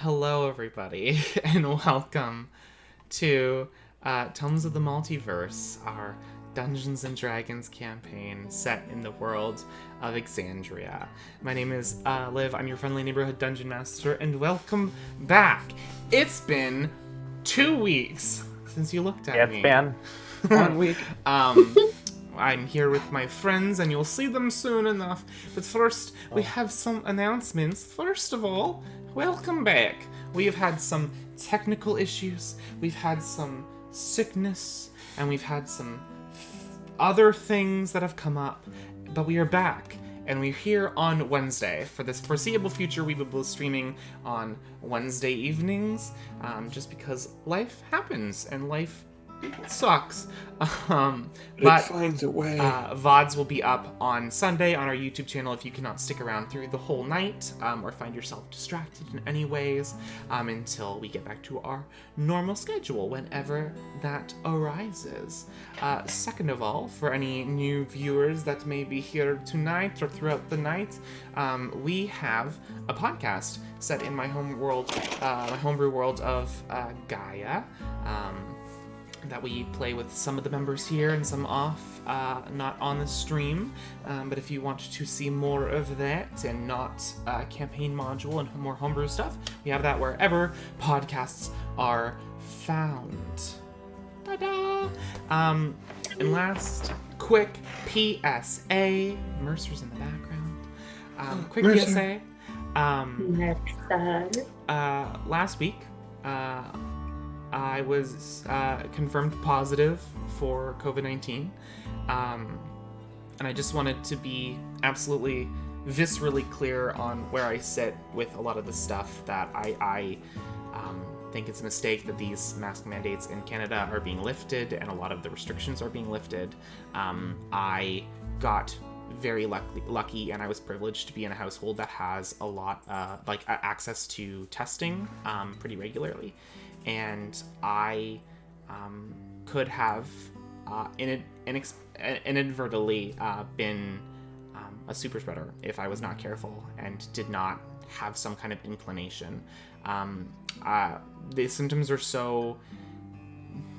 Hello, everybody, and welcome to Tomes of the Multiverse, our Dungeons and Dragons campaign set in the world of Exandria. My name is Liv. I'm your friendly neighborhood dungeon master, and welcome back. It's been 2 weeks since you looked at me. It's been 1 week. I'm here with my friends, and you'll see them soon enough. But first, we have some announcements. First of all, welcome back. We have had some technical issues, we've had some sickness, and we've had some other things that have come up. But we are back, and we're here on Wednesday. For this foreseeable future, we will be streaming on Wednesday evenings, just because life happens, and life sucks. It finds a way. VODs will be up on Sunday on our YouTube channel if you cannot stick around through the whole night, or find yourself distracted in any ways, until we get back to our normal schedule whenever that arises. Second of all, for any new viewers that may be here tonight or throughout the night, we have a podcast set in my home world, my homebrew world of Gaia. That we play with some of the members here and some off, not on the stream. But if you want to see more of that and not campaign module and more homebrew stuff, we have that wherever podcasts are found. Ta-da! And last, quick PSA. Mercer's in the background. Quick Mercer. PSA. Last week, I was confirmed positive for COVID-19, and I just wanted to be absolutely viscerally clear on where I sit with a lot of the stuff that I think it's a mistake that these mask mandates in Canada are being lifted and a lot of the restrictions are being lifted. I got very lucky, and I was privileged to be in a household that has a lot access to testing pretty regularly. And I could have inadvertently been a super spreader if I was not careful and did not have some kind of inclination. The symptoms are so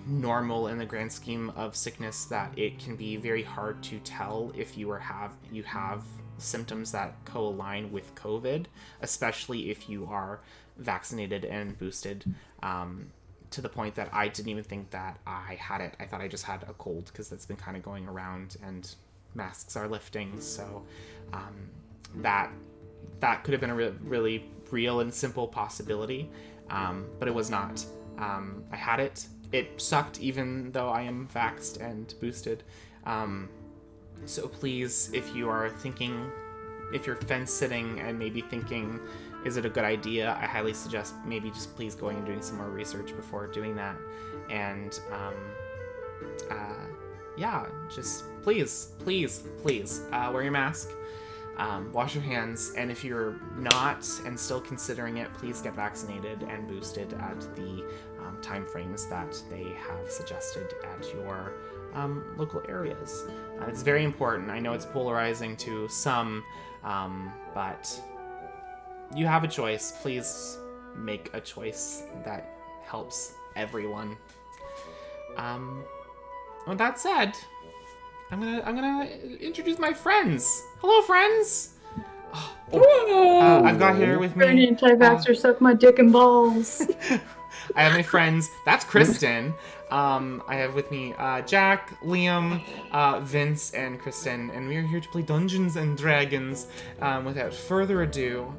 normal in the grand scheme of sickness that it can be very hard to tell if you have symptoms that co-align with COVID, especially if you are vaccinated and boosted, to the point that I didn't even think that I had it. I thought I just had a cold because that's been kind of going around and masks are lifting. So that could have been a really real and simple possibility, but it was not. I had it. It sucked even though I am vaxxed and boosted. So please, if you're fence sitting and maybe thinking, is it a good idea? I highly suggest maybe just please going and doing some more research before doing that. And just please, wear your mask, wash your hands, and if you're not and still considering it, please get vaccinated and boosted at the time frames that they have suggested at your local areas. It's very important. I know it's polarizing to some, but you have a choice. Please make a choice that helps everyone. With that said, I'm gonna introduce my friends. Hello, friends. I've got here with me. Bernie anti-vaxxer, suck my dick and balls. I have my friends. That's Kristen. I have with me Jack, Liam, Vince, and Kristen, and we are here to play Dungeons and Dragons. Without further ado,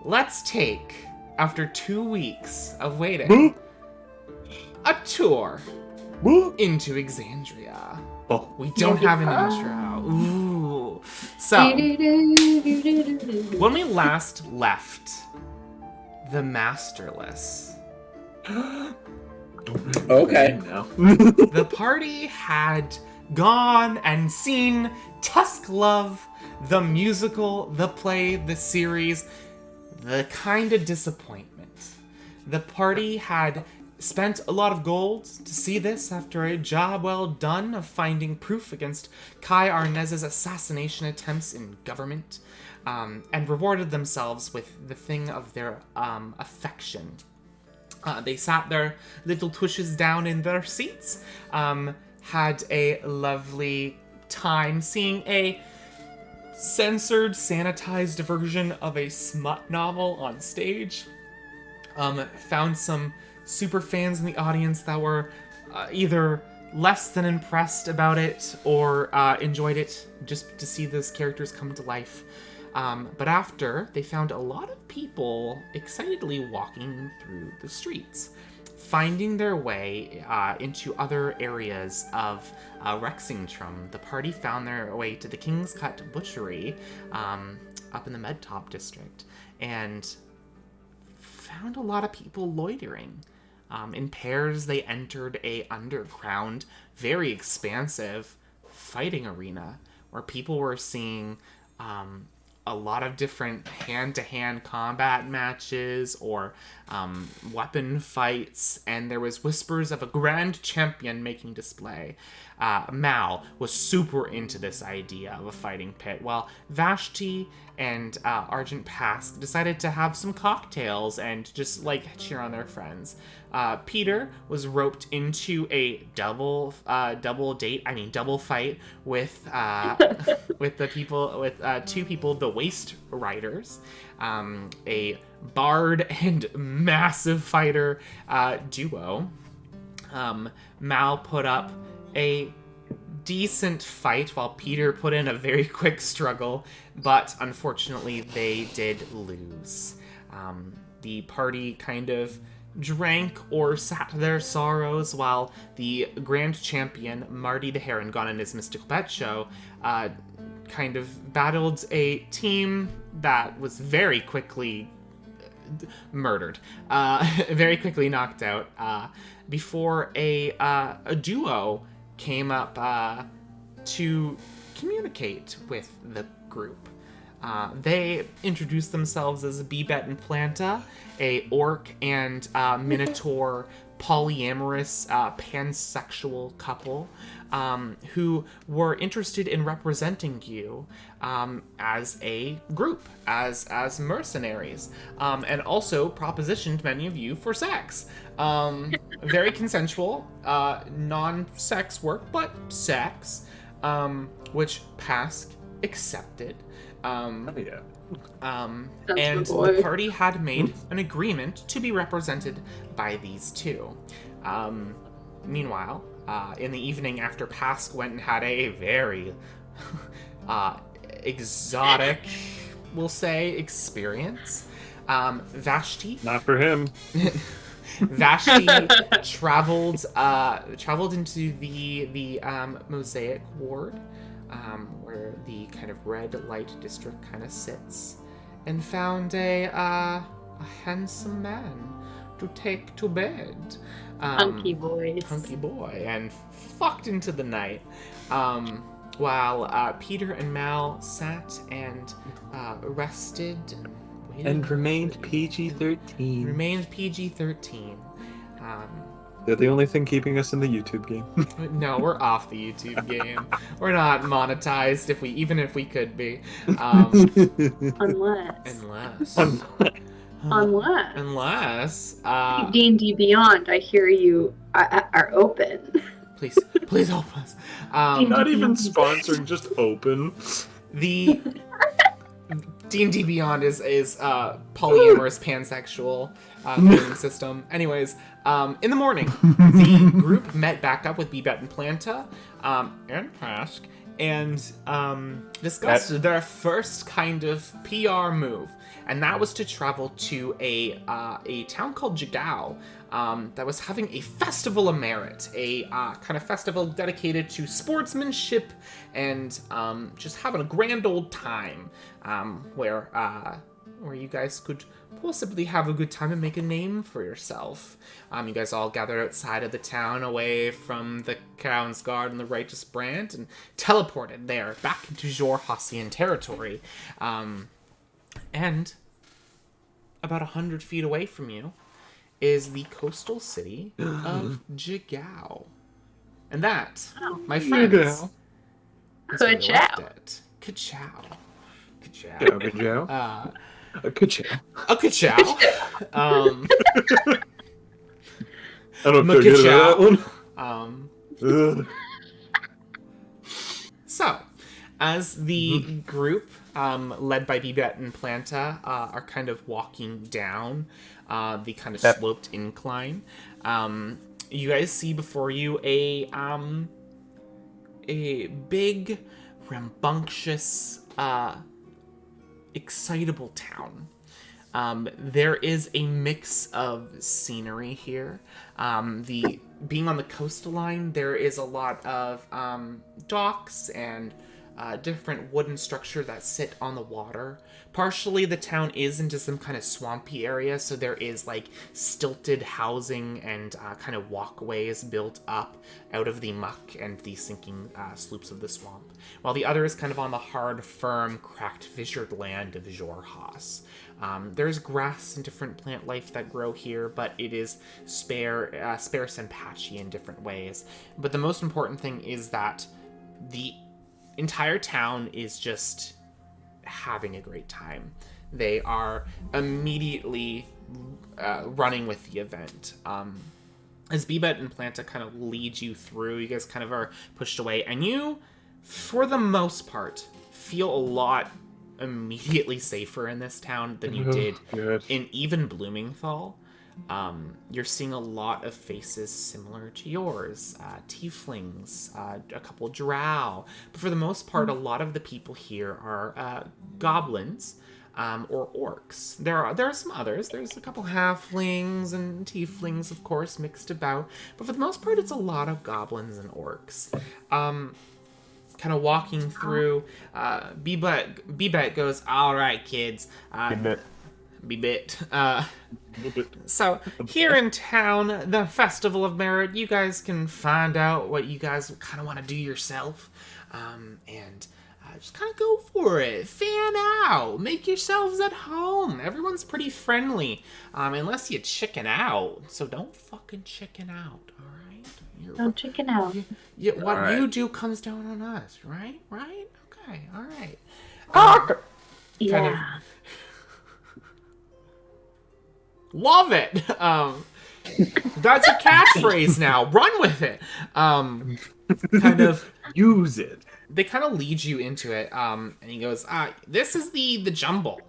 let's take, after 2 weeks of waiting, a tour into Exandria. Oh. We don't have an intro. Ooh. So, when we last left the Masterless, Okay. the party had gone and seen Tusk Love, the musical, the play, the series, the kind of disappointment. The party had spent a lot of gold to see this after a job well done of finding proof against Kai Arnez's assassination attempts in government. and rewarded themselves with the thing of their affection. They sat their little tushes down in their seats, had a lovely time seeing a censored, sanitized version of a smut novel on stage. Found some super fans in the audience that were either less than impressed about it or enjoyed it just to see those characters come to life. But after, they found a lot of people excitedly walking through the streets, finding their way into other areas of Rexingtrum. The party found their way to the King's Cut Butchery up in the Medtop district, and found a lot of people loitering. In pairs, they entered a underground, very expansive fighting arena where people were seeing a lot of different hand-to-hand combat matches or weapon fights, and there was whispers of a grand champion making display. Mal was super into this idea of a fighting pit, while Vashti and Argent Pask decided to have some cocktails and just cheer on their friends. Petyr was roped into a double fight with two people, the Waste Riders, a bard and massive fighter duo. Mal put up a decent fight while Petyr put in a very quick struggle, but unfortunately they did lose. The party kind of drank or sat their sorrows while the grand champion, Marty the Heron-Gone and his Mystical Pet Show, kind of battled a team that was very quickly murdered, very quickly knocked out, before a duo came up to communicate with the group. They introduced themselves as Bebet and Planta, a orc and minotaur polyamorous pansexual couple who were interested in representing you as a group, as mercenaries, and also propositioned many of you for sex. Very consensual, non-sex work, but sex, which Pask accepted. And the party had made an agreement to be represented by these two. Meanwhile, in the evening after Pask went and had a very exotic, we'll say, experience, Vashti... Not for him. Vashti traveled into the Mosaic Ward, where the kind of red light district kind of sits, and found a handsome man to take to bed. Hunky boy, and fucked into the night. While Petyr and Mal sat and rested and remained PG-13. Remained PG-13. They're the only thing keeping us in the YouTube game. No, we're off the YouTube game. We're not monetized even if we could be. Unless D&D Beyond, I hear you are open. Please help us. Not even sponsoring, just open. The D&D Beyond is polyamorous pansexual gaming system. Anyways, in the morning, the group met back up with Bebet and Planta and Pask and discussed their first kind of PR move, and that was to travel to a town called Jigow that was having a festival of merit, a kind of festival dedicated to sportsmanship and just having a grand old time, where you guys could possibly have a good time and make a name for yourself. You guys all gathered outside of the town, away from the Crown's Guard and the Righteous Brand, and teleported there, back into Xhorhasian territory. And about 100 feet away from you is the coastal city of Jigow. And that, my friends, is where we left it. Ka-chow. Jigow, Jigow. A ka-chow. A ka-chow. I don't feel good about that one. So, as the group, led by Bibet and Planta, are kind of walking down the kind of sloped incline, you guys see before you a big, rambunctious, excitable town. There is a mix of scenery here. Being on the coastline, there is a lot of docks and different wooden structure that sit on the water. Partially, the town is into some kind of swampy area, so there is like stilted housing and kind of walkways built up out of the muck and the sinking slopes of the swamp. While the other is kind of on the hard, firm, cracked, fissured land of Xhorhas. There's grass and different plant life that grow here, but it is sparse and patchy in different ways. But the most important thing is that the entire town is just having a great time. They are immediately running with the event. As Bibet and Planta kind of lead you through, you guys kind of are pushed away, and you, for the most part, feel a lot immediately safer in this town than you did in even Bloomingthal. You're seeing a lot of faces similar to yours, tieflings, a couple drow, but for the most part, a lot of the people here are goblins or orcs. There are some others. There's a couple halflings and tieflings, of course, mixed about, but for the most part, it's a lot of goblins and orcs. Kind of walking through, Bibet goes, "All right, kids." Bibet. So, here in town, the Festival of Merit, you guys can find out what you guys kind of want to do yourself. And just kind of go for it. Fan out. Make yourselves at home. Everyone's pretty friendly. Unless you chicken out. So don't fucking chicken out, alright? Don't chicken out. What you do comes down on us, right? Right? Okay, alright. Yeah. Love it. That's a catchphrase now. Run with it. Kind of use it. They kind of lead you into it. And he goes, "This is the jumble.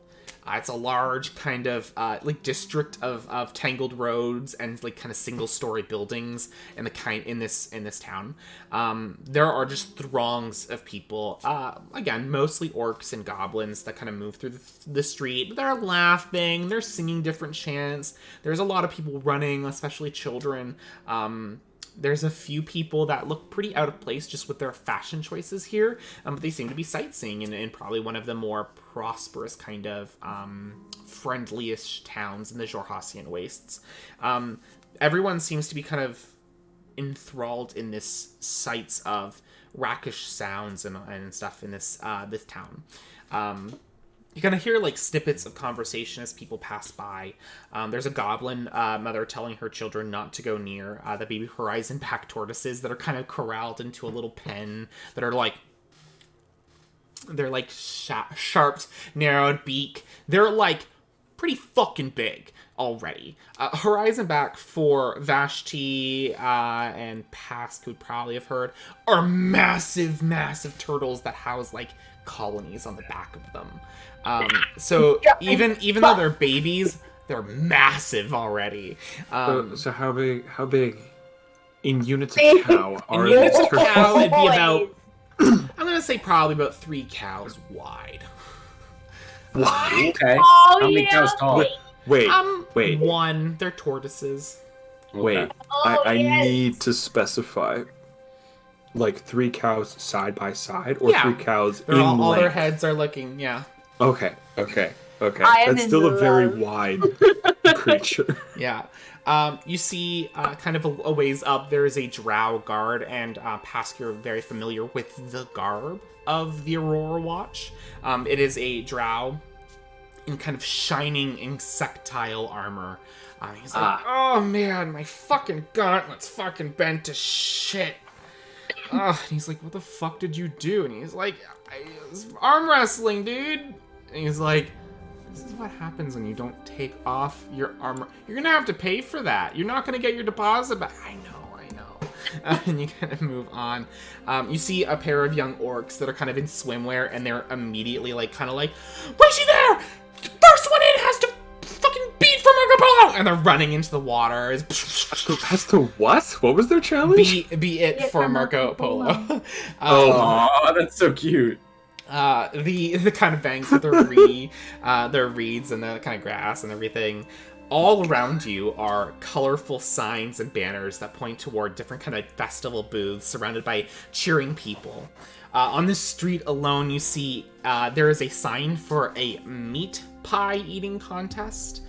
It's a large kind of like district of tangled roads and like kind of single-story buildings in this town. There are just throngs of people. Again, mostly orcs and goblins that kind of move through the street. They're laughing. They're singing different chants. There's a lot of people running, especially children. There's a few people that look pretty out of place just with their fashion choices here, but they seem to be sightseeing in probably one of the more prosperous kind of friendliest towns in the Xhorhasian Wastes. Everyone seems to be kind of enthralled in this sights of rakish sounds and stuff in this town. You kind of hear like snippets of conversation as people pass by. There's a goblin mother telling her children not to go near the baby horizon back tortoises that are kind of corralled into a little pen that are like, they're like sharp, narrowed beak. They're like pretty fucking big already. Horizon back for Vashti and Pask, who'd probably have heard, are massive, massive turtles that house like colonies on the back of them. So even though they're babies, they're massive already. So how big in units of cow are in units of turtles? cow, it'd be about, I'm gonna say probably about 3 cows wide. Okay. How many cows tall? Wait. One. They're tortoises. Wait. I need to specify. Like 3 cows side by side, or 3 cows They're in all their length? heads are looking, yeah. Okay. I am That's still in a very love. wide creature. Yeah. You see, kind of a ways up, there is a drow guard, and Pask, you're very familiar with the garb of the Aurora Watch. It is a drow in kind of shining insectile armor. He's like, "Oh man, my fucking gauntlet's fucking bent to shit." And he's like, "What the fuck did you do?" And he's like, "I was arm wrestling, dude." And he's like, this is what happens when you don't take off your armor. You're gonna have to pay for that. You're not gonna get your deposit back. I know. And you kind of move on. You see a pair of young orcs that are kind of in swimwear, and they're immediately kind of like, why is she there? First one in has to fucking beat for Marco Polo! And they're running into the water. As to what? What was their challenge? Be it for Marco Polo. Oh, that's so cute. The kind of banks with their reeds and the kind of grass and everything. All around you are colorful signs and banners that point toward different kind of festival booths surrounded by cheering people. On the street alone, you see there is a sign for a meat pie eating contest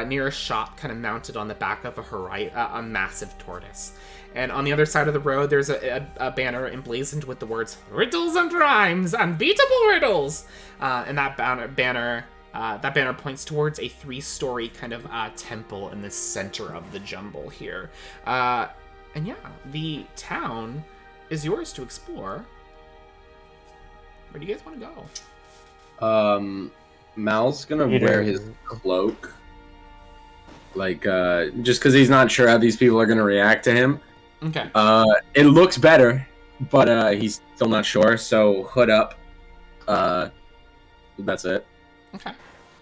near a shop kind of mounted on the back of a massive tortoise. And on the other side of the road, there's a banner emblazoned with the words, riddles and rhymes, unbeatable riddles. And that banner points towards a 3-story kind of temple in the center of the jumble here. And yeah, the town is yours to explore. Where do you guys want to go? Mal's gonna wear his cloak. Just because he's not sure how these people are gonna react to him. Okay. It looks better, but he's still not sure, so hood up. That's it. Okay.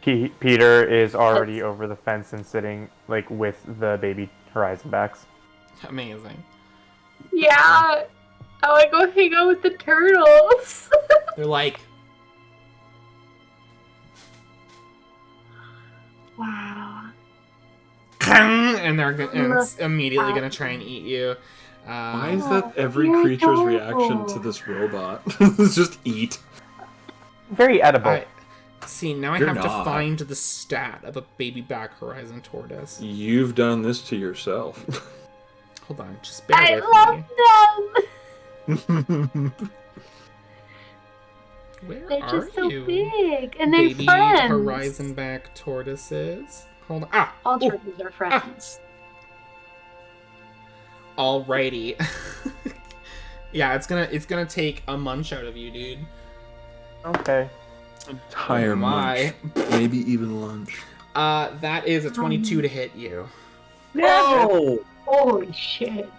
Petyr is already over the fence and sitting with the baby Horizon backs. Amazing. Yeah, I want to go hang out with the turtles. They're like, wow. and it's immediately gonna try and eat you. Why is that every creature's reaction to this robot? It's just eat. Very edible. See, now I have to find the stat of a baby back Horizon tortoise. You've done this to yourself. Hold on, just bear with me. Love them. Where They're are just so you? big, and they're Baby friends. Horizon back tortoises. Hold on. All turtles are friends. Alrighty. Yeah, it's gonna take a munch out of you, dude. Okay. Entire munch. Maybe even lunch. That is a 22 to hit you. No! Holy shit.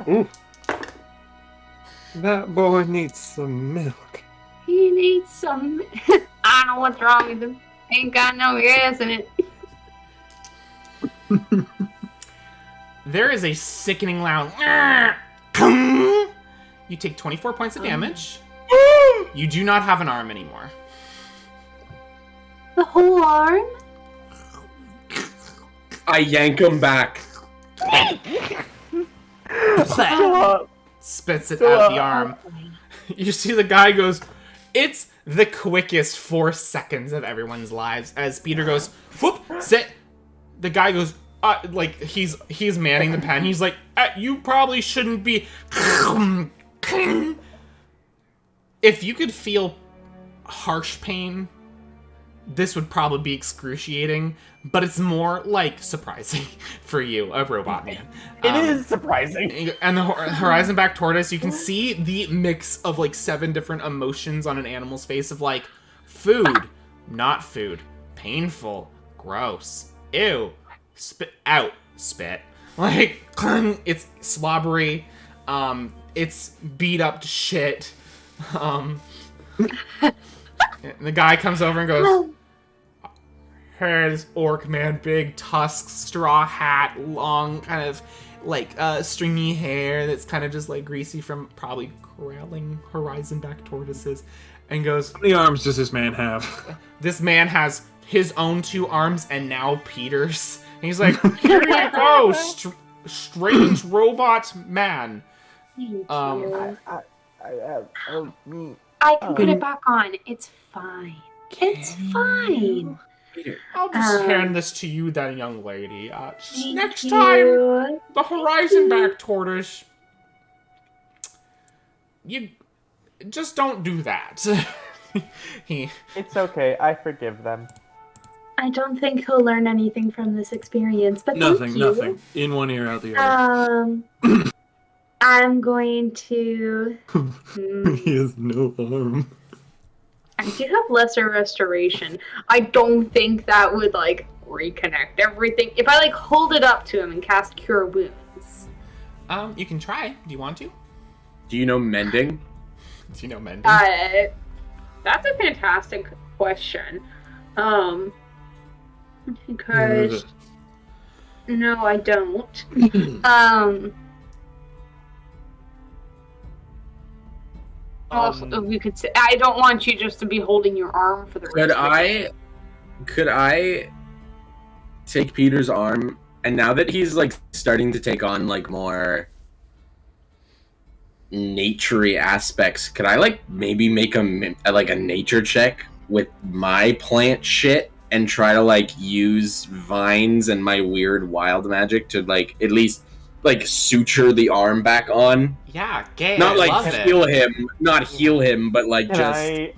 Ooh. That boy needs some milk. He needs some... I don't know what's wrong with him. Ain't got no gas in it. There is a sickening loud... You take 24 points of damage. You do not have an arm anymore. The whole arm? I yank him back. Spits it out the arm. You see the guy goes, it's the quickest 4 seconds of everyone's lives. As Petyr goes, whoop, sit. The guy goes, he's manning the pen. He's like, you probably shouldn't be. If you could feel harsh pain, this would probably be excruciating, but it's more surprising for you, a robot man. It is surprising. And the Horizon back tortoise, you can see the mix of 7 different emotions on an animal's face of food, not food, painful, gross, ew, spit out, spit. It's slobbery, it's beat up to shit. The guy comes over and goes, hey, this orc man, big tusks, straw hat, long kind of stringy hair that's kind of just greasy from probably corralling Horizon back tortoises, and goes, how many arms does this man have? This man has his own 2 arms and now Petyr's. And he's like, here you go, strange robot man. I can put it back on. It's fine. It's fine. I'll just hand this to you then, young lady. Next time, the Horizon back tortoise, you just don't do that. It's okay. I forgive them. I don't think he'll learn anything from this experience, but thank you. Nothing. In one ear, out the other. I'm going to... He has no arm. I do have lesser restoration. I don't think that would like reconnect everything. If I like hold it up to him and cast Cure Wounds. You can try. Do you want to? Do you know mending? Do you know mending? That's a fantastic question. Because no, I don't. Also, we could say I don't want you just to be holding your arm for the rest of the day. Could I take Peter's arm, and now that he's like starting to take on like more nature-y aspects, could I like maybe make a nature check with my plant shit and try to like use vines and my weird wild magic to like at least like suture the arm back on? Yeah, gay. Not I like love heal it. him, not heal him, but like Can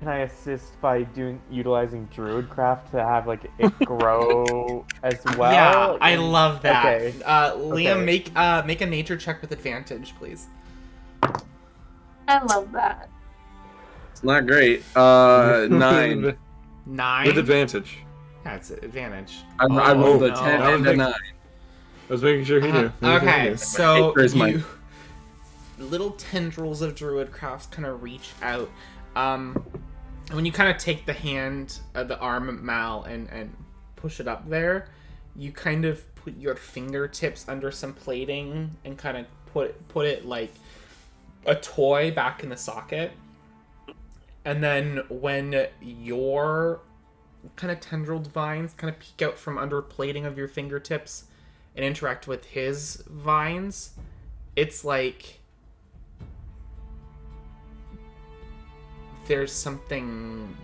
I assist by utilizing Druidcraft to have like it grow as well? Yeah, I love that. Okay. Liam, Okay. make a nature check with advantage, please. I love that. It's not great. 9. 9 with advantage. Yeah, it's advantage. I rolled a no. 10 and a 9. I was making sure he knew. Okay, so Where's my- you little tendrils of Druidcraft kind of reach out. When you kind of take the hand, the arm, Mal, and push it up there, you kind of put your fingertips under some plating and kind of put it like a toy back in the socket. And then when your kind of tendrilled vines kind of peek out from under plating of your fingertips and interact with his vines, it's like there's something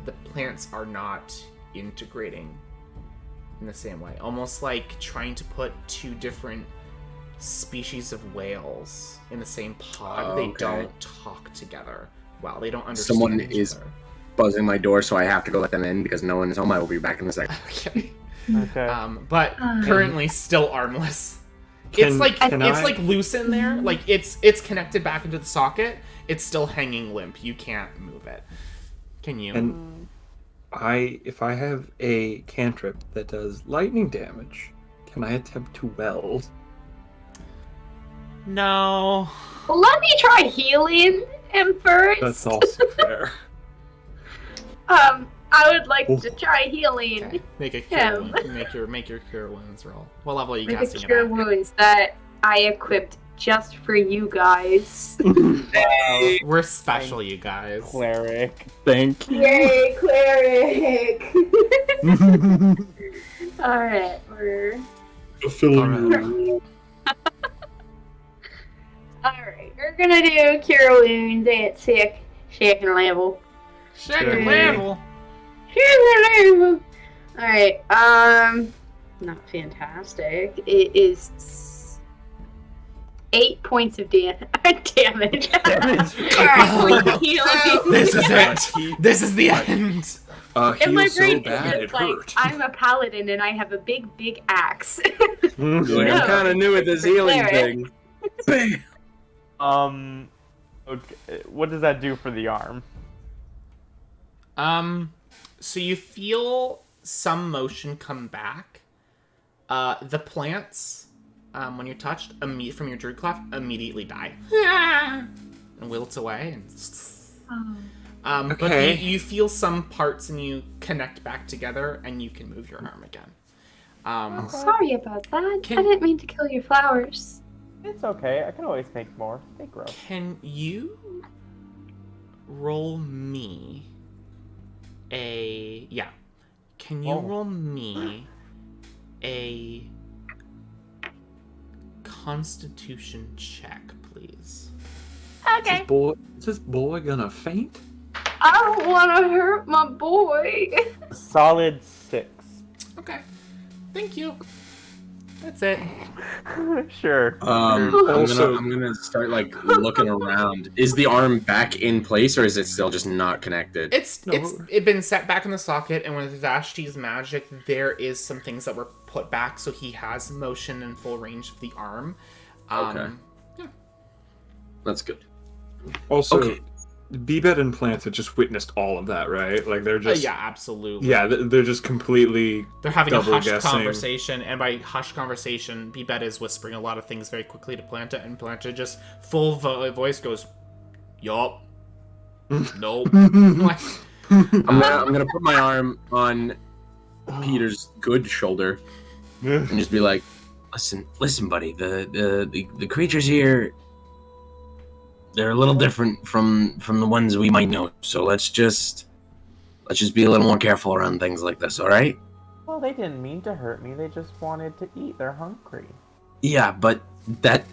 the plants are not integrating in the same way. Almost like trying to put two different species of whales in the same pod. They don't talk together. Wow, they don't understand Someone each is other. buzzing my door, so I have to go let them in because no one is home. I will be back in a second. Okay. Okay. But currently still armless. Can- it's like can it's I- like loose in there. Like it's connected back into the socket. It's still hanging limp. You can't move it. Can you? And if I have a cantrip that does lightning damage, can I attempt to weld? No. Well, let me try healing him first. That's also fair. I would like to try healing. Okay. Make a cure wound. Make your cure wounds roll. What level are you Make a casting cure it at? wounds that I equipped just for you guys. Wow. We're special, you guys. Cleric. Thank you. Yay, cleric! Alright, we're... Alright, we're gonna do cure wounds at second level. Second Okay. level. Second level! Alright, not fantastic. It is 8 points of damage. Alright, healing. This is it. This is the end. In my Healed so brain, bad it's it just like, hurt. I'm a paladin and I have a big axe. Like, I'm kind of new at this healing Cleric. thing. Okay. What does that do for the arm? So you feel some motion come back. The plants, when you're touched, from your Druidcraft, immediately die. And wilts away. And Okay. But you feel some parts and you connect back together and you can move your arm again. Sorry about that. I Can- didn't mean to kill your flowers. It's okay. I can always make more. They grow. Can you roll me Can you roll me a Constitution check, please? Okay. Is this boy gonna faint? I don't want to hurt my boy. Solid 6. Okay. Thank you. That's it. Sure. Also- I'm gonna start like looking around. Is the arm back in place, or is it still just not connected? It's been set back in the socket, and with Vashti's magic, there is some things that were put back, so he has motion and full range of the arm. Okay. Yeah. That's good. Also, Okay. Bebet and plants have just witnessed all of that, right? Like they're just yeah, absolutely. Yeah, they're just completely. They're having a hushed guessing. conversation, and by hushed conversation, Bebet is whispering a lot of things very quickly to Planta, and Planta just full voice goes, "Yup, nope." Like, I'm gonna put my arm on Peter's good shoulder and just be like, listen, buddy. The creatures here, they're a little different from the ones we might know. So let's just be a little more careful around things like this. All right? Well, they didn't mean to hurt me. They just wanted to eat. They're hungry. Yeah, but that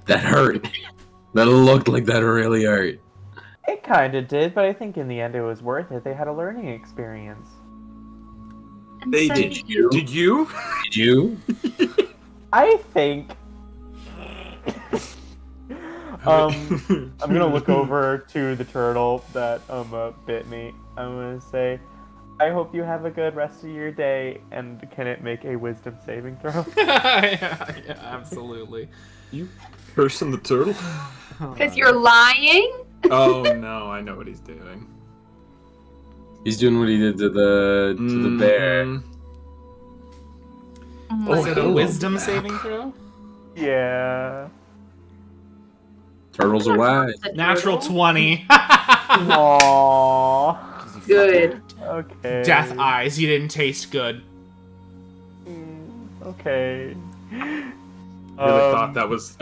hurt. That looked like that really hurt. It kind of did, but I think in the end it was worth it. They had a learning experience. They did. You? Did you? Did you? I think. I'm gonna look over to the turtle that bit me. I'm gonna say, I hope you have a good rest of your day, and can it make a wisdom saving throw? yeah, absolutely. You cursing the turtle? Because you're lying? Oh no, I know what he's doing. He's doing what he did to the bear. Was it a hello, wisdom map. saving throw? Yeah. Turtles are wise. Natural 20. Aww. Good. Okay. Death eyes, you didn't taste good. Okay. I really thought that was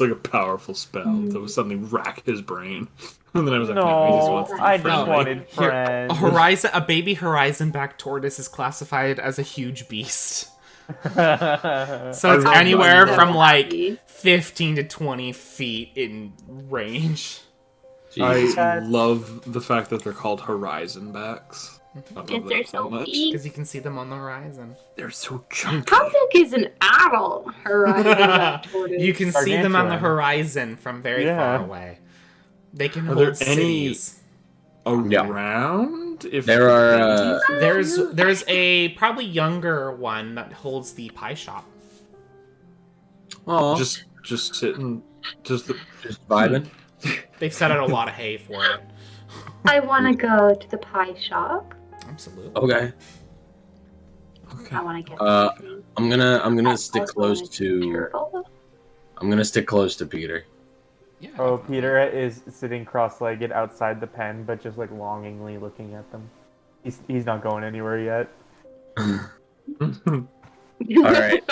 like a powerful spell that would suddenly rack his brain. And then I was like, no, he just wants to be I just friendly. wanted friends. A baby horizon-back tortoise is classified as a huge beast. So it's love anywhere that. from like 15 to 20 feet in range. I love the fact that they're called horizon backs. I love Because they're that so so much. big. Because you can see them on the horizon. They're so chunky. How big is an adult horizon tortoise? You can see them on the Gargantuan. horizon from very far away. They can Are there hold any cities. around? If There are. There's a probably younger one that holds the pie shop. Oh, just sitting, just vibing. They've set out a lot of hay for it. I want to go to the pie shop. Absolutely. Okay. I want to get Uh, something. I'm gonna I stick also close wanna get to. turtle. I'm gonna stick close to Peter. Yeah. Oh, Peter is sitting cross-legged outside the pen, but just like longingly looking at them. He's not going anywhere yet. All right.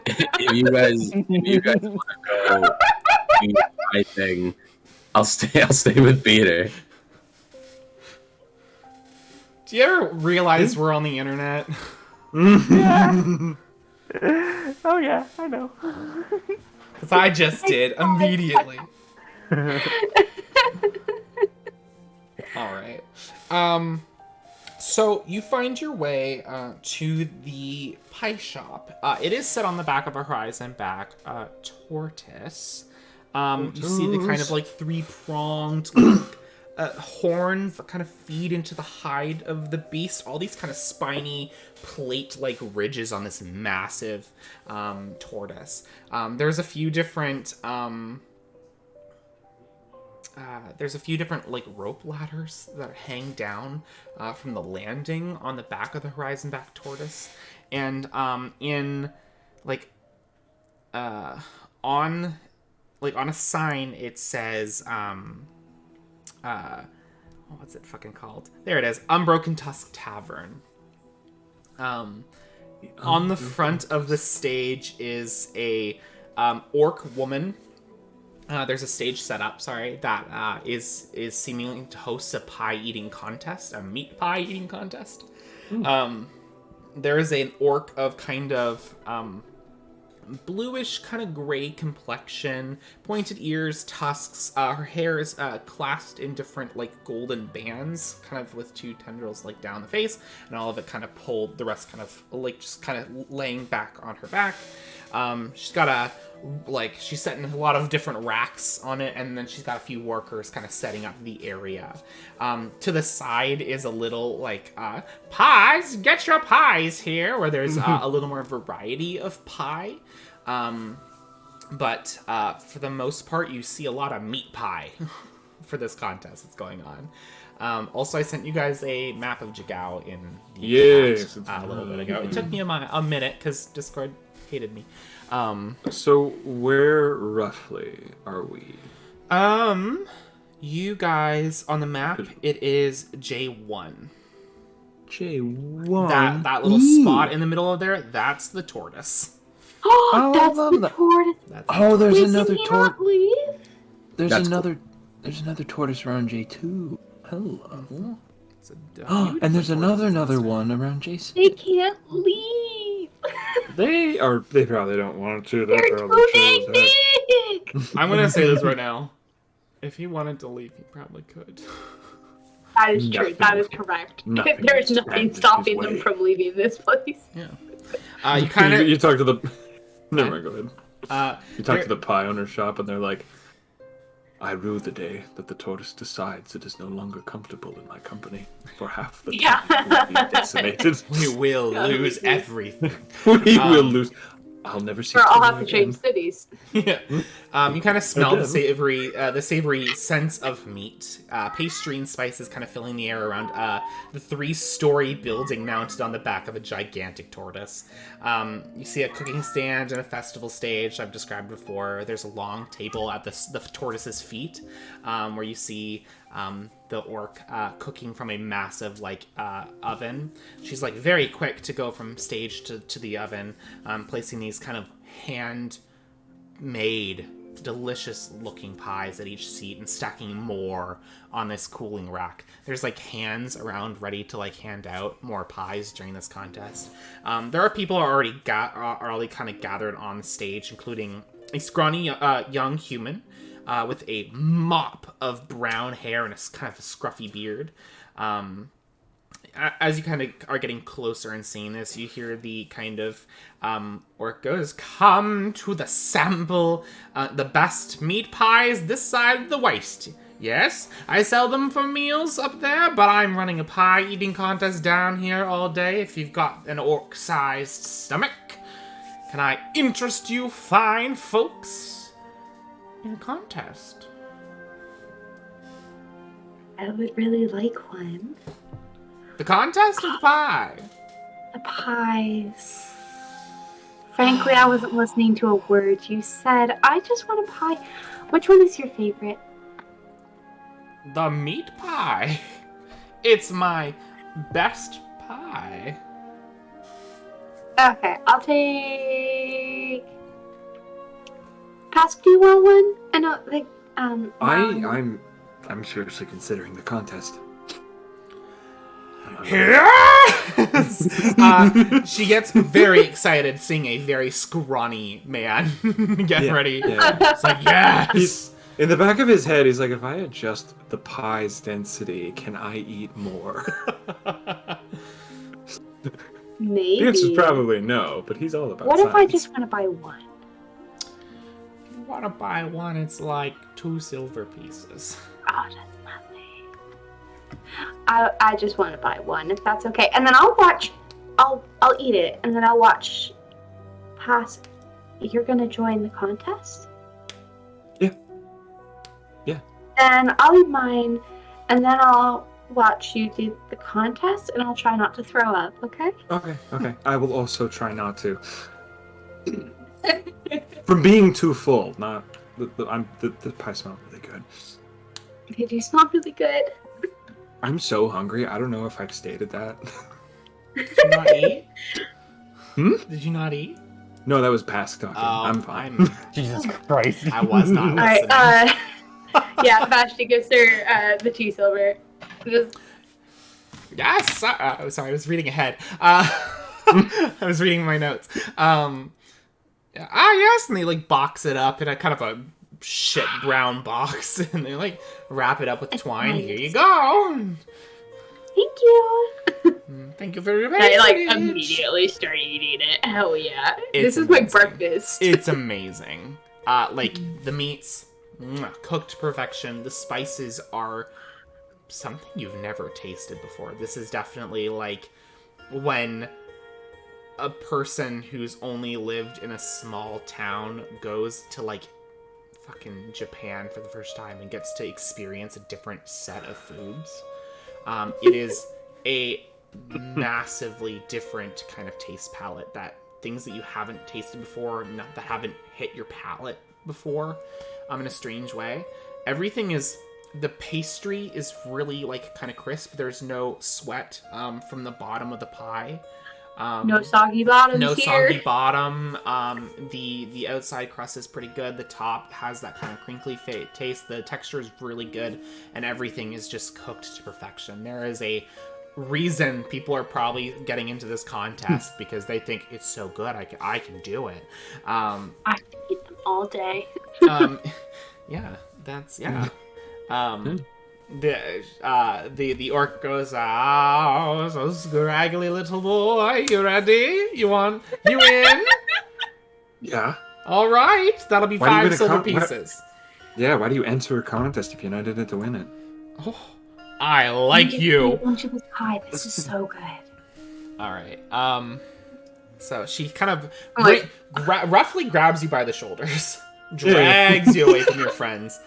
If you guys want to go do my thing, I'll stay with Peter. Do you ever realize we're on the internet? Yeah. Oh yeah, I know. Because I just did immediately. Alright. So you find your way to the pie shop. It is set on the back of a horizon back tortoise. You see the kind of like three-pronged horns that kind of feed into the hide of the beast. All these kind of spiny plate-like ridges on this massive tortoise. There's a few different like rope ladders that hang down from the landing on the back of the horizon back tortoise, and in like on a sign it says what's it fucking called? There it is. Unbroken Tusk Tavern. On the front of the stage is a orc woman. There's a stage set up, that is seemingly to host a pie eating contest, a meat pie eating contest. There is an orc of kind of bluish, kind of gray complexion, pointed ears, tusks. Her hair is clasped in different like golden bands, kind of with two tendrils like down the face, and all of it kind of pulled. The rest kind of like just kind of laying back on her back. She's got she's setting a lot of different racks on it, and then she's got a few workers kind of setting up the area. To the side is a little pies, get your pies here, where there's a little more variety of pie. But for the most part, you see a lot of meat pie for this contest that's going on. Also, I sent you guys a map of Jigow in the Yes, chat, a little bit ago. It took me a minute because Discord hated me. So where roughly are we? You guys on the map, it is J1. J1. That little spot in the middle of there, that's the tortoise. Oh, I that's love the that. tortoise. There's Wait, another did he tortoise. not leave? There's That's another tortoise around J2. Hello. It's And there's another one around J6. They can't leave. They probably don't want to. They're They probably chose too that. big. I'm gonna say this right now. If he wanted to leave, he probably could. That is true. Nothing- That is correct. nothing There's will nothing stand in stopping his them way. from leaving this place. Yeah. You kind of. You talk to the. Never mind. Go ahead. You talk there- to the pie owner shop, and they're like, "I rue the day that the tortoise decides it is no longer comfortable in my company. For half the Yeah. time, it will be decimated. We will God, lose we- everything. We will Um, lose. I'll never see. Or I'll Timmy have to again." change cities. Yeah. You kind of smell the Again. savory sense of meat. Pastry and spices kind of filling the air around the 3-story building mounted on the back of a gigantic tortoise. You see a cooking stand and a festival stage I've described before. There's a long table at the tortoise's feet, where you see the orc cooking from a massive oven. She's very quick to go from stage to the oven, placing these kind of hand-made, delicious-looking pies at each seat and stacking more on this cooling rack. There's hands around ready to hand out more pies during this contest. There are people already kind of gathered on the stage, including a scrawny young human with a mop of brown hair and a kind of a scruffy beard. As you kind of are getting closer and seeing this, you hear the kind of orc goes, "Come to the sample, the best meat pies this side of the waste. Yes, I sell them for meals up there, but I'm running a pie eating contest down here all day if you've got an orc-sized stomach. Can I interest you fine folks in a contest?" I would really like one. The contest or the pie? The pies. Frankly, I wasn't listening to a word you said. I just want a pie. Which one is your favorite? The meat pie. It's my best pie. Okay, I'll take. Pask, do you want one? I know, I'm seriously considering the contest. Yes! She gets very excited seeing a very scrawny man get ready. Yeah. It's yes! He's in the back of his head. He's like, if I adjust the pie's density, can I eat more? maybe. The answer's probably no, but he's all about What if I science. just want to buy one? If you want to buy one, it's 2 silver pieces. Oh, that's nothing. I just want to buy one, if that's okay. And then I'll eat it, and then I'll watch Pask. You're gonna join the contest? Yeah. Yeah. Then I'll eat mine, and then I'll watch you do the contest, and I'll try not to throw up, okay? Okay. I will also try not to. From being too full, not the pie smells really good. They do smell really good. I'm so hungry. I don't know if I've stated that. Did you not eat? Hmm? Did you not eat? No, that was Pask talking. I'm fine. Jesus Christ. I was not All listening. right. Yeah, Vashti gives her the 2 silver. Just Yes! Sorry, I was reading ahead. I was reading my notes. Yes! And they, box it up in a kind of a shit brown box. And they, wrap it up with twine. nice. Here you go! thank you. Thank you very much. I immediately start eating it. Hell yeah! It's This is my amazing. breakfast. It's amazing. The meats, cooked to perfection. The spices are something you've never tasted before. This is definitely when a person who's only lived in a small town goes to fucking Japan for the first time and gets to experience a different set of foods. It is a massively different kind of taste palette, that things that you haven't tasted before, that haven't hit your palate before, in a strange way. Everything is, the pastry is really like kind of crisp. There's no sweat from the bottom of the pie. No soggy bottoms No here. soggy bottom. The outside crust is pretty good. The top has that kind of crinkly taste. The texture is really good, and everything is just cooked to perfection. There is a reason people are probably getting into this contest because they think it's so good. I can do it. I can eat them all day. Yeah, that's the orc goes, "Oh, so scraggly little boy, you ready? You in? Yeah. All right, that'll be Why do you 5 win a silver why- pieces." Yeah, why do you enter a contest if you're not in it to win it? Oh, I like you. Lunchables pie. This is so good. All right. So she kind of Like- roughly grabs you by the shoulders, drags you away from your friends,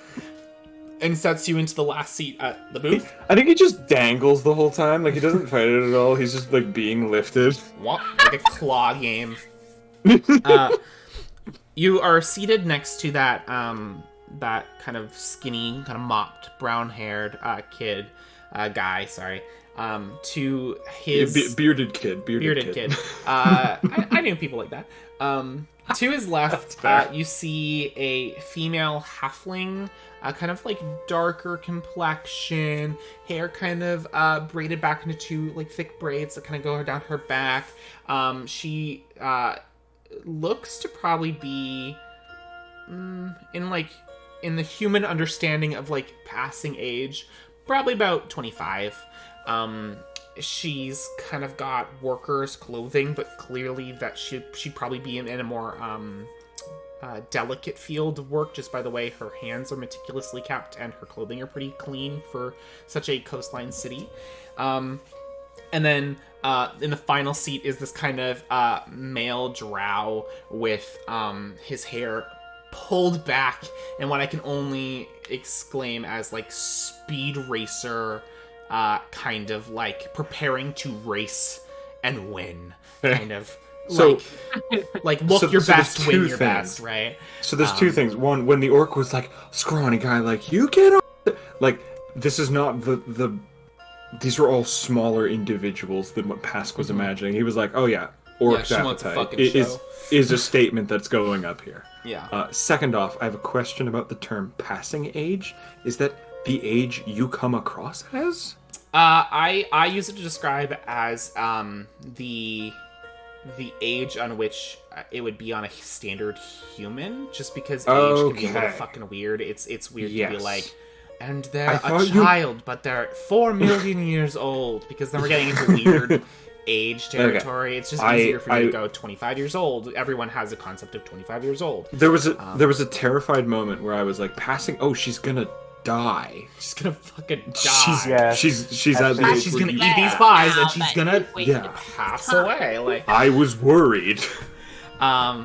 and sets you into the last seat at the booth. I think he just dangles the whole time. Like, he doesn't fight it at all. He's just, like, being lifted. What? Like a claw game. You are seated next to that that kind of skinny, kind of mopped, brown-haired guy. Sorry. To his Bearded kid. bearded kid. I knew people like that. To his left, you see a female halfling, kind of like darker complexion, hair kind of braided back into 2 like thick braids that kind of go down her back. She looks to probably be in the human understanding of like passing age, probably about 25. She's kind of got workers' clothing, but clearly that she'd probably be in a more delicate field of work, just by the way her hands are meticulously kept and her clothing are pretty clean for such a coastline city. And then in the final seat is this kind of male drow with his hair pulled back and what I can only exclaim as like speed racer, kind of like preparing to race and win, kind of. So, like look so your there's best, win two your things. best, right? So there's 2 things. One, when the orc was like, scrawny guy, like, you get on. Like, this is not the. These are all smaller individuals than what Pask was imagining. He was like, oh yeah, orc's she wants a appetite fucking show. is a statement that's going up here. Yeah. Second off, I have a question about the term passing age. Is that the age you come across as? I use it to describe as the age on which it would be on a standard human, just because age can be a little Okay. fucking weird. It's weird to be Yes. like, and they're I a thought you- child, but they're 4 million years old, because then we're getting into weird age territory. It's just easier for me to go 25 years old. Everyone has a concept of 25 years old. There was a terrified moment where I was like, passing. Oh, she's gonna die. She's gonna fucking die. She's at the age She's where gonna you- eat these pies, and she's gonna Yeah. pass away. Like, I was worried. nah,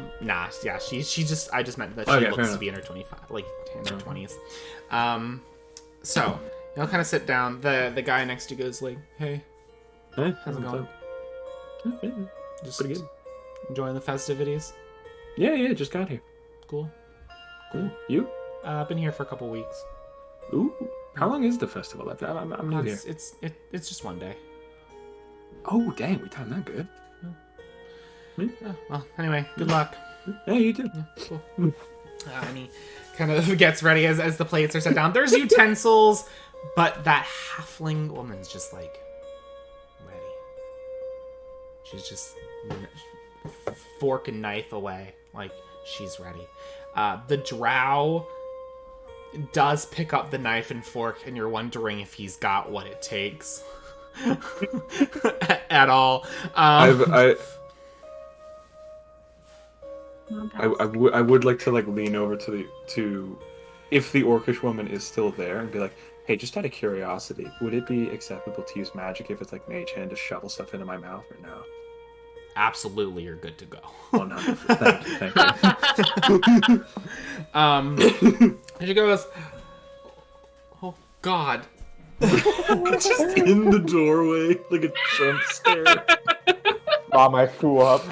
yeah, she just, I just meant that she Okay, fair looks to enough. be in her 25, like in her 20s. So you'll kind of sit down. The guy next to you goes like, "Hey, how's it going? Just Pretty good. enjoying the festivities? Yeah, just got here. Cool. Cool. You? I've been here for a couple weeks. Ooh. How long is the festival? I'm new here. It's just one day. Oh, dang, we timed that good. Well, anyway, good luck." Yeah, you too. Yeah, cool. And he kind of gets ready as the plates are set down. There's utensils, but that halfling woman's just like ready. She's just fork and knife away, like she's ready. The drow does pick up the knife and fork, and you're wondering if he's got what it takes at all. I would like to like lean over to if the orcish woman is still there and be like, hey, just out of curiosity, would it be acceptable to use magic if it's like mage hand to shovel stuff into my mouth or no? absolutely, you're good to go. Oh no! Thank you. And she goes, oh God. Just in the doorway, like a jump scare. Mom, I threw up.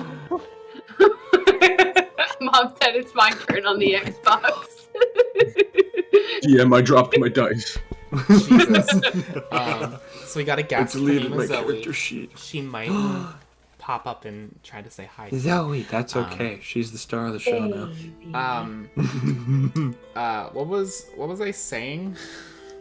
Mom said it's my turn on the Xbox. DM, I dropped my dice. Jesus. So we got a I guest. Her deleted name my is Zoe. character sheet. She might pop up and try to say hi. Zoe, that's okay. She's the star of the show now. What was I saying?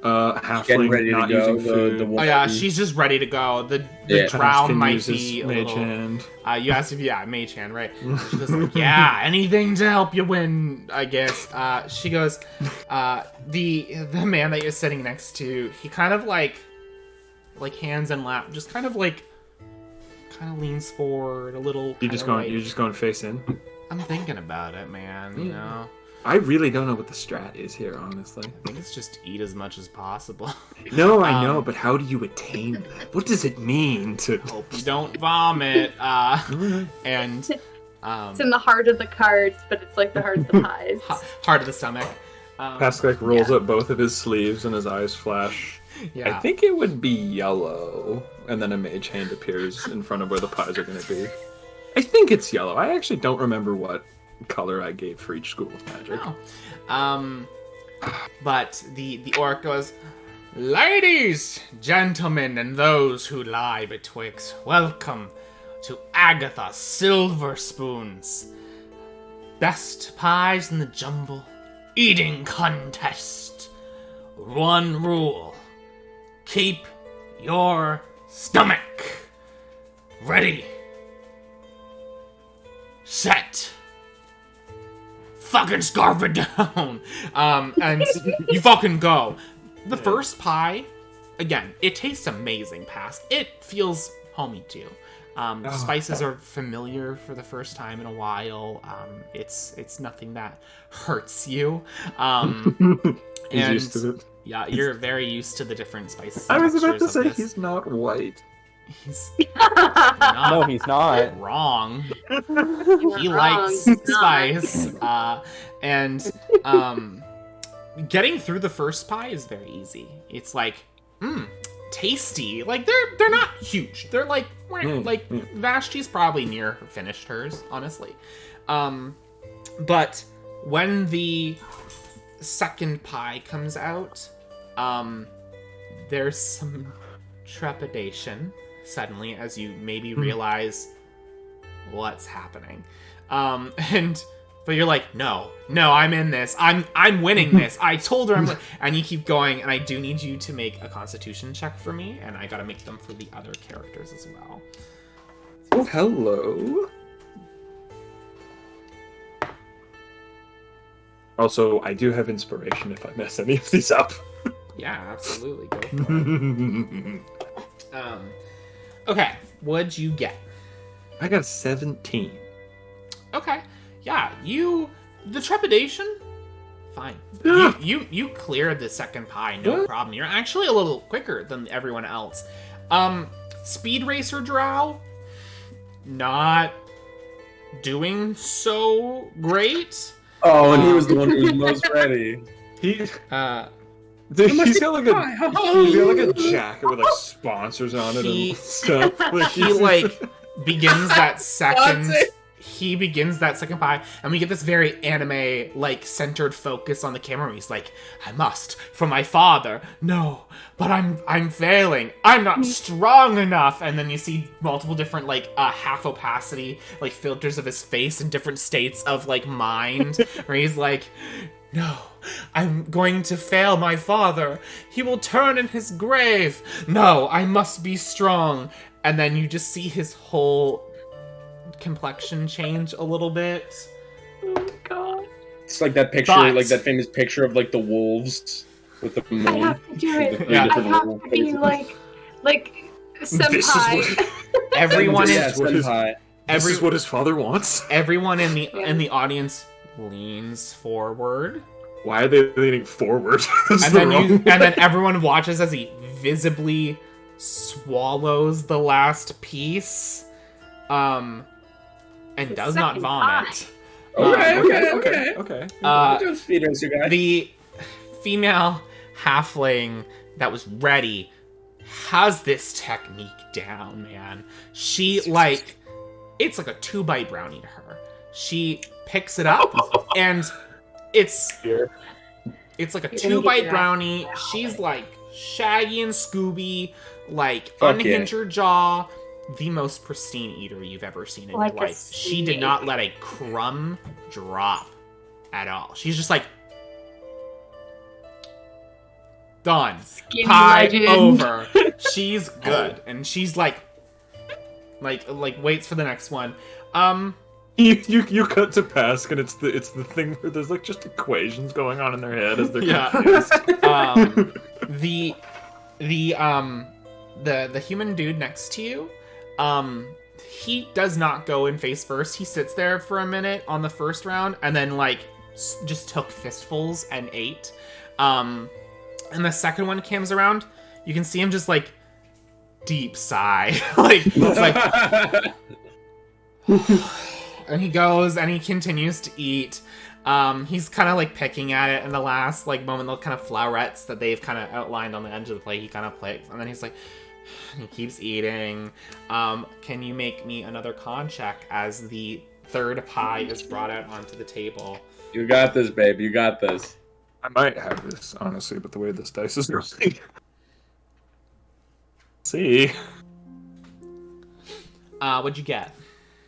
Halfling ready to not go, using food. the Oh woman. yeah, she's just ready to go. The Yeah. drow Can might use his be a mage little. hand. You asked if mage hand, right? She goes like, yeah, anything to help you win, I guess. She goes, the man that you're sitting next to, he kind of like hands in lap, just kind of leans forward a little. You're just going face in. I'm thinking about it, man. You know, I really don't know what the strat is here, honestly. I think it's just eat as much as possible. No, I know, but how do you attain that? What does it mean to? Hope you don't vomit. And It's in the heart of the cards, but it's like the heart of the pies. heart of the stomach. Pask rolls up both of his sleeves and his eyes flash. Yeah. I think it would be yellow, and then a mage hand appears in front of where the pies are going to be. I think it's yellow. I actually don't remember what color I gave for each school of magic. No. But the orc goes, ladies, gentlemen, and those who lie betwixt, welcome to Agatha Silver Spoon's best pies in the jumble eating contest. One rule: keep your stomach ready, set, fucking scarf it down, and you fucking go. The first pie, again, it tastes amazing, Pask. It feels homey to you. Spices are familiar for the first time in a while. It's nothing that hurts you. He's and used to it. yeah, you're very used to the different spices. I and was about to textures of say this. he's not white. He's No, he's not. wrong. You He were likes wrong. He's not. spice. And getting through the first pie is very easy. It's like, tasty. Like they're not huge. They're like Vashti's probably near finished hers, honestly. But when the second pie comes out, there's some trepidation suddenly as you maybe realize what's happening. But you're like, no, I'm in this. I'm winning this. I told her and you keep going, and I do need you to make a constitution check for me, and I gotta make them for the other characters as well. Oh, hello. Also, I do have inspiration if I mess any of these up. Yeah, absolutely. Go for it. Okay, what'd you get? I got 17. Okay, yeah, the trepidation, fine. You cleared the second pie, no problem. You're actually a little quicker than everyone else. Speed Racer Drow, not doing so great. Oh, and he was the one who was most ready. He's got like a jacket with like sponsors on it and stuff. He begins that second. He begins that second pie, and we get this very anime centered focus on the camera. Where he's like, "I must for my father." No, but I'm failing. I'm not strong enough. And then you see multiple different half opacity filters of his face in different states of mind, where he's like, "No, I'm going to fail my father. He will turn in his grave. No, I must be strong." And then you just see his whole complexion change a little bit. Oh god. It's like that picture, But- that famous picture of the wolves with the I moon. have to do it. Yeah. I have to be like senpai. Everyone Yeah, is senpai. This is what his father wants. everyone in the audience leans forward, Why are they leaning forward? That's and the then wrong and then way. everyone watches as he visibly swallows the last piece, and The does not second vomit. Okay. Just feed us, you guys. The female halfling that was ready has this technique down, man. She like it's like a 2-bite brownie to her. She picks it up and it's like a 2-bite brownie. She's like Shaggy and Scooby, like unhinge her jaw. The most pristine eater you've ever seen in Like your a life. She did not let a crumb drop at all. She's just like done. Skinny Pie legend. over. She's good, and she's like waits for the next one. You cut to Pask, and it's the thing where there's like just equations going on in their head as they're confused. The human dude next to you, he does not go in face first. He sits there for a minute on the first round, and then like just took fistfuls and ate. And the second one comes around, you can see him just like deep sigh, like it's like. And he goes and he continues to eat. He's kind of like picking at it in the last like moment, the kind of flowerets that they've kind of outlined on the edge of the plate. He kind of picks, and then he's like, he keeps eating. Can you make me another con check as the third pie is brought out onto the table? You got this, babe. You got this. I might have this, honestly, but the way this dice is rolling. See. What'd you get?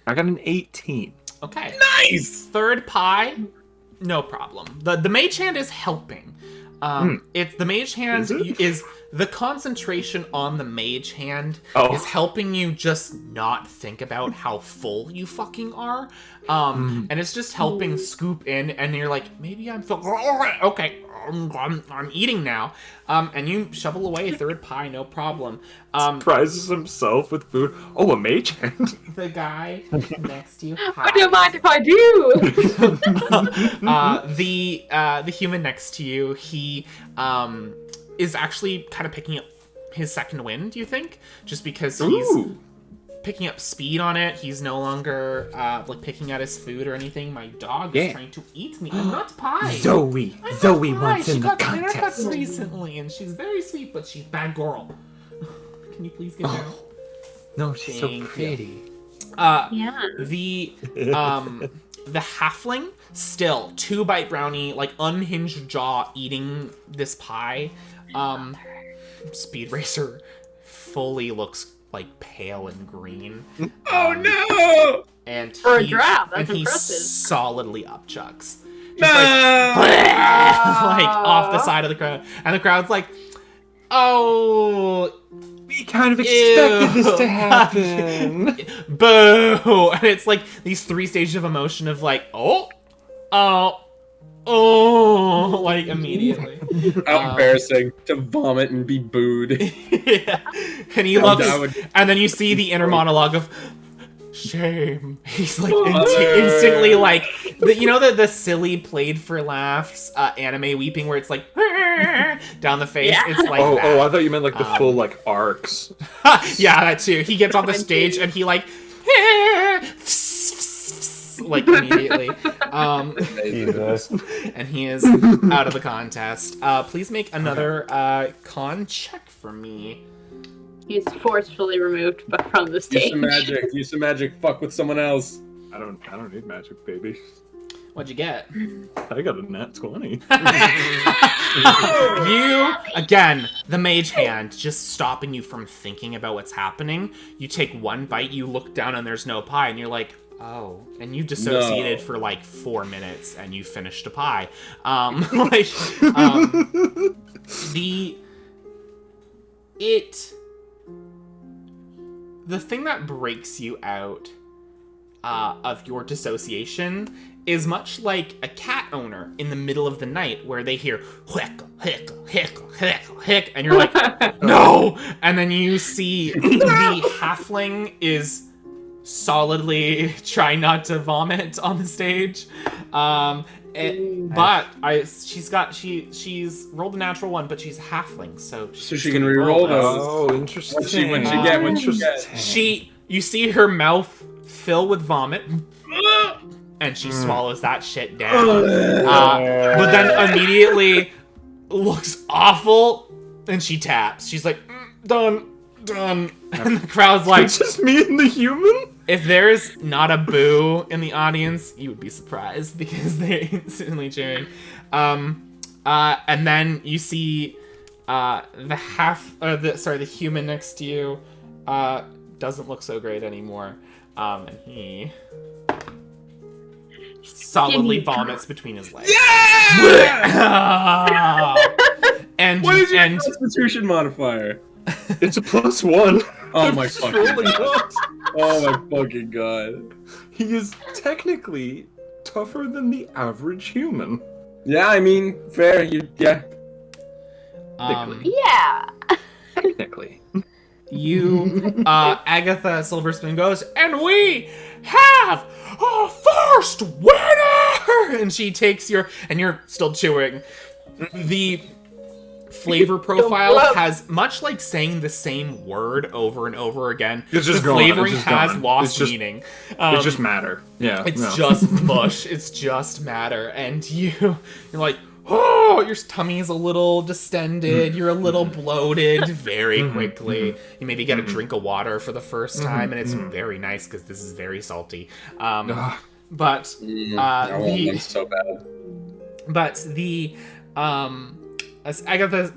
I got an 18. Okay. Nice! Third pie, no problem. The mage hand is helping. It's the mage hand is the concentration on the mage hand is helping you just not think about how full you fucking are. And it's just helping scoop in, and you're like, maybe I'm full. Okay, I'm eating now. And you shovel away third pie, no problem. Surprises himself with food. Oh, a mage hand. The guy next to you. I don't mind if I do. The human next to you, he is actually kind of picking up his second wind, you think? Just because he's picking up speed on it. He's no longer like picking at his food or anything. My dog is trying to eat me. I'm not pie. Zoe wants in the contest. She got haircuts recently, and she's very sweet, but she's bad girl. Can you please get down? No, she's so Thank pretty. Yeah. The halfling, still 2-bite brownie, like unhinged jaw, eating this pie. Speed Racer fully looks like pale and green. Oh no! And For a drow, that's and impressive. he solidly upchucks. No! Like off the side of the crowd. And the crowd's like, oh, We kind of expected this to happen. boo! And it's like these 3 stages of emotion of like, oh, like immediately. How embarrassing to vomit and be booed. Yeah. And he looks, and then you see the inner monologue of shame. He's like instantly like, the silly played for laughs anime weeping where it's like down the face. Yeah. It's like that. Oh, I thought you meant like the full like arcs. Yeah, that too. He gets off the stage and he like like immediately. And he is out of the contest. Please make another con check for me. He's forcefully removed from the stage. Use some magic. Fuck with someone else. I don't need magic, baby. What'd you get? I got a nat 20. You, again, the mage hand, just stopping you from thinking about what's happening. You take one bite, you look down and there's no pie, and you're like, oh. And you dissociated for like 4 minutes, and you finished a pie. The thing that breaks you out of your dissociation is much like a cat owner in the middle of the night where they hear hick, hick, hick, hick, hick, and you're like, no! And then you see the halfling is solidly trying not to vomit on the stage. She's rolled a natural one, but she's a halfling, so she can re-roll those. Oh, interesting. What'd she get? She You see her mouth fill with vomit, and she swallows that shit down. But then immediately looks awful, and she taps. She's like, done. And the crowd's like, It's just me and the human? if there's not a boo in the audience, you would be surprised because they're instantly cheering. And then you see the human next to you doesn't look so great anymore. And he solidly vomits between his legs. Yeah! and What is your constitution modifier? It's a +1. Oh my fucking Surely god. not. Oh my fucking god. He is technically tougher than the average human. Yeah, I mean, fair. Yeah. Technically. You, Agatha Silverspoon goes, and we have a first winner! And she takes and you're still chewing. The flavor profile has, much like saying the same word over and over again, It's just the gone. flavoring It's just has gone. lost It's just- meaning. It's just matter. Yeah. It's no. just mush. It's just matter. And you're like, oh, your tummy is a little distended. You're a little bloated very quickly. You maybe get a drink of water for the first time, and it's very nice because this is very salty. But I want them so bad. as Agatha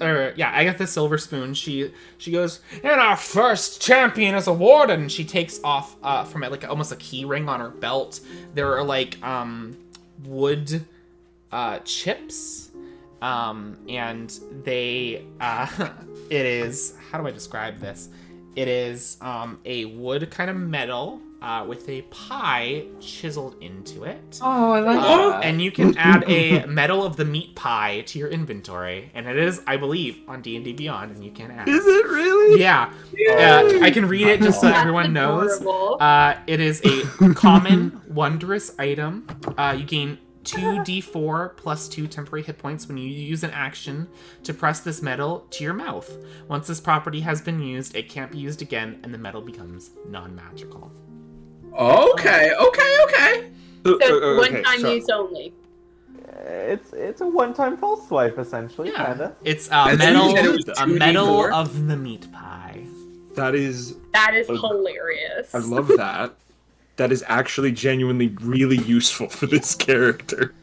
Silverspoon, she goes, and our first champion is awarded, and she takes off from it like almost a key ring on her belt. There are like wood chips, and they it is, how do I describe this? It is a wood kind of metal with a pie chiseled into it. Oh, I like that. And you can add a Medal of the Meat Pie to your inventory, and it is, I believe, on D&D Beyond, and you can add. Is it really? Yeah, I can read it just so everyone knows. Adorable. It is a common, wondrous item. You gain 2d4 plus 2 temporary hit points when you use an action to press this medal to your mouth. Once this property has been used, it can't be used again, and the medal becomes non-magical. Okay. So it's one-time use only. It's a one-time false swipe, essentially, kinda. It's As a you said, it was medal 2d4? of the meat pie. That is Hilarious. I love that. That is actually genuinely really useful for this character.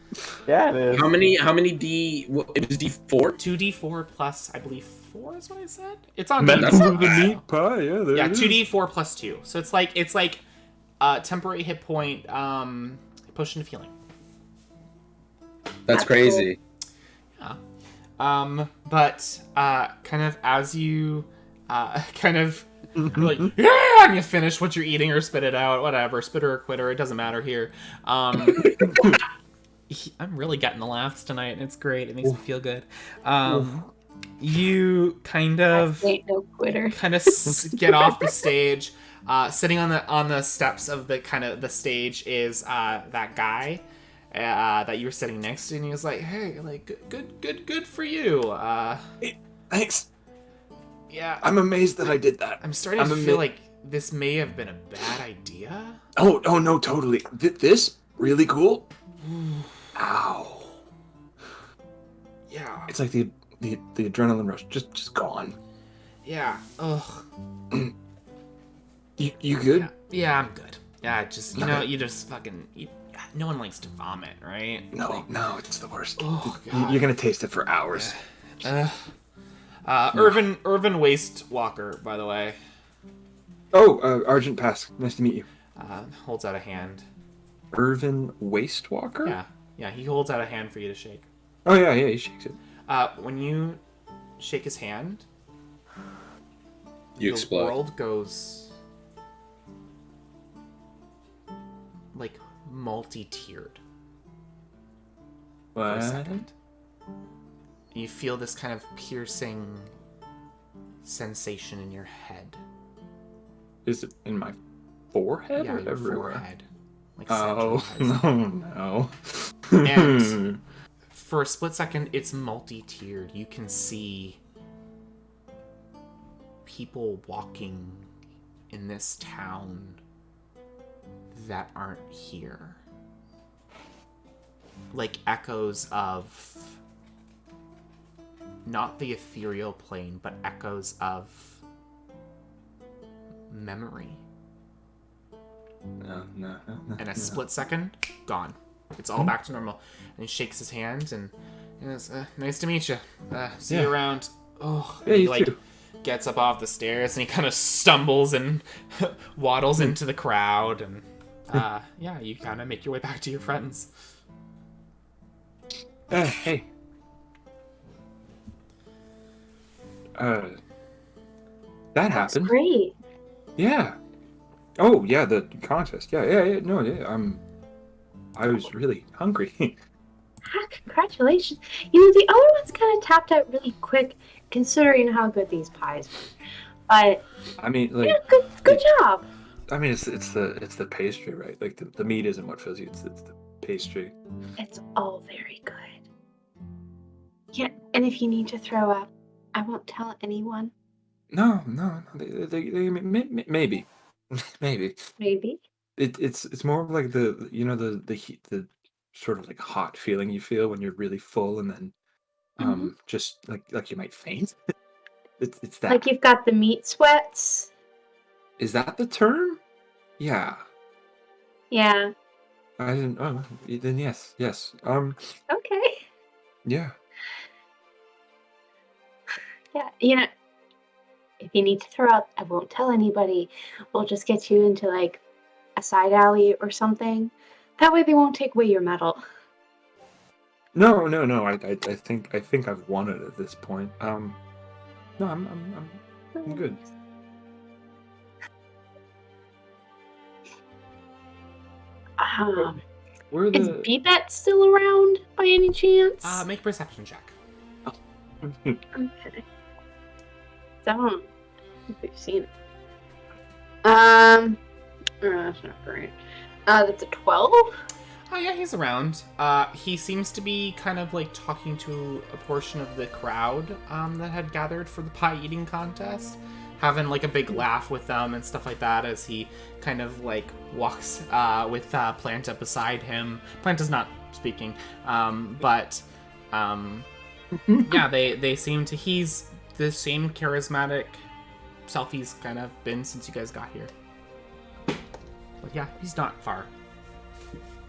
Yeah, it is. How many D? It was D4. 2d4 plus, I believe, 4 is what I said. It's on Medal D4. of the meat pie, yeah. There Yeah, it is. 2d4 plus 2. So it's like temporary hit point push into feeling. That's crazy. Yeah. But kind of as you kind of like, yeah, and you finish what you're eating or spit it out, whatever, spitter or quitter, it doesn't matter here. I'm really getting the laughs tonight, and it's great. It makes me feel good. You kind of Ain't no quitter. get off the stage. Sitting on the steps of the stage is that guy that you were sitting next to, and he was like, "Hey, like good for you." Hey, thanks. Yeah, I'm amazed that I did that. I'm starting to feel like this may have been a bad idea. Oh no, totally. This really cool. Ow. Yeah. It's like the adrenaline rush just gone. Yeah. Ugh. You good? Yeah, I'm good. Yeah, just you just fucking. No one likes to vomit, right? No, it's the worst. Oh, God. You're gonna taste it for hours. Irvin Waste Walker, by the way. Oh, Argent Pask. Nice to meet you. Holds out a hand. Irvin Wastewalker? Yeah, he holds out a hand for you to shake. Oh yeah, he shakes it. When you shake his hand, You the explode. world goes like multi-tiered for a What? second. You feel this kind of piercing sensation in your head. Is it in my forehead Yeah, or your everywhere? forehead. Like Oh, centralized. no. And for a split second, it's multi-tiered. You can see people walking in this town that aren't here. Like echoes of not the ethereal plane, but echoes of memory. No. And a split second, gone. It's all back to normal. And he shakes his hand and goes, nice to meet you. See you around. Oh, Yeah, he you too. gets up off the stairs and he kind of stumbles and waddles into the crowd. And yeah, you kind of make your way back to your friends. Hey. That That's happened. great. Yeah. Oh, yeah, the contest. Yeah. No, yeah. I was really hungry. Congratulations. You know, the other ones kind of tapped out really quick, considering how good these pies were. But I mean, like, yeah, good job. I mean, it's the pastry, right? Like the meat isn't what fills you; it's the pastry. It's all very good. Yeah, and if you need to throw up, I won't tell anyone. No. They maybe, maybe. Maybe. It's more of like the heat, the sort of like hot feeling you feel when you're really full, and then just like you might faint. It's that. Like you've got the meat sweats. Is that the term? Yeah. Yeah. I didn't. Oh, then yes. Okay. Yeah. Yeah, you know, if you need to throw up, I won't tell anybody. We'll just get you into like a side alley or something. That way they won't take away your medal. No. I think I've won it at this point. No, I'm good. Where Is the Bebet still around by any chance? Make a perception check. Okay. Don't think we've seen it. Oh, that's not great. That's a 12? Oh yeah, he's around. He seems to be kind of like talking to a portion of the crowd that had gathered for the pie eating contest, having like a big laugh with them and stuff like that as he kind of like walks with Planta beside him. Planta's not speaking, but yeah, they seem to. He's the same charismatic self he's kind of been since you guys got here. But yeah, he's not far.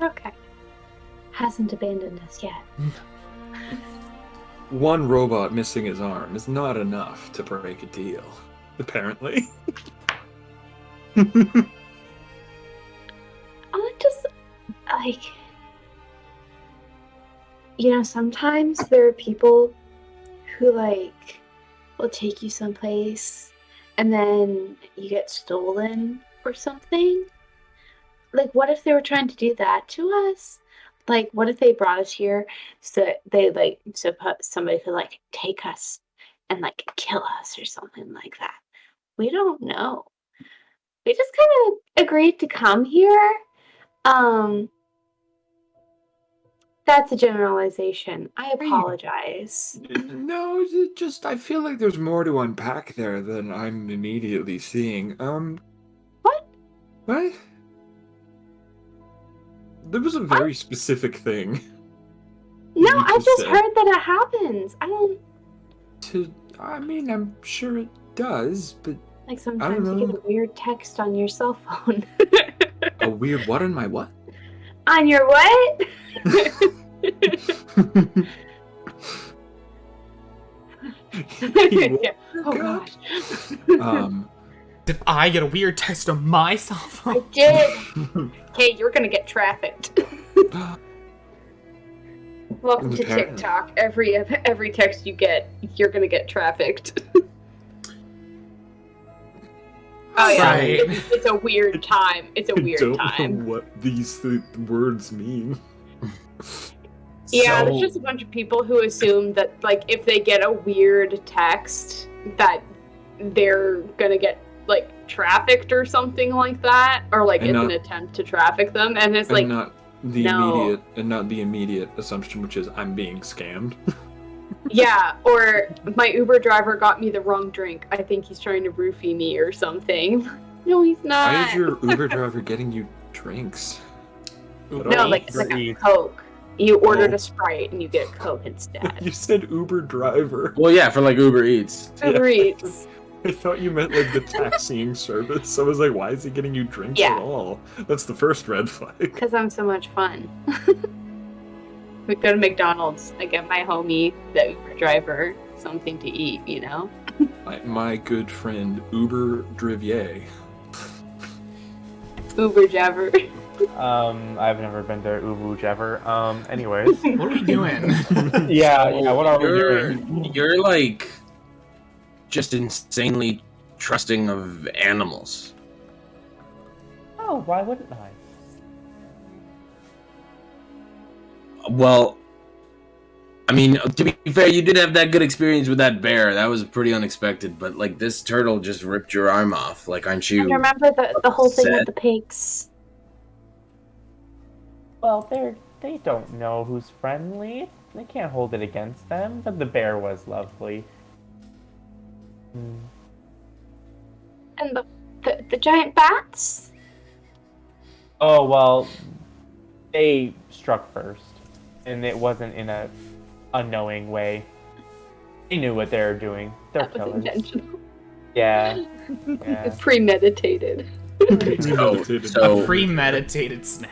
Okay. Hasn't abandoned us yet. one robot missing his arm is not enough to break a deal, apparently. I just, like, you know, sometimes there are people who, like, will take you someplace and then you get stolen or something. Like, what if they were trying to do that to us? Like, what if they brought us here so they, like, so somebody could, like, take us and, like, kill us or something like that? We don't know. We just kind of agreed to come here. That's a generalization. I apologize. No, just I feel like there's more to unpack there than I'm immediately seeing. What? What? There was a very specific thing. No, You I just said. heard that it happens. I don't, I mean, I'm sure it does, but like, sometimes you get a weird text on your cell phone. a weird what on my what? On your what? Yeah. Oh gosh. Did I get a weird text on my cell I phone? did. Okay, you're gonna get trafficked. Welcome to Apparently. TikTok. Every text you get, you're gonna get trafficked. Oh yeah, Right. it's a weird time. It's a weird I don't time. know what these words mean. Yeah, So- there's just a bunch of people who assume that, like, if they get a weird text, that they're gonna get, like, trafficked or something like that, or like And it's not- an attempt to traffic them, and it's and like, not the no. immediate assumption, which is I'm being scammed. yeah, or my Uber driver got me the wrong drink. I think he's trying to roofie me or something. No, he's not. Why is your Uber driver getting you drinks? Uber No, like Eats. it's like a Eats. Coke. You ordered Oh. a Sprite and you get a Coke instead. You said Uber driver. Well, yeah, for like Uber Eats. Uber Eats. I thought you meant like the taxiing service. I was like, why is he getting you drinks Yeah. at all? That's the first red flag. Because I'm so much fun. We go to McDonald's. I get my homie, the Uber driver, something to eat, you know? My good friend Uber Drivier. Uber driver. I've never been to Ubu ever. Anyways. What are we doing? yeah, what are we You're, doing? you're like just insanely trusting of animals. Oh, why wouldn't I? Well, I mean, to be fair, you did have that good experience with that bear. That was pretty unexpected. But like this turtle just ripped your arm off. Like, aren't you? And remember the whole thing Sad. with the pigs? Well, they don't know who's friendly. They can't hold it against them. But the bear was lovely. And the giant bats? Oh well, they struck first, and it wasn't in a unknowing way. They knew what they were doing. They're That was killers. intentional. Yeah. It's premeditated. So A premeditated snack.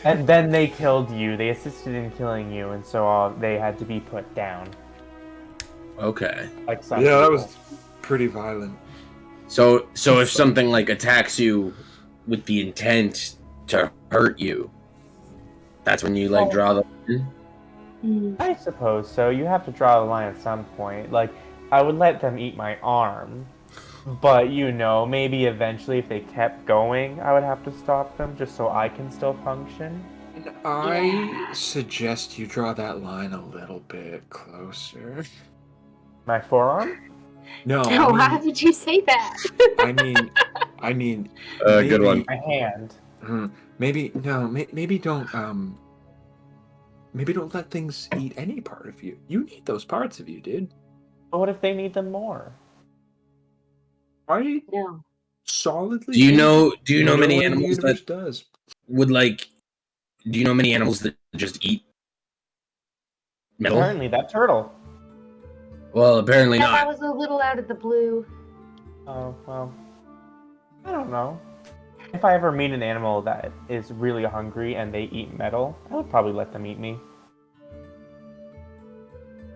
And then they killed you. They assisted in killing you, and so they had to be put down. okay. Like some Yeah, that people. was pretty violent. So if something like attacks you with the intent to hurt you, that's when you like Oh. draw the. I suppose so. You have to draw the line at some point. Like, I would let them eat my arm, but you know, maybe eventually, if they kept going, I would have to stop them just so I can still function. I suggest you draw that line a little bit closer. My forearm? No, No, how did you say that? I mean, Good one. My hand. maybe don't maybe don't let things eat any part of you. You need those parts of you, dude. But what if they need them more? I No. solidly. Do you think know no many one in the animals universe that does? would like? Do you know many animals that just eat metal? Apparently, that turtle. Well, apparently Yeah, that not. was a little out of the blue. Oh, well. I don't know. If I ever meet an animal that is really hungry and they eat metal, I would probably let them eat me.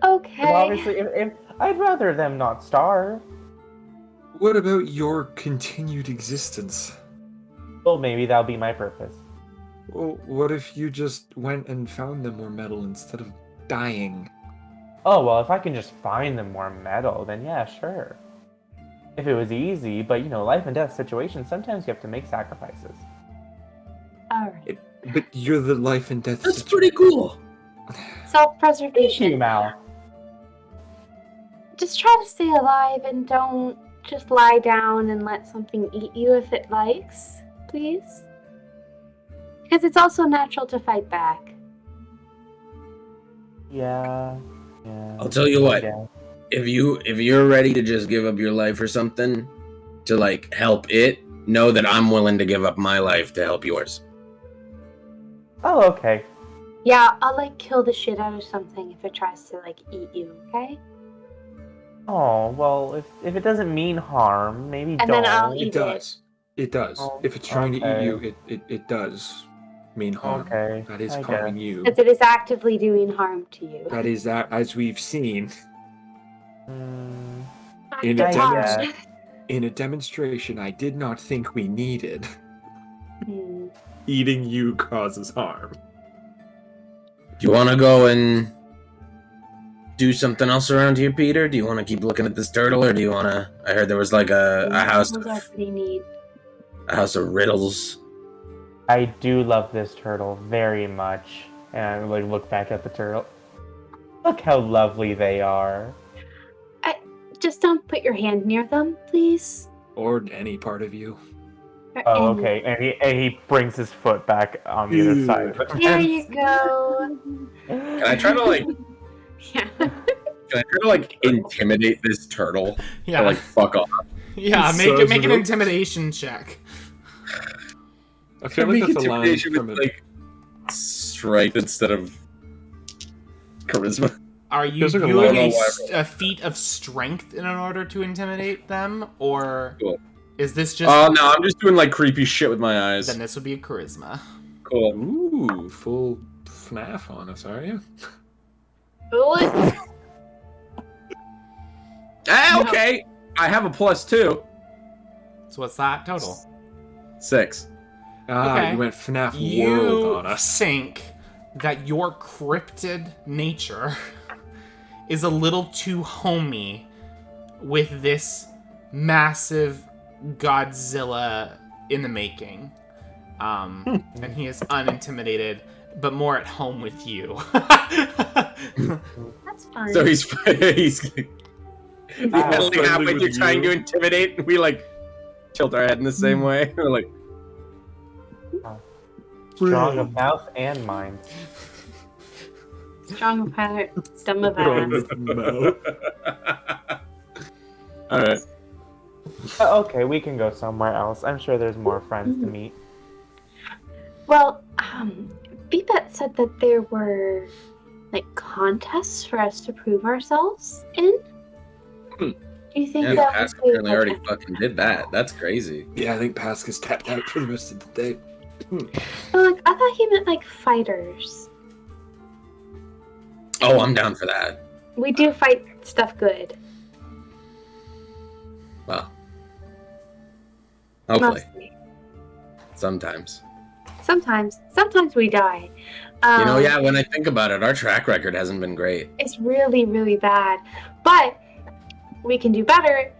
Okay. But obviously, if I'd rather them not starve. What about your continued existence? Well, maybe that'll be my purpose. Well, what if you just went and found them more metal instead of dying? Oh, well, if I can just find them more metal, then yeah, sure. If it was easy, but you know, life and death situations, sometimes you have to make sacrifices. Alright. But you're the life and death. That's pretty cool. Self-preservation. Mal. Just try to stay alive and don't just lie down and let something eat you if it likes, please. Because it's also natural to fight back. Yeah. I'll tell you what. Yeah. If you're ready to just give up your life or something to like help it, know that I'm willing to give up my life to help yours. Oh, okay. Yeah, I'll like kill the shit out of something if it tries to like eat you, okay? Oh, well, if it doesn't mean harm, maybe And don't. then I'll It eat does. It does. Oh, If it's trying to eat okay. you, it does mean harm. Okay, That is I harming guess. you. Because it is actively doing harm to you. That is that, as we've seen Mm, in a, I guess. in a demonstration I did not think we needed. Hmm. Eating you causes harm. Do you want to go and do something else around here, Peter? Do you want to keep looking at this turtle, or do you want to? I heard there was like a house Those are pretty neat. of riddles. I do love this turtle very much. And I like look back at the turtle. Look how lovely they are. Just don't put your hand near them, please. Or any part of you. Or Oh, any- okay. And he brings his foot back on the other side of the There fence. you go. Can I try to like? Yeah. Can I try to like intimidate this turtle? Yeah. To, like fuck off. Yeah, So make an smooth. intimidation check. I feel like that's a line Intimidation from with, a... like strength instead of charisma. Are you Feels like a doing line. a feat of strength in order to intimidate them, or Cool. is this just? Oh no, I'm just doing like creepy shit with my eyes. Then this would be a charisma. Cool. Ooh, full FNAF on us, are you? Bullet. Okay. I have a +2. So what's that total? 6. Ah, Okay. you went FNAF You World on us. think that your cryptid nature is a little too homey with this massive Godzilla in the making. And he is unintimidated, but more at home with you. That's fine. So he's only halfway with through trying you. to intimidate, and we like tilt our head in the same way. We're like, Strong of mouth and mind. Strong of heart, dumb of ass. No. all right. Okay, we can go somewhere else. I'm sure there's more friends to meet. Well, Bebet said that there were like contests for us to prove ourselves in. Hmm. Do you think Yeah, that Pask would be apparently already fucking did that. That's crazy. Yeah, I think Pask is tapped out for the rest of the day. Well, like, I thought he meant like fighters. Oh, I'm down for that. We do fight stuff good. Well, hopefully, Mostly. sometimes. Sometimes we die. Yeah, when I think about it, our track record hasn't been great. It's really, really bad. But we can do better,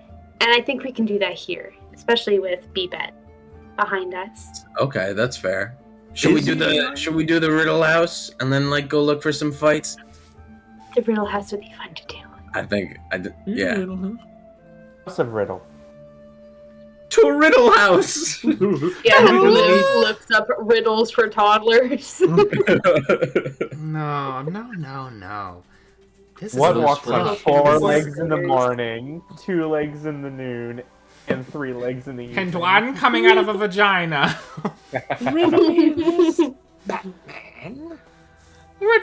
and I think we can do that here, especially with Bebet behind us. Okay, that's fair. Should we do the Riddle House and then like go look for some fights? The riddle has to be fun to do. Yeah. House of Riddle. To a Riddle House. Yeah, he looks up riddles for toddlers. No. This One is walks fun. on 4 legs in the morning, 2 legs in the noon, and 3 legs in the evening. and one coming out of a vagina. Riddle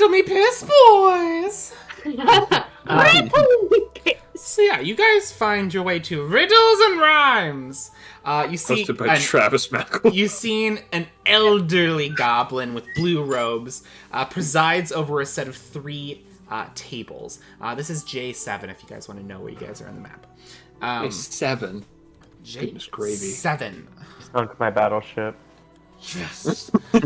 me piss, boys. So yeah, you guys find your way to Riddles and Rhymes. You see Hosted by Travis Mackle. You've seen an elderly goblin with blue robes presides over a set of 3 tables. This is J7 if you guys want to know where you guys are on the map. It's 7. Goodness gravy. 7. Sunk my battleship. Yes. Fuck!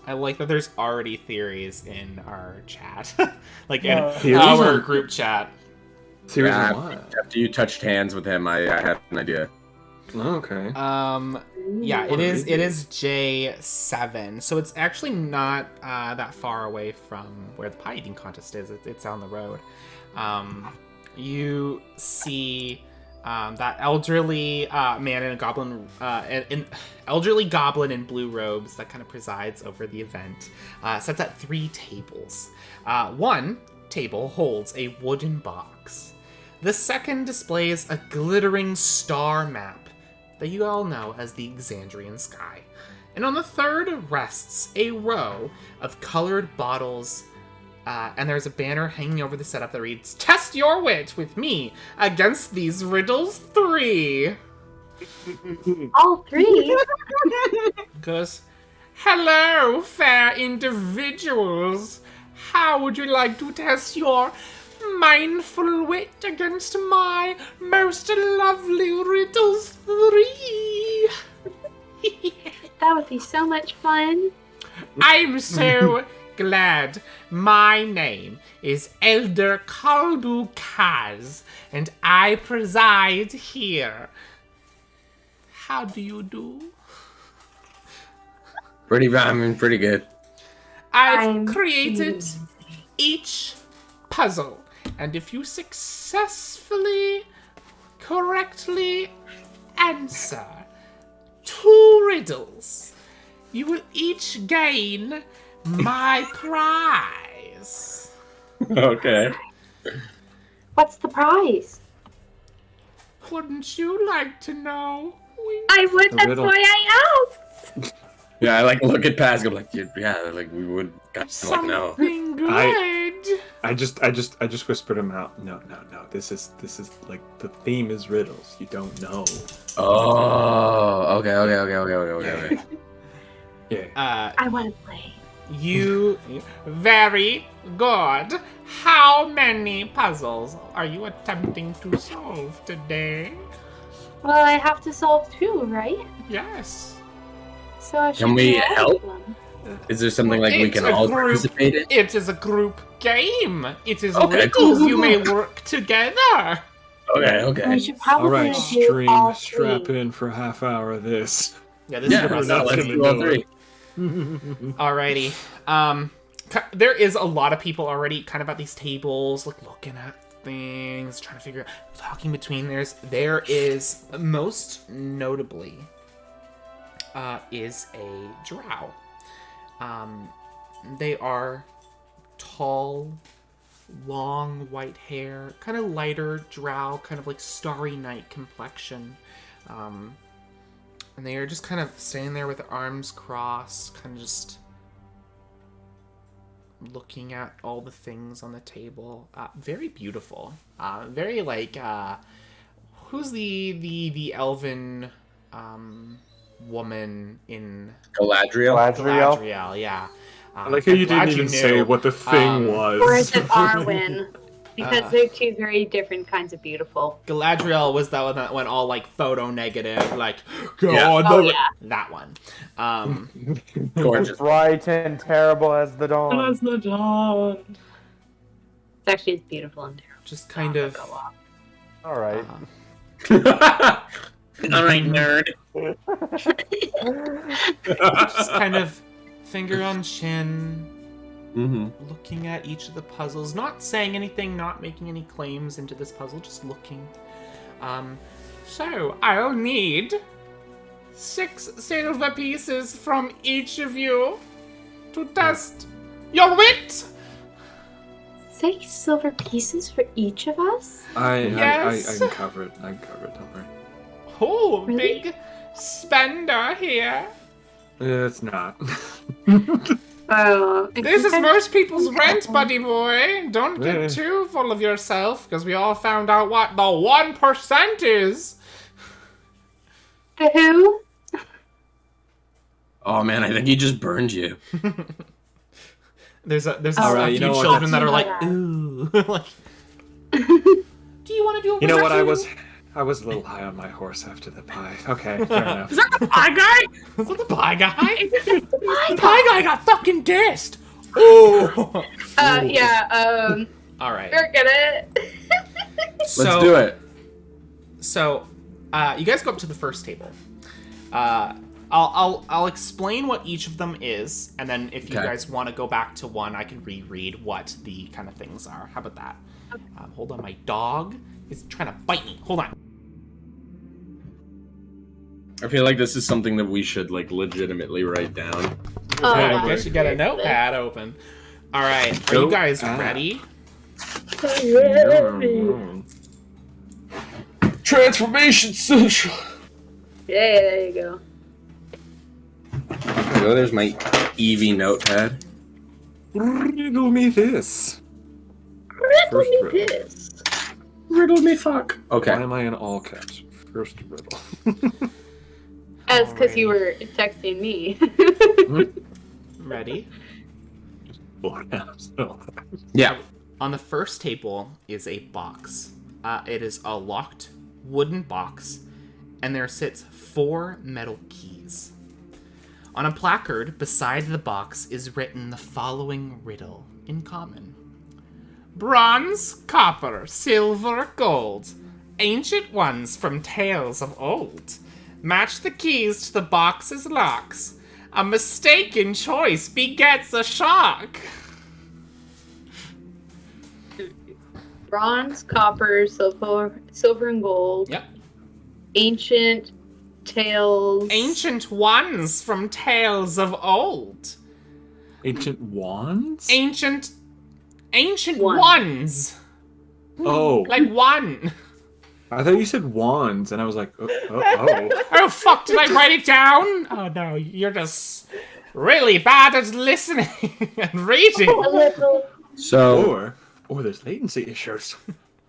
I like that there's already theories in our chat. Like in Theories our on- group chat. Series Yeah, of what? after you touched hands with him, I had an idea. Oh, okay. Yeah, it is J7. So it's actually not that far away from where the pie eating contest is. It's on the road. You see that elderly man in a goblin, an elderly goblin in blue robes that kind of presides over the event. Sets at 3 tables. One table holds a wooden box. The second displays a glittering star map that you all know as the Exandrian sky. And on the third rests a row of colored bottles, and there's a banner hanging over the setup that reads, "Test your wit with me against these riddles 3." All 3? Goes, "Hello, fair individuals. How would you like to test your mindful wit against my most lovely riddles 3? That would be so much fun. I'm so glad. My name is Elder Kalbu Kaz, and I preside here. How do you do? Pretty good. I've I'm created pleased. each puzzle, and if you successfully, correctly answer 2 riddles, you will each gain my prize. Okay. What's the prize? Wouldn't you like to know? I would. A That's riddle. why I asked. Yeah, I like look at Pask. I'm like, yeah, like we would kind of like no. Something good. I just whispered him out. No. This is like the theme is riddles. You don't know. Oh, okay. Yeah. I want to play. You very good. How many puzzles are you attempting to solve today? Well, I have to solve 2, right? Yes. So I should Can we do all of help? them. Is there something like we It's can a all group. participate in? It is a group game. It is Okay, riddles. cool. You may work together. Okay. We should probably All right, do all strap 3. in for a half hour of this. Yeah, this Yeah, is We're the not let's gonna do all do three. Alrighty. There is a lot of people already kind of at these tables, like looking at things, trying to figure out, talking between theirs. There is, most notably, is a drow. They are tall, long white hair, kind of lighter drow, kind of like starry night complexion. And they are just kind of standing there with their arms crossed, kind of just looking at all the things on the table. Very beautiful. Very like, who's the elven woman in Galadriel. Galadriel? Yeah. I like how you glad didn't even knew. say what the thing was. Or is it Arwen? Because they're 2 very different kinds of beautiful. Galadriel was that one that went all like photo negative, like God, Yeah. Oh, yeah. that one. Gorgeous. Bright and terrible as the dawn. the dawn. It's actually as beautiful and terrible. Just kind of. All right. All right, nerd. Just kind of finger on chin, Mm-hmm. looking at each of the puzzles, not saying anything, not making any claims into this puzzle, just looking. So I'll need 6 silver pieces from each of you to test your wit. 6 silver pieces for each of us? Yes. I can cover it. Don't worry. Oh, Really? big spender here. It's not. Oh, This is most people's rent, careful. buddy boy. Don't Yeah. get too full of yourself, because we all found out what the 1% is. Who? Oh man, I think he just burned you. There's a All right, few you know what? children that are like, Yeah. ooh, like, do you want to do a You know what? perception? I was a little high on my horse after the pie. Okay, fair enough. Is that the pie guy? Is that the pie guy? The pie guy got fucking dissed. Oh. Yeah, All right. we're gonna... Let's do it. So, you guys go up to the first table. I'll explain what each of them is, and then if you Okay. guys want to go back to one, I can reread what the kind of things are. How about that? Hold on, my dog is trying to bite me. Hold on. I feel like this is something that we should like legitimately write down. Oh, Okay, yeah. I guess you got a notepad open. All right, are Go you guys ahead. ready? Transformation social. Yeah, there you go. Oh, there's my Eevee notepad. Riddle me this. Riddle First me riddle. this. Riddle me fuck. Okay. Why am I in all caps? First riddle. That's because you Alrighty. were texting me. Ready? All caps. No. Yeah. On the first table is a box. It is a locked wooden box, and there sits 4 metal keys. On a placard beside the box is written the following riddle in common. Bronze, copper, silver, gold. Ancient ones from tales of old. Match the keys to the box's locks. A mistaken choice begets a shock. Bronze, copper, silver and gold. Yep. Ancient tales. Ancient ones from tales of old. Ancient wands? Ancient One. ones. Oh, Like one. I thought you said wands, and I was like, oh. Oh fuck, did I write it down? Oh no, you're just really bad at listening and reading. A little. So There's latency issues.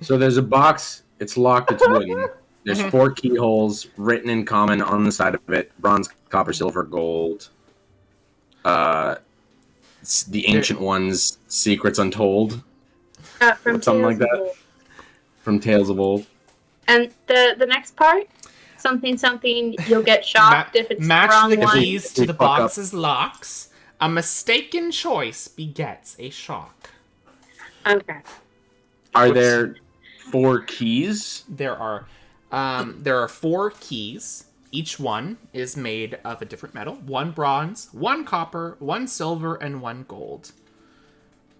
So there's a box. It's locked. It's wooden. There's 4 keyholes written in common on the side of it: bronze, copper, silver, gold. It's the ancient ones, secrets untold, From something like Tales of that. Old. From Tales of Old. And the next part, something, you'll get shocked if it's Match the wrong the one. keys to We the fuck up. box's locks. A mistaken choice begets a shock. Okay. Are there 4 keys? There are 4 keys. Each one is made of a different metal. 1 bronze, 1 copper, 1 silver, and 1 gold.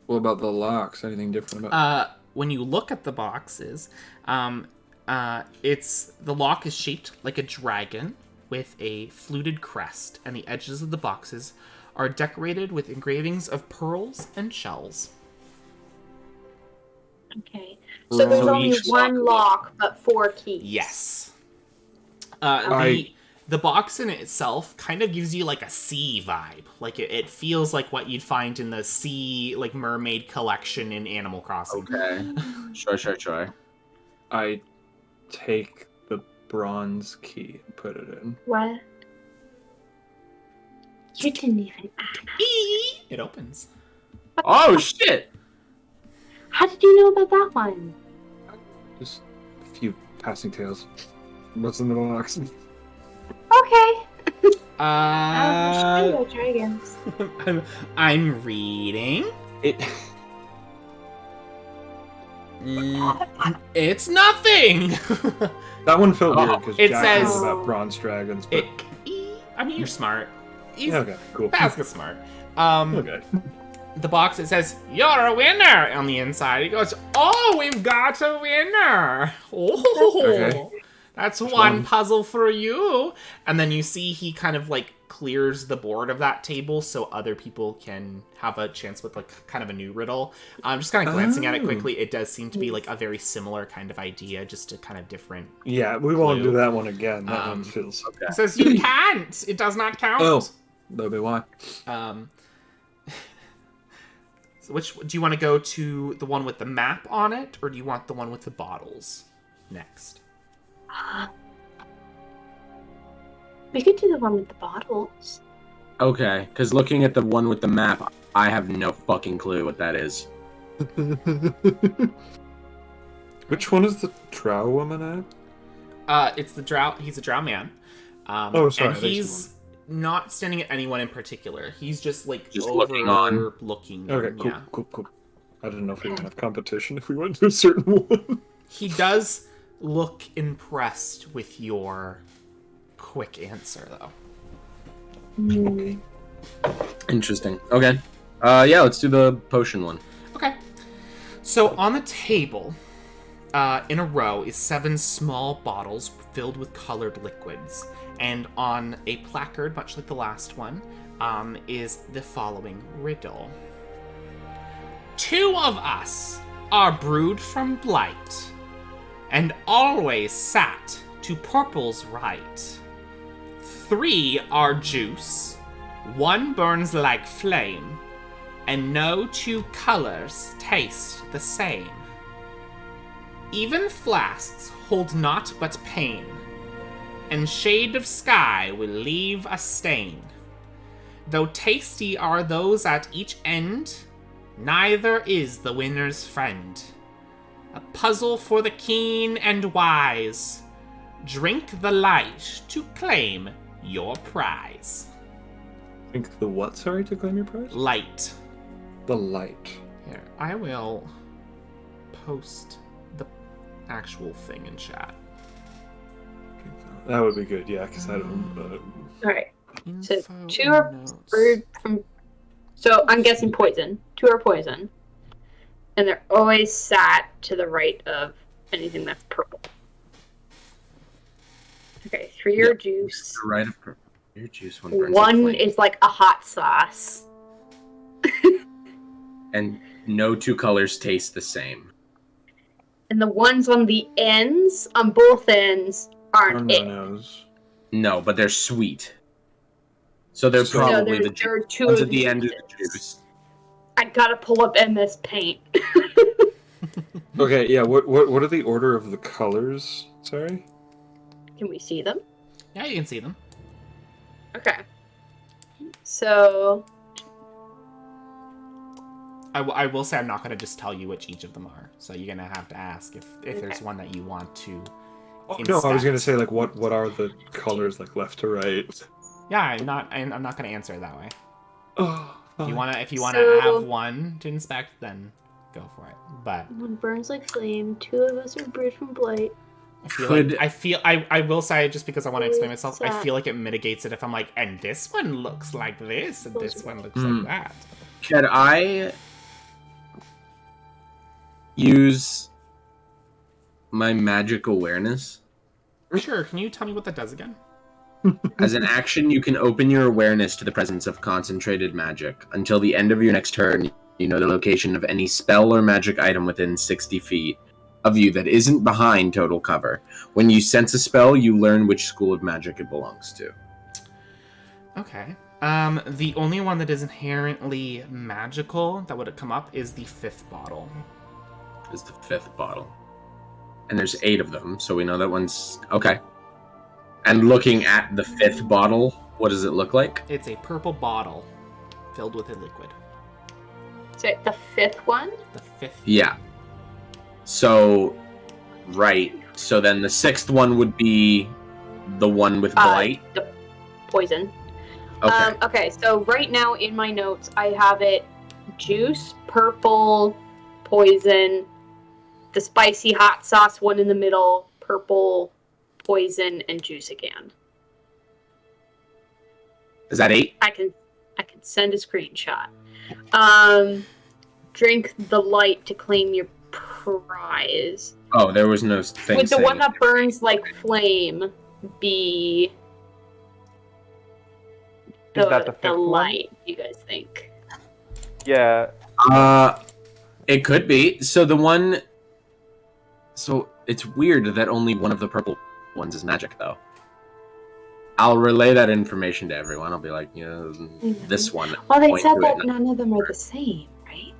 What about the locks? Anything different about When you look at the boxes, the lock is shaped like a dragon with a fluted crest, and the edges of the boxes are decorated with engravings of pearls and shells. Okay. So there's So only each one lock, but 4 keys. Yes. I- The box in itself kind of gives you like a sea vibe. Like it feels like what you'd find in the sea, like mermaid collection in Animal Crossing. Okay. Sure. I take the bronze key and put it in. What? You didn't even ask. It opens. Oh shit! How did you know about that one? Just a few passing tales. What's in the box? Okay. Uh, Dragons. I'm reading. It. It's nothing. That one felt weird because It Jack knows says- about bronze dragons. But I mean, you're smart. okay, cool. Pask is smart. Okay. The box, it says, "You're a winner" on the inside. It goes, "Oh, we've got a winner. Oh, Okay. that's one one? puzzle for you." And then you see he kind of like clears the board of that table so other people can have a chance with like kind of a new riddle. Just kind of glancing at it Oh. quickly, it does seem to be like a very similar kind of idea, just a kind of different. Yeah, we won't Clue. do that one again. That one Um, feels. It says you can't. It does not count. Oh, that'll be why. So which do you want to go to, the one with the map on it, or do you want the one with the bottles next? We could do the one with the bottles. Okay, because looking at the one with the map, I have no fucking clue what that is. Which one is the drow woman at? It's the drow. He's a drow man. Oh, sorry, And I think he's not standing at anyone in particular. He's just like Just looking on. looking. Okay, cool, Yeah. cool. I didn't know if we were gonna have competition if we went to a certain one. He does look impressed with your quick answer, though. Interesting. Okay. Yeah, let's do the potion one. Okay. So on the table, in a row, is 7 small bottles filled with colored liquids. And on a placard, much like the last one, is the following riddle. 2 of us are brewed from blight, and always sat to purple's right. 3 are juice, 1 burns like flame, and no 2 colors taste the same. Even flasks hold naught but pain, and shade of sky will leave a stain. Though tasty are those at each end, neither is the winner's friend. A puzzle for the keen and wise. Drink the light to claim your prize. Think the what? Sorry, to claim your prize? Light. The light. Here, I will post the actual thing in chat. That would be good, yeah, because I don't. Alright. So Info 2 are notes. brewed from. So I'm guessing poison. 2 are poison. And they're always sat to the right of anything that's purple. Okay, 3 are juice. Right of purple. Your juice one burns. 1 like flame. is like a hot sauce. And no two colors taste the same. And the ones on the ends, on both ends, aren't it. no-nos. No, but they're sweet. So they're So- probably No, the there are juice. two One's of at the end of these. the juice. I gotta pull up MS Paint. Okay, yeah. What are the order of the colors? Sorry. Can we see them? Yeah, you can see them. Okay. So, I will say I'm not going to just tell you which each of them are. So you're going to have to ask if there's Okay. one that you want to. Oh, no, I was inspect. gonna say like what are the colors like left to right? Yeah, I'm not going to answer it that way. Oh, If you want to So- have one to inspect, then go for it. But one burns like flame. Two of us are brewed from blight. I will say, just because I want to explain myself, I Sad. feel like it mitigates it if I'm like, and this one looks like this, and this one looks Hmm. like that. Could I use my magic awareness? Sure, can you tell me what that does again? As an action, you can open your awareness to the presence of concentrated magic. Until the end of your next turn, you know the location of any spell or magic item within 60 feet of you that isn't behind total cover. When you sense a spell, you learn which school of magic it belongs to. Okay. The only one that is inherently magical that would come up is the 5th bottle. Is the 5th bottle. And there's 8 of them, so we know that one's... Okay. And looking at the 5th bottle, what does it look like? It's a purple bottle filled with a liquid. So the fifth one? The 5th. Yeah. So, right. So then the 6th one would be the one with blight. The poison. Okay. Okay, so right now in my notes, I have it juice, purple, poison, the spicy hot sauce one in the middle, purple, poison, and juice again. Is that 8? I can send a screenshot. Drink the light to claim your prize. Oh, there was no thing Would the saying one that burns like flame be Is that the fifth one? light, you guys think? Yeah. It could be. So the one... So it's weird that only one of the purple ones is magic, though. I'll relay that information to everyone. I'll be like, this one. Well, they point said to that it. none of them are the same, right?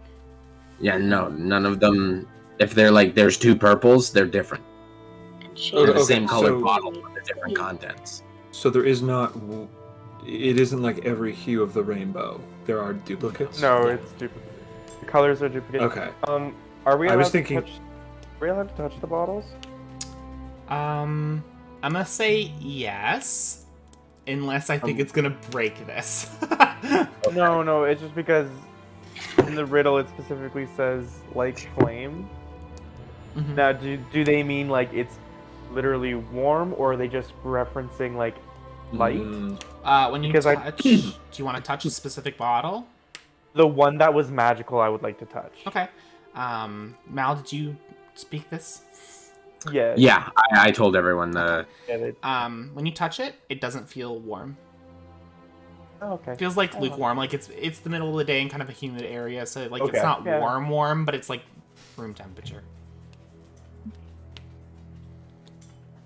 Yeah, no, none of them... If they're like, there's 2 purples, they're different. And They're the Okay, same colored so- bottle, but they're different contents. So there is not. It isn't like every hue of the rainbow. There are duplicates. No, it's duplicate. The colors are duplicate. Okay. Are we I allowed was to thinking- touch? Are we allowed to touch the bottles? I'm gonna say yes, unless I think it's gonna break this. No, it's just because in the riddle it specifically says like flame. Mhm. Now, do they mean like it's literally warm, or are they just referencing like light? When you Because I- touch, do you want to touch a specific bottle? The one that was magical, I would like to touch. Okay. Mal, did you speak this? Yeah. Yeah, I told everyone the... Yeah, When you touch it, it doesn't feel warm. oh, okay. It feels like lukewarm, like it's the middle of the day in kind of a humid area, so like Okay. it's not Yeah. warm, but it's like room temperature.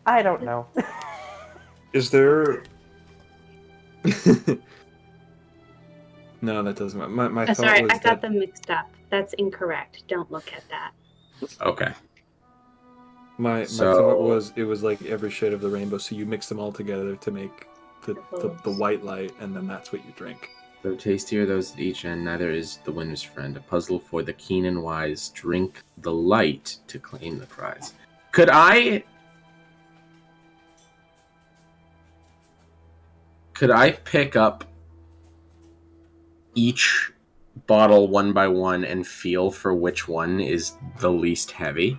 I don't know. Is there? No, that doesn't matter. My thought Sorry, was I got that them mixed up. That's incorrect. Don't look at that. Okay. my So- thought was it was like every shade of the rainbow. So you mix them all together to make the white light, and then that's what you drink. So tastier those at each end, neither is the winner's friend. A puzzle for the keen and wise. Drink the light to claim the prize. Could I pick up each bottle one by one and feel for which one is the least heavy?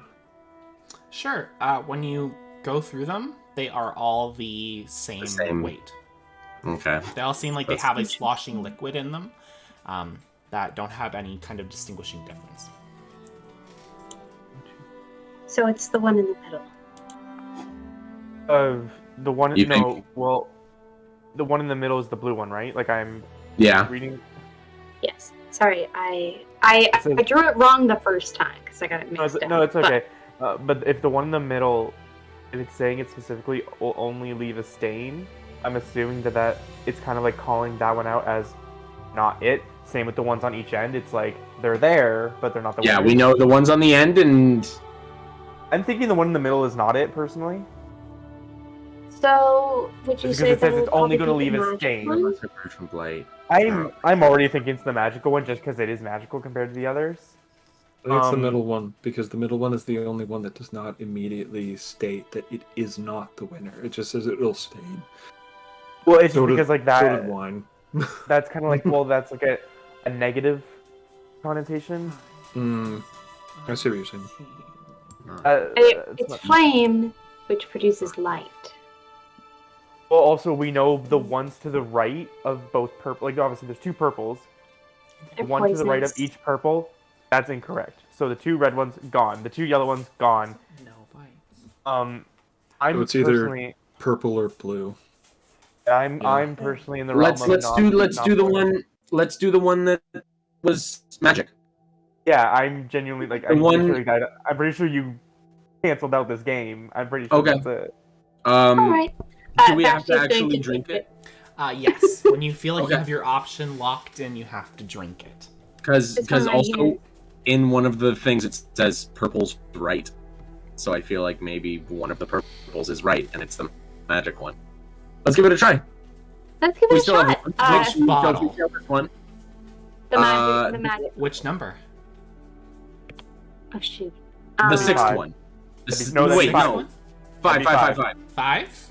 Sure. When you go through them, they are all the same, same. weight. Okay. They all seem like they That's have a interesting. sloshing liquid in them that don't have any kind of distinguishing difference. So it's the one in the middle. The one. You No, think- well, the one in the middle is the blue one, right? Like I'm Yeah. reading. Yes. Sorry, I drew it wrong the first time because I got it mixed up. No, it's okay. But if the one in the middle, if it's saying it specifically will only leave a stain, I'm assuming that it's kind of like calling that one out as not it. Same with the ones on each end. It's like they're there, but they're not the. Yeah, winners. we know the ones on the end, and I'm thinking the one in the middle is not it personally. So would you Because say it says that it's only going to leave a magic stain. one? unless it's from Blight. I'm already thinking it's the magical one just because it is magical compared to the others. I think it's the middle one, because the middle one is the only one that does not immediately state that it is not the winner. It just says it'll stain. Well, it's So just because did- like that. So did wine. That's kind of like that's like a negative connotation. I see what you're saying. It's flame, which produces light. Well, also we know the ones to the right of both purple. Like obviously, there's two purples. They're The one to the right of poisonous. each purple, that's incorrect. So the two red ones gone. The two yellow ones gone. No bites. I'm So it's either- personally, Purple or blue. I'm personally in the realm Let's of let's not- do let's not do the poison. one. Let's do the one that was magic. Yeah, I'm genuinely like I'm pretty sure you canceled out this game. I'm pretty sure Okay. that's it. All right. Do we have to Vashti's going actually drink it? Yes. When you feel like Okay. you have your option locked in, you have to drink it. Because This one right also here. in one of the things it says purple's right, so I feel like maybe one of the purples is right and it's the magic one. Let's give it a try. Let's give We it a still have shot. one. Which Which bottle? this one? The magic. Which number? Oh shoot. The sixth Five. one. No, that's Wait, five. no. That'd Five. be 5?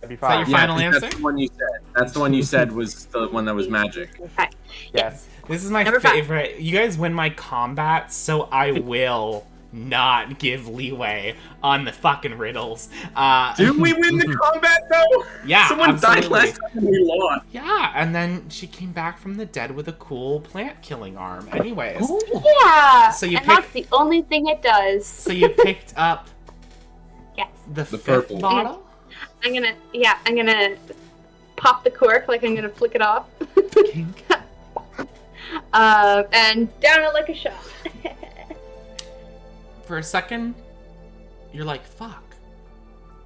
That'd be that fine. your final That's answer? the one you said. That's the one you said was the one that was magic. Okay. Yes. This is my Number 5. favorite. You guys win my combat, so I will not give leeway on the fucking riddles. Did we win the combat though? Yeah, Someone died absolutely. last time and we lost. Yeah, and then she came back from the dead with a cool plant-killing arm. Anyways, Yeah. So you and pick- that's the only thing it does. so you picked up Yes. the The fifth purple. bottle? I'm gonna pop the cork like I'm gonna flick it off. And down it like a shot. For a second, you're like, fuck,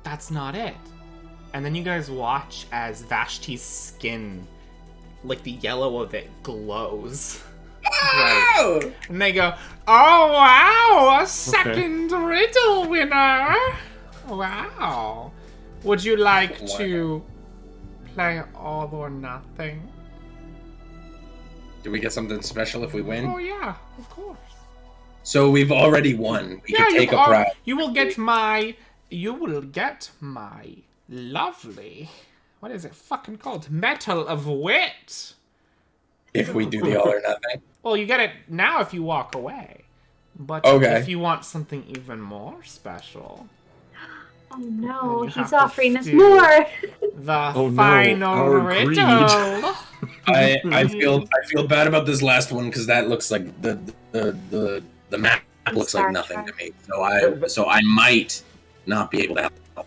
that's not it. And then you guys watch as Vashti's skin, like the yellow of it, glows. Right. And they go, oh wow, a second riddle winner. Wow. Would you like to play all or nothing? Do we get something special if we win? Oh yeah, of course. So we've already won. We could take a prize. You will get my lovely, what is it fucking called? Metal of Wit. If we do the all or nothing. Well, you get it now if you walk away. But Okay. if you want something even more special, Oh no, You have he's to offering us steal. more. the Oh, no, final our riddle. greed. I feel bad about this last one because that looks like the map looks like Star nothing Trek. to me. So I might not be able to help.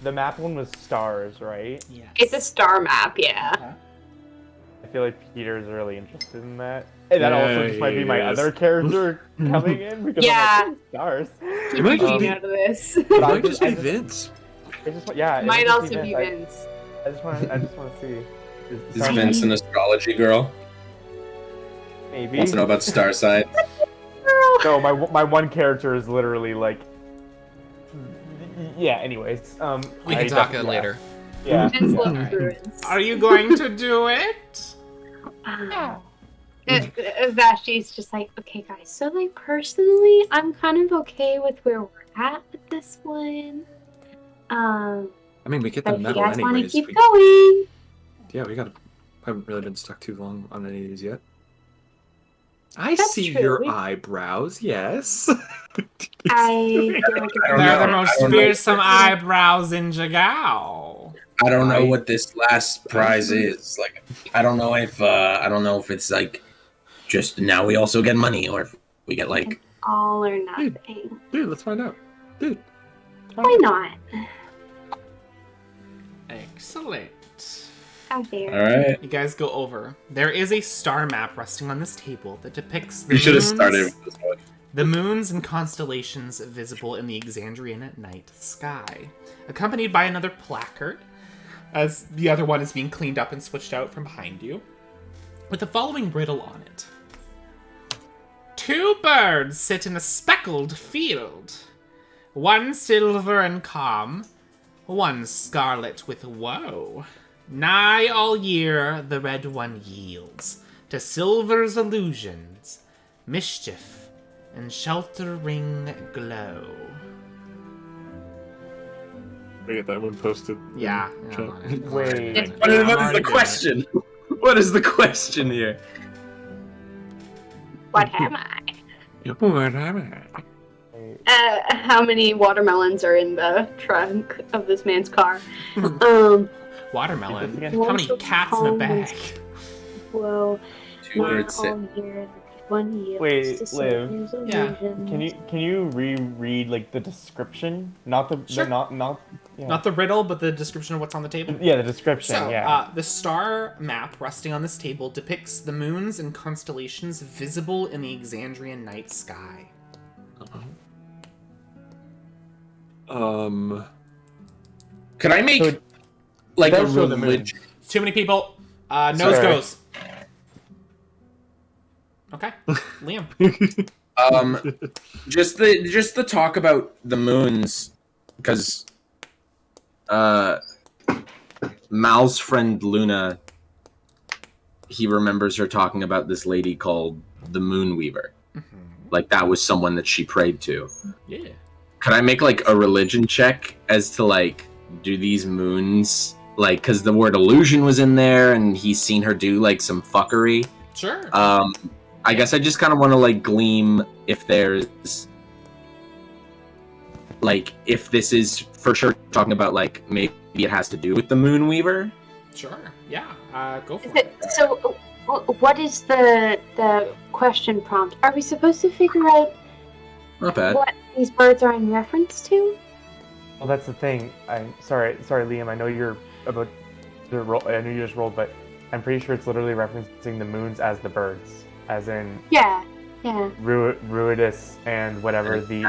The map one was stars, right? Yes. It's a star map, yeah. I feel like Peter's really interested in that. And that Yeah, also just might be my he is. other character coming in because Yeah. I'm like, stars. It might just Keep be- out of this. It But I might just be I Vince. I just, yeah, it Might just also be Vince. Vince. I just want to see. Is Vince an astrology girl? Maybe. Wants to know about star signs. No, my one character is literally like. Yeah. Anyways, We I can talk definitely- later. Yeah. Vince yeah. loves Alright. ruins. Are you going to do it? Vashti's just like, okay, guys. So, like, personally, I'm kind of okay with where we're at with this one. I mean, we get the But if you medal guys want to anyways. keep We- going, Yeah, we got. Haven't really been stuck too long on any of these yet. I That's see true. your eyebrows. Yes. I feel like I it's don't They're know. the most I don't know. fearsome eyebrows in Jigow. I don't know I- what this last prize is. Like, I don't know if it's like just now we also get money or if we get like all or nothing. Dude, let's find out. Dude. Why not? Excellent. out there. All right. You guys go over. There is a star map resting on this table that depicts the We should have moons, started with this one. the moons and constellations visible in the Exandrian night sky, accompanied by another placard, as the other one is being cleaned up and switched out from behind you, with the following riddle on it. 2 birds sit in a speckled field, one silver and calm, one scarlet with woe. Nigh all year the red one yields to silver's illusions, mischief, and sheltering glow. We get that one posted. Yeah. Chat. Wait. What is the question? What is the question here? What am I? What am I? How many watermelons are in the trunk of this man's car? Watermelon. Again. How many cats in a bag? Whoa. 2 birds sit. All year, one year. Wait, to Liv. silver's Yeah. illusions. Can you reread like the description? Not the Sure. not yeah. Not the riddle, but the description of what's on the table. Yeah, the description. So, yeah. the star map resting on this table depicts the moons and constellations visible in the Exandrian night sky. Can I make So it like a does show the moon. religion? Too many people. Nose Sorry. goes. Okay, Liam. Just the talk about the moons, because Mal's friend Luna, he remembers her talking about this lady called the Moon Weaver. Like that was someone that she prayed to. Yeah. Could I make like a religion check as to like, do these moons like, because the word illusion was in there and he's seen her do like some fuckery. Sure. I guess I just kind of want to like gleam if there's like, if this is for sure talking about like maybe it has to do with the Moon Weaver. Sure. Yeah. Go for Is it. it, so, what is the question prompt? Are we supposed to figure out Not bad. what these birds are in reference to? Well, that's the thing. I'm sorry, Liam. I know you're about to roll. I know you just rolled, but I'm pretty sure it's literally referencing the moons as the birds, as in Yeah. Ruidus and whatever the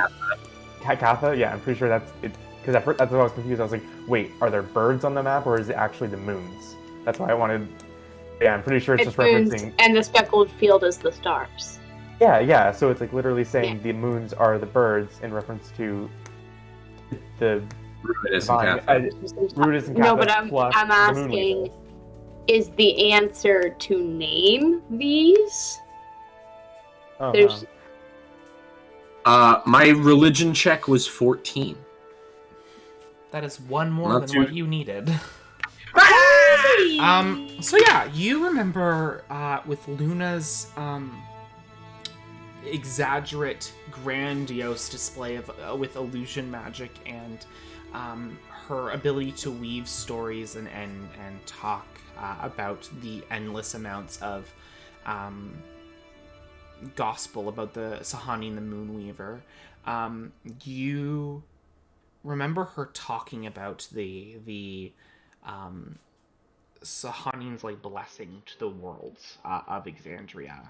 Katha. Yeah, I'm pretty sure that's it. Because at first, that's what I was confused. I was like, wait, are there birds on the map, or is it actually the moons? That's why I wanted. Yeah, I'm pretty sure it's just moons, referencing. and the speckled field is the stars. Yeah. So it's like literally saying the moons are the birds in reference to the Ruidus divine. and Katha. Ruidus and No, Katha but I'm plus the Moon asking, Weaver. is the answer to name these? Uh-huh. There's My religion check was 14. That is one more Not than too- what you needed. So yeah, you remember with Luna's exaggerate, grandiose display of with illusion magic and her ability to weave stories and talk about the endless amounts of gospel about the Sahani and the Moonweaver. You remember her talking about the Sahani's like blessing to the worlds of Exandria.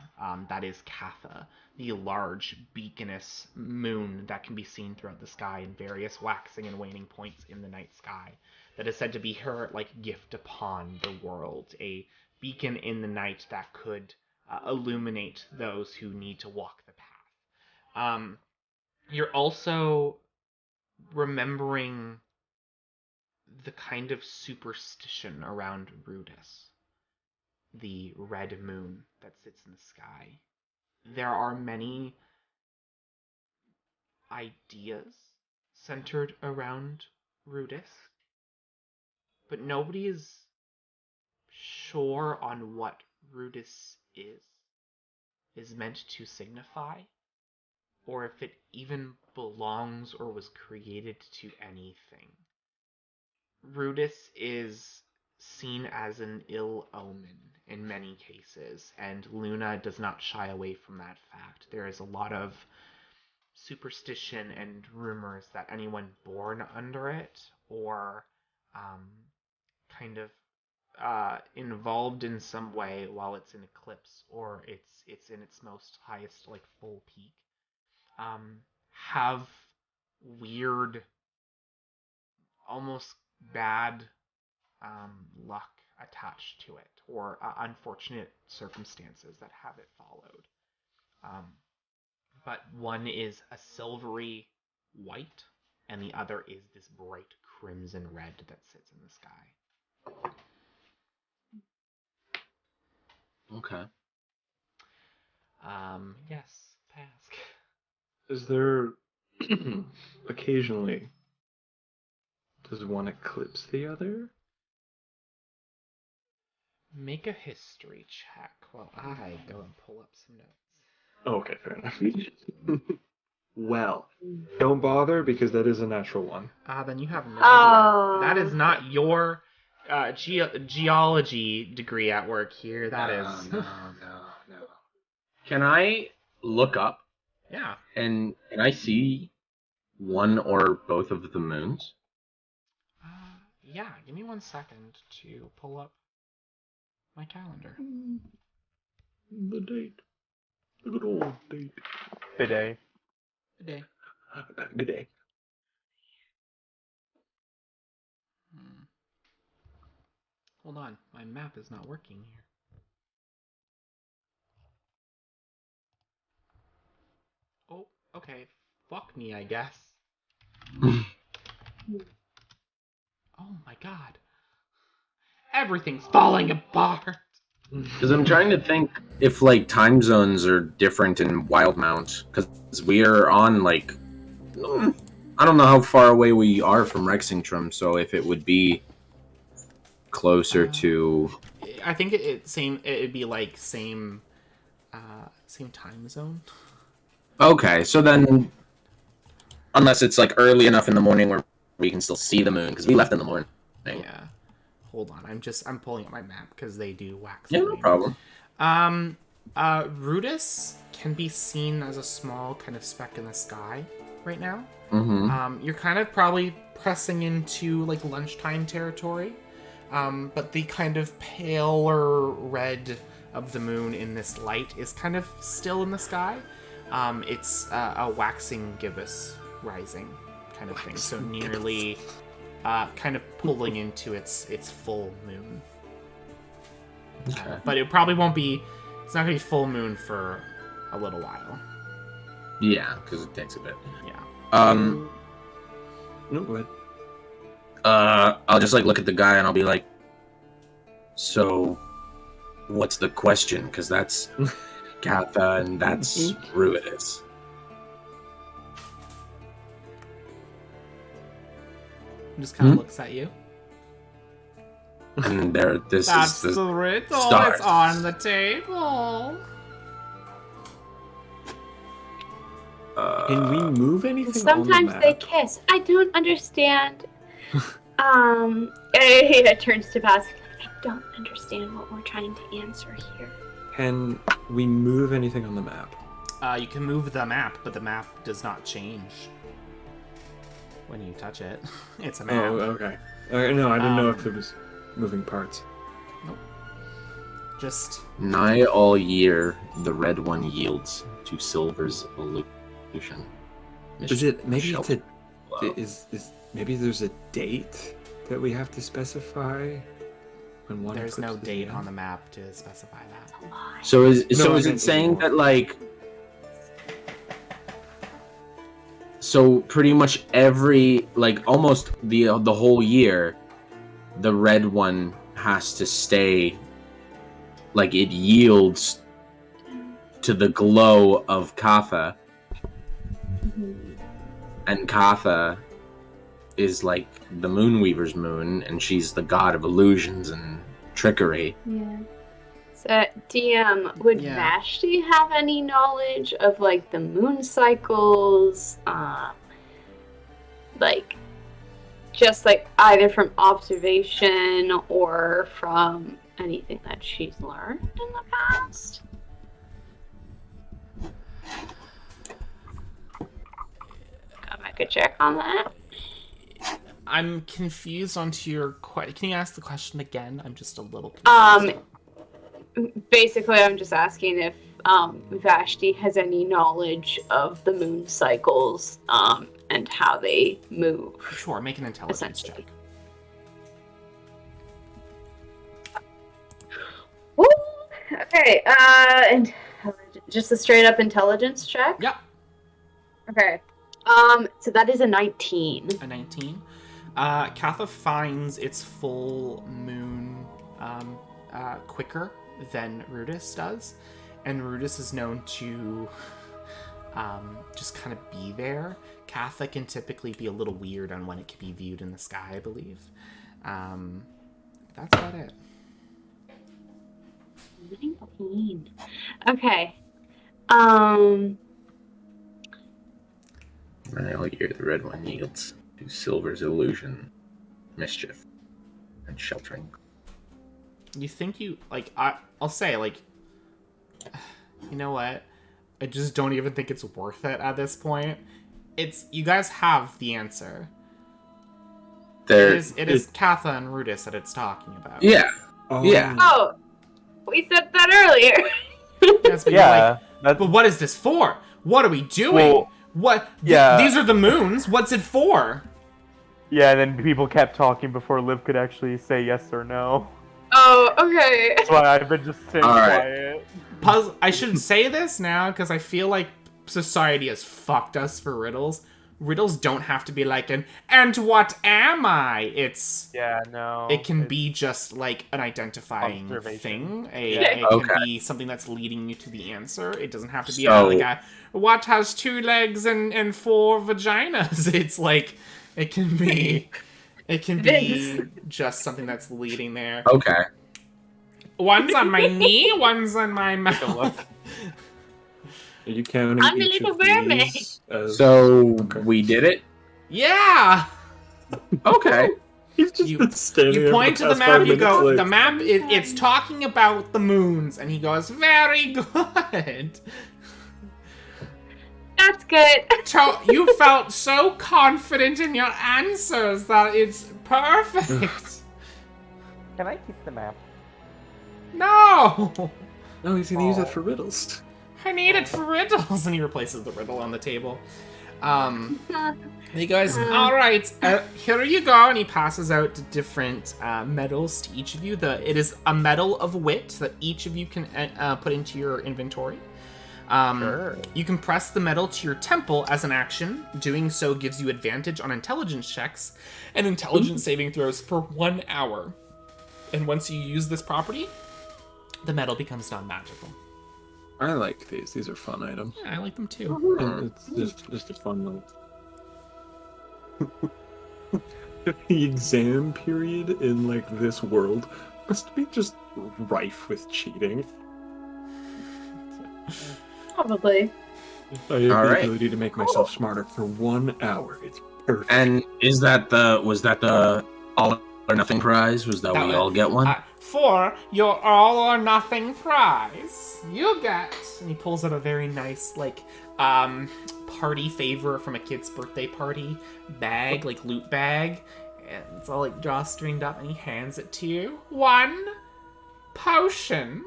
That is Katha, the large beaconous moon that can be seen throughout the sky in various waxing and waning points in the night sky. That is said to be her like gift upon the world, a beacon in the night that could illuminate those who need to walk the path. You're also remembering the kind of superstition around Rudis, the red moon that sits in the sky. There are many ideas centered around Rudis, but nobody is sure on what Rudis is meant to signify, or if it even belongs or was created to anything. Rudis is seen as an ill omen in many cases, and Luna does not shy away from that fact. There is a lot of superstition and rumors that anyone born under it, or kind of involved in some way while it's in eclipse or it's in its most highest like full peak, have weird, almost bad luck attached to it, or unfortunate circumstances that have it followed. But one is a silvery white, and the other is this bright crimson red that sits in the sky. Okay. Yes, Pask. Is there occasionally does one eclipse the other? Make a history check while I go and pull up some notes. Oh, okay, fair enough. Well, don't bother because that is a natural one. Then you have no Oh. idea. That is not your geology degree at work here. That is. No. Can I look up Yeah. and can I see one or both of the moons? Yeah, give me 1 second to pull up my calendar. The date. The good old date. Today. Good day. Good day. Hold on, my map is not working here. Oh, okay. Fuck me, I guess. Oh my god. Everything's falling apart. Because I'm trying to think if like time zones are different in Wildmount, because we are on like I don't know how far away we are from Rexingtrum, so if it would be closer to. I think it'd be like same time zone. Okay, so then unless it's like early enough in the morning where we can still see the moon, because we left in the morning. Yeah. Hold on, I'm pulling up my map because they do wax. Yeah, no problem. Rudis can be seen as a small kind of speck in the sky right now. Mm-hmm. You're kind of probably pressing into like lunchtime territory, but the kind of paler red of the moon in this light is kind of still in the sky. It's a waxing gibbous rising kind of thing, so nearly kind of pulling into its full moon. Okay. But it probably won't be. It's not gonna be full moon for a little while. Yeah, because it takes a bit. Yeah. No, go ahead. I'll just like look at the guy and I'll be like, so what's the question? Because that's Katha and that's Ruidus. Just kind of looks at you. And this That's is the riddle. stars. It's on the table. Can we move anything Sometimes on the map? they kiss. I don't understand. It turns to Pask. I don't understand what we're trying to answer here. Can we move anything on the map? You can move the map, but the map does not change when you touch it. It's a map. Oh, okay. No, I didn't know if Um, it was moving parts. Just Nigh all year, the red one yields to silver's illusion. Is it maybe it's a Hello. is maybe there's a date that we have to specify when one there's no eclipses date the on other? the map to specify that. So is No, I it meant saying anymore. that like so pretty much every like almost the whole year the red one has to stay like it yields to the glow of Katha, and Katha is like the Moonweaver's moon, and she's the god of illusions and trickery. Yeah. So, DM, would Yeah. Vashti have any knowledge of like the moon cycles? Like, just like either from observation or from anything that she's learned in the past? I'll make a check on that. I'm confused onto your question. Can you ask the question again? I'm just a little confused. Basically, I'm just asking if Vashti has any knowledge of the moon cycles and how they move. Sure, make an intelligence check. Woo! Okay, and just a straight up intelligence check? Yep. Okay. So that is a 19. A 19. Katha finds its full moon quicker than Rudis does, and Rudis is known to just kind of be there. Katha can typically be a little weird on when it can be viewed in the sky, I believe. That's about it. 19. Okay. All year the red one yields to silver's illusion, mischief, and sheltering. You think you I'll say, like, you know what? I just don't even think it's worth it at this point. You guys have the answer. It is Katha and Rudis that it's talking about. Yeah. Oh. Yeah. Oh, we said that earlier. Yes, but Yeah. but what is this for? What are we doing? Well, what? yeah. These are the moons. What's it for? Yeah, and then people kept talking before Liv could actually say yes or no. Oh, okay. That's why I've been just sitting quiet. I should say this now because I feel like society has fucked us for riddles. Riddles don't have to be like and what am I? It can be just like an identifying thing. It can be something that's leading you to the answer. It doesn't have to be what has 2 legs and 4 vaginas. It's like it can be just something that's leading there. Okay. One's on my knee, one's on my mouth. Are you counting I'm a each little of mermaid. these as... So Okay. we did it. Yeah. Okay. He's just been standing You there point for to the past map, 5 you go, minutes, like, the map, it's talking about the moons, and he goes, very good. That's good. You felt so confident in your answers that it's perfect. Can I keep the map? No! No, he's gonna use that for riddles. I need it for riddles. And he replaces the riddle on the table. He goes, all right, here you go. And he passes out different medals to each of you. It is a medal of wit that each of you can put into your inventory. Sure. You can press the medal to your temple as an action. Doing so gives you advantage on intelligence checks and intelligence saving throws for 1 hour. And once you use this property, the medal becomes non-magical. I like these. These are fun items. Yeah, I like them too. And it's just a fun little... The exam period in, like, this world must be just rife with cheating. Probably. I have All the right. ability to make myself smarter for 1 hour. It's perfect. And was that the all or nothing prize? Was that we all get one? For your all or nothing prize, you get... And he pulls out a very nice, like, party favor from a kid's birthday party bag, like, loot bag. And it's all, like, drawstringed up, and he hands it to you. 1 potion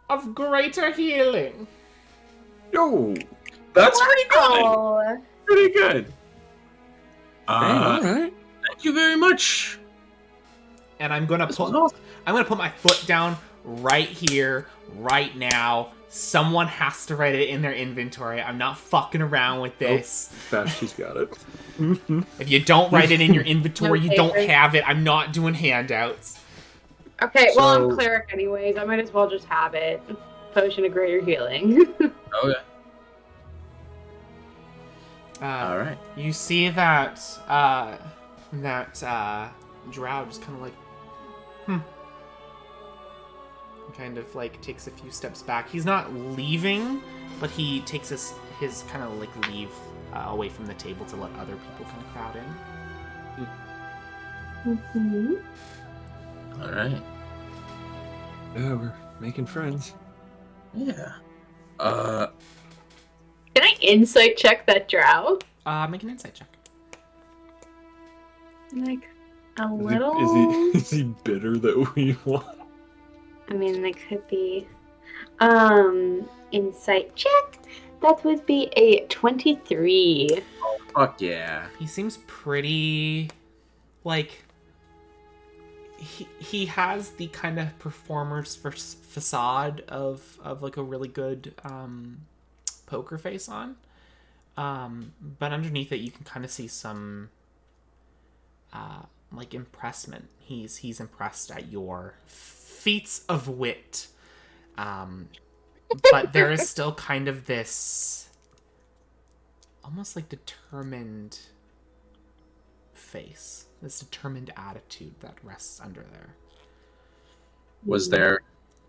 of greater healing. Yo! That's pretty good. Oh. Pretty good. Hey, alright. Thank you very much. And I'm gonna put my foot down right here, right now. Someone has to write it in their inventory. I'm not fucking around with this. Vashti's got it. If you don't write it in your inventory, No you don't papers. have it. I'm not doing handouts. Okay, well, So- I'm cleric anyways. I might as well just have it. Potion of greater healing. Okay. All right. You see that drow just kind of like, kind of like takes a few steps back. He's not leaving, but he takes his kind of like leave away from the table to let other people kind of crowd in. Mm-hmm. All right. Yeah, we're making friends. Yeah. Can I insight check that drow? Make an insight check. Like, a Is little. he is he bitter that we won? I mean, it could be. Insight check. That would be a 23. Fuck yeah. He seems pretty, like, he has the kind of performer's facade of like a really good poker face on, but underneath it you can kind of see some like impressment. He's impressed at your feats of wit, but there is still kind of this almost like determined face, this determined attitude that rests under there. Was there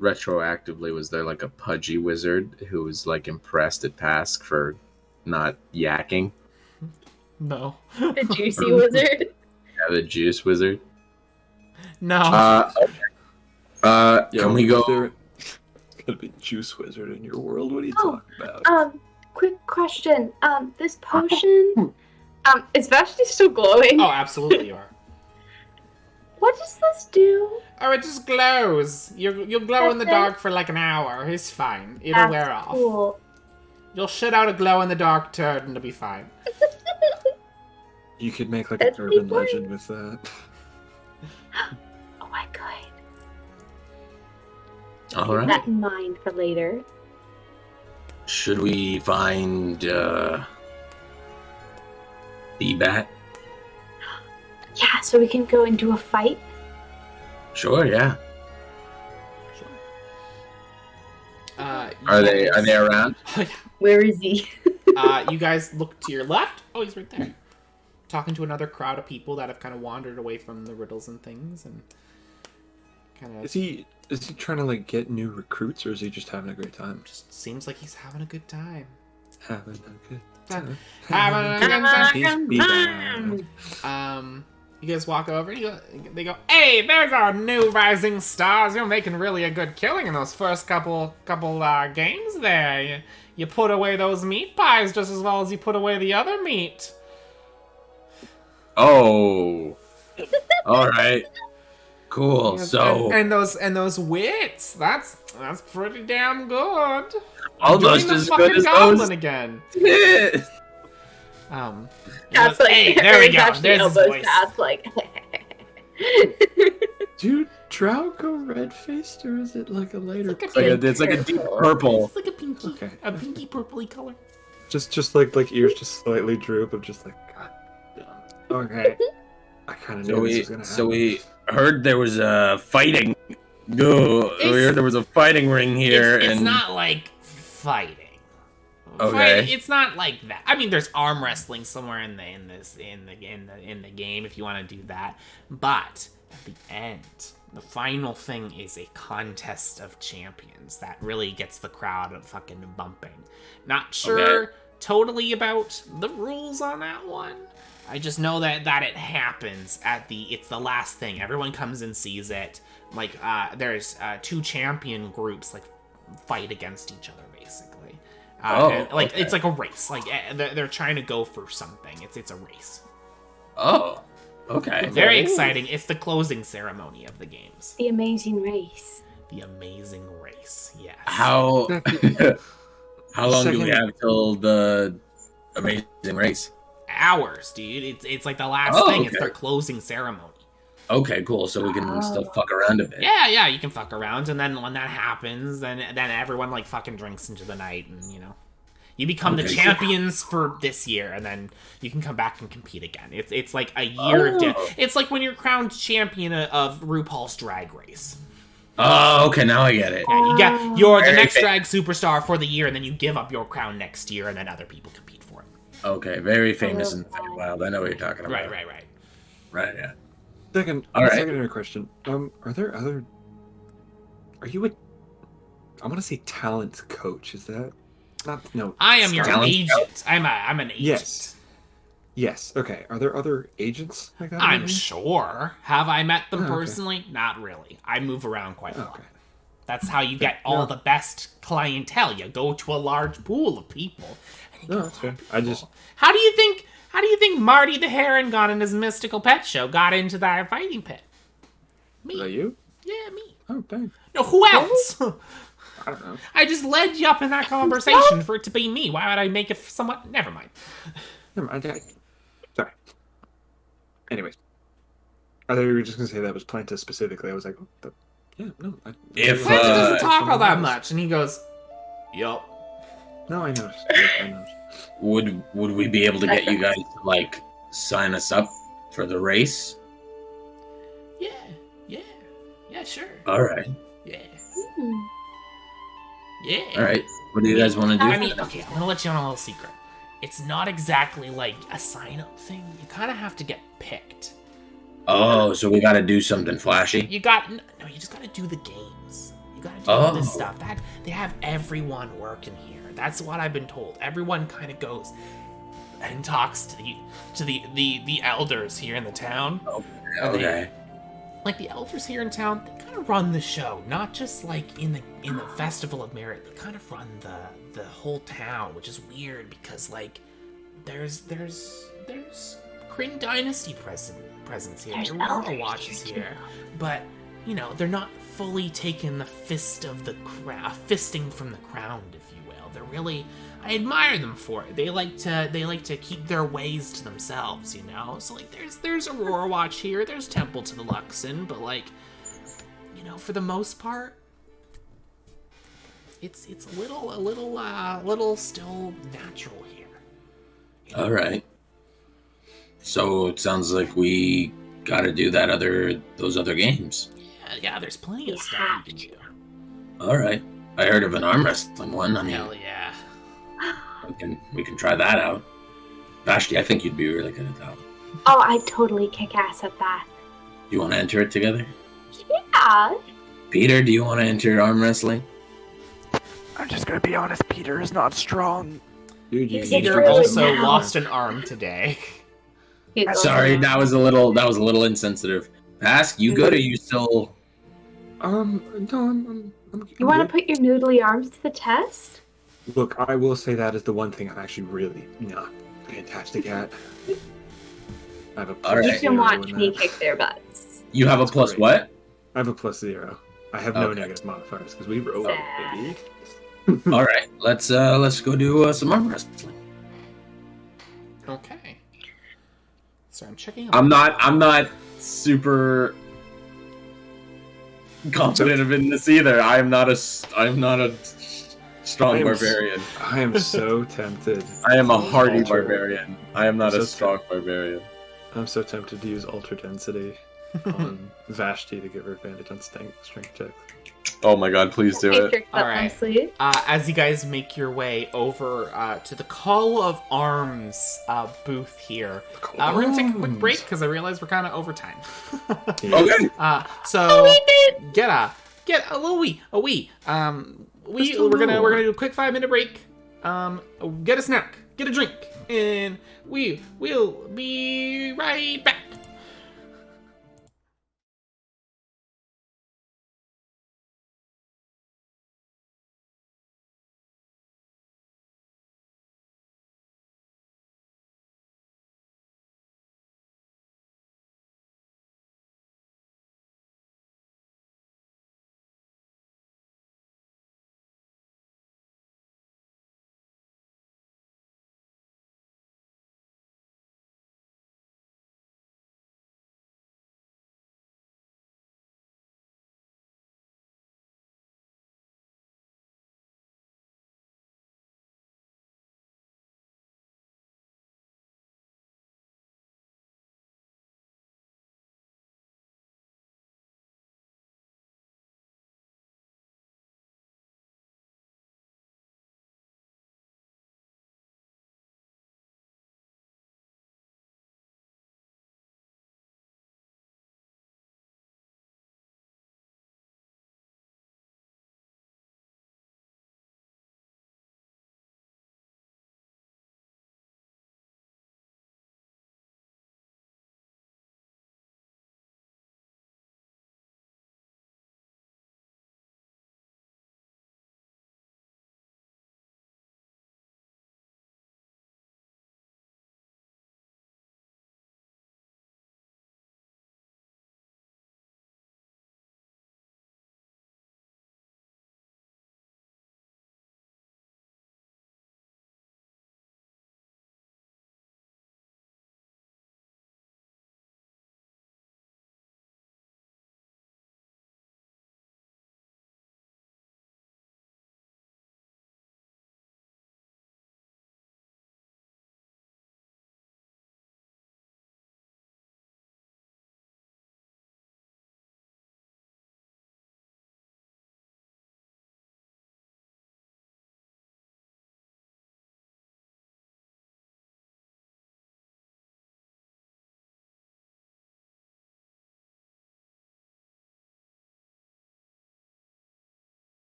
retroactively? Was there like a pudgy wizard who was like impressed at Pask for not yakking? No. The juicy wizard. Yeah, the juice wizard. No. Can we go? There's gotta be a juice wizard in your world. What are you talking about? Quick question. This potion, is Vashti still glowing? Oh, absolutely you are. What does this do? Oh, it just glows. You'll glow in the dark for like an hour. It's fine. It'll That's wear off. cool. You'll shit out a glow in the dark turd and it'll be fine. You could make like That's an urban pretty legend with that. Oh my god. All Keep right. that in mind for later. Should we find the bat? Yeah, so we can go and do a fight. Sure. Yeah. Are they guys- around? Where is he? You guys look to your left. Oh, he's right there. Talking to another crowd of people that have kind of wandered away from the riddles and things, and kind of Is he trying to like get new recruits, or is he just having a great time? just seems like he's having a good time. Having a good time. Having a good time. He's beat You guys walk over. They go, "Hey, there's our new rising stars. You're making really a good killing in those first couple games there. You put away those meat pies just as well as you put away the other meat." Oh. All right. Cool. So and those wits. That's pretty damn good. almost Doing the as fucking good as goblin those. again. Yeah. That's like, Hey, there we go. Vashti There's his elbows voice. past, like. Dude, Drow go red faced, or is it like a lighter? It's like a deep purple. It's like a pinky, Okay. a pinky purpley color. Just like ears just slightly droop of just like God. Okay. I kind of knew this was gonna happen. So we heard there was a fighting. No, we heard there was a fighting ring here, It's and not like fighting. Okay. It's not like that. I mean, there's arm wrestling somewhere in the game if you want to do that. But at the end, the final thing is a contest of champions that really gets the crowd fucking bumping. Not sure totally about the rules on that one. I just know that it happens it's the last thing. Everyone comes and sees it. Like, there's two champion groups, like, fight against each other, basically. It's like a race. Like, they're trying to go for something. It's a race. oh, okay. Very exciting. It's the closing ceremony of the games. The amazing race. The amazing race, yes. How long do we Second- have till the amazing race? Hours, dude. It's like the last Oh, thing. It's okay. their closing ceremony. Okay, cool. So we can still fuck around a bit. Yeah, you can fuck around, and then when that happens, then everyone like fucking drinks into the night, and you become the Okay. champions for this year, and then you can come back and compete again. It's like a year of it's like when you're crowned champion of RuPaul's Drag Race. Oh, okay. Now I get it. Yeah, you're the Very next fa- drag superstar for the year, and then you give up your crown next year, and then other people compete for it. Okay, very famous in the Wild. I know what you're talking about. Right. Right. Yeah. All right. Secondary question. Are there other? Are you a? I want to say talent coach. Is that not no? I am your Talent agent. I'm an agent. Yes. Yes. Okay. Are there other agents like that? I'm sure. Have I met them Oh, okay. personally? Not really. I move around quite a lot. Okay. That's how you get all the best clientele. You go to a large pool of people. No, that's fair. I just How do you think How do you think Marty the Heron and his mystical pet show got into that fighting pit? Is that Me. you? Yeah, me. Oh, dang. No, who else? I don't know. I just led you up in that conversation for it to be me. Why would I make it somewhat? Never mind. Never mind. Sorry. Anyways, I thought you were just gonna say that was Planta specifically. I was like, yeah, no. If, Planta doesn't uh, talk all that much, and he goes, "Yup." No, I noticed. I noticed. would we be able to get you guys to like sign us up for the race? Yeah, sure. All right. Yeah. Hmm. Yeah. All right. What do you guys want to do? I mean, okay, I'm gonna let you on a little secret. It's not exactly like a sign-up thing. You kind of have to get picked. Oh, so we got to do something flashy. You just gotta do the games. You gotta do all this Oh. stuff. That they have everyone working here. That's what I've been told. Everyone kind of goes and talks to the elders here in the town. And Okay. like the elders here in town, they kind of run the show, not just like in the Festival of Merit. They kind of run the whole town, which is weird because like there's Kryn Dynasty presence here. There's There are elders watches here, here, but you know they're not fully taking the fisting from the crown, if you will. They're really, I admire them for it. They like to keep their ways to themselves, you know. So like, there's Aurora Watch here, there's Temple to the Luxon, but like, you know, for the most part, it's a little still natural here. You know? All right. So it sounds like we got to do those other games. Yeah, there's plenty You of stuff have you can do. All right. I heard of an arm wrestling one. I mean, Hell yeah. we can try that out. Vashti, I think you'd be really good at that one. Oh, I totally kick ass at that. Do you want to enter it together? Yeah. Petyr, do you want to enter arm wrestling? I'm just gonna be honest, Petyr is not strong. Dude, He's Petyr really also now. lost an arm today. Sorry, that was a little insensitive. Pask, you good or you still? No, I'm You want to good. put your noodly arms to the test? Look, I will say that is the one thing I'm actually really not fantastic at. I have a All right. You plus can 0 watch in me that. kick their butts. You have a That's plus great. what? I have a plus 0. I have no Okay. negative modifiers because we roll, Sad. baby. All right, let's go do some arm wrestling. Okay. So I'm checking. I'm not super confident in this either. I'm not a strong I am barbarian. I am so tempted. I am a hardy Alter. barbarian. I am not I'm a so strong barbarian. I'm so tempted to use ultra density on Vashti to give her advantage on strength checks. Oh my god, please do I it. tricked up my Alright. sleeve. As you guys make your way over to the Call of Arms booth here, we're gonna take a quick break because I realize we're kind of over time. Okay. So get a little wee. We're gonna do a quick 5-minute break. Get a snack, get a drink, and we will be right back.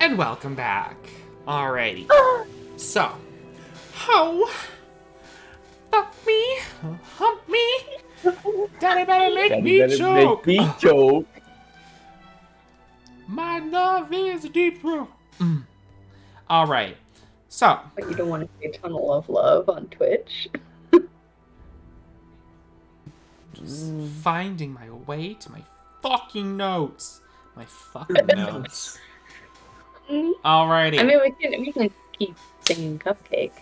And welcome back. Alrighty. So, how? Fuck me, hump me. Daddy better make me choke. Make me choke. My love is deep throat. Alright. So, But you don't want to say tunnel of love on Twitch. just finding my way to my fucking notes. My fucking notes. Alrighty. I mean, we can keep singing Cupcake.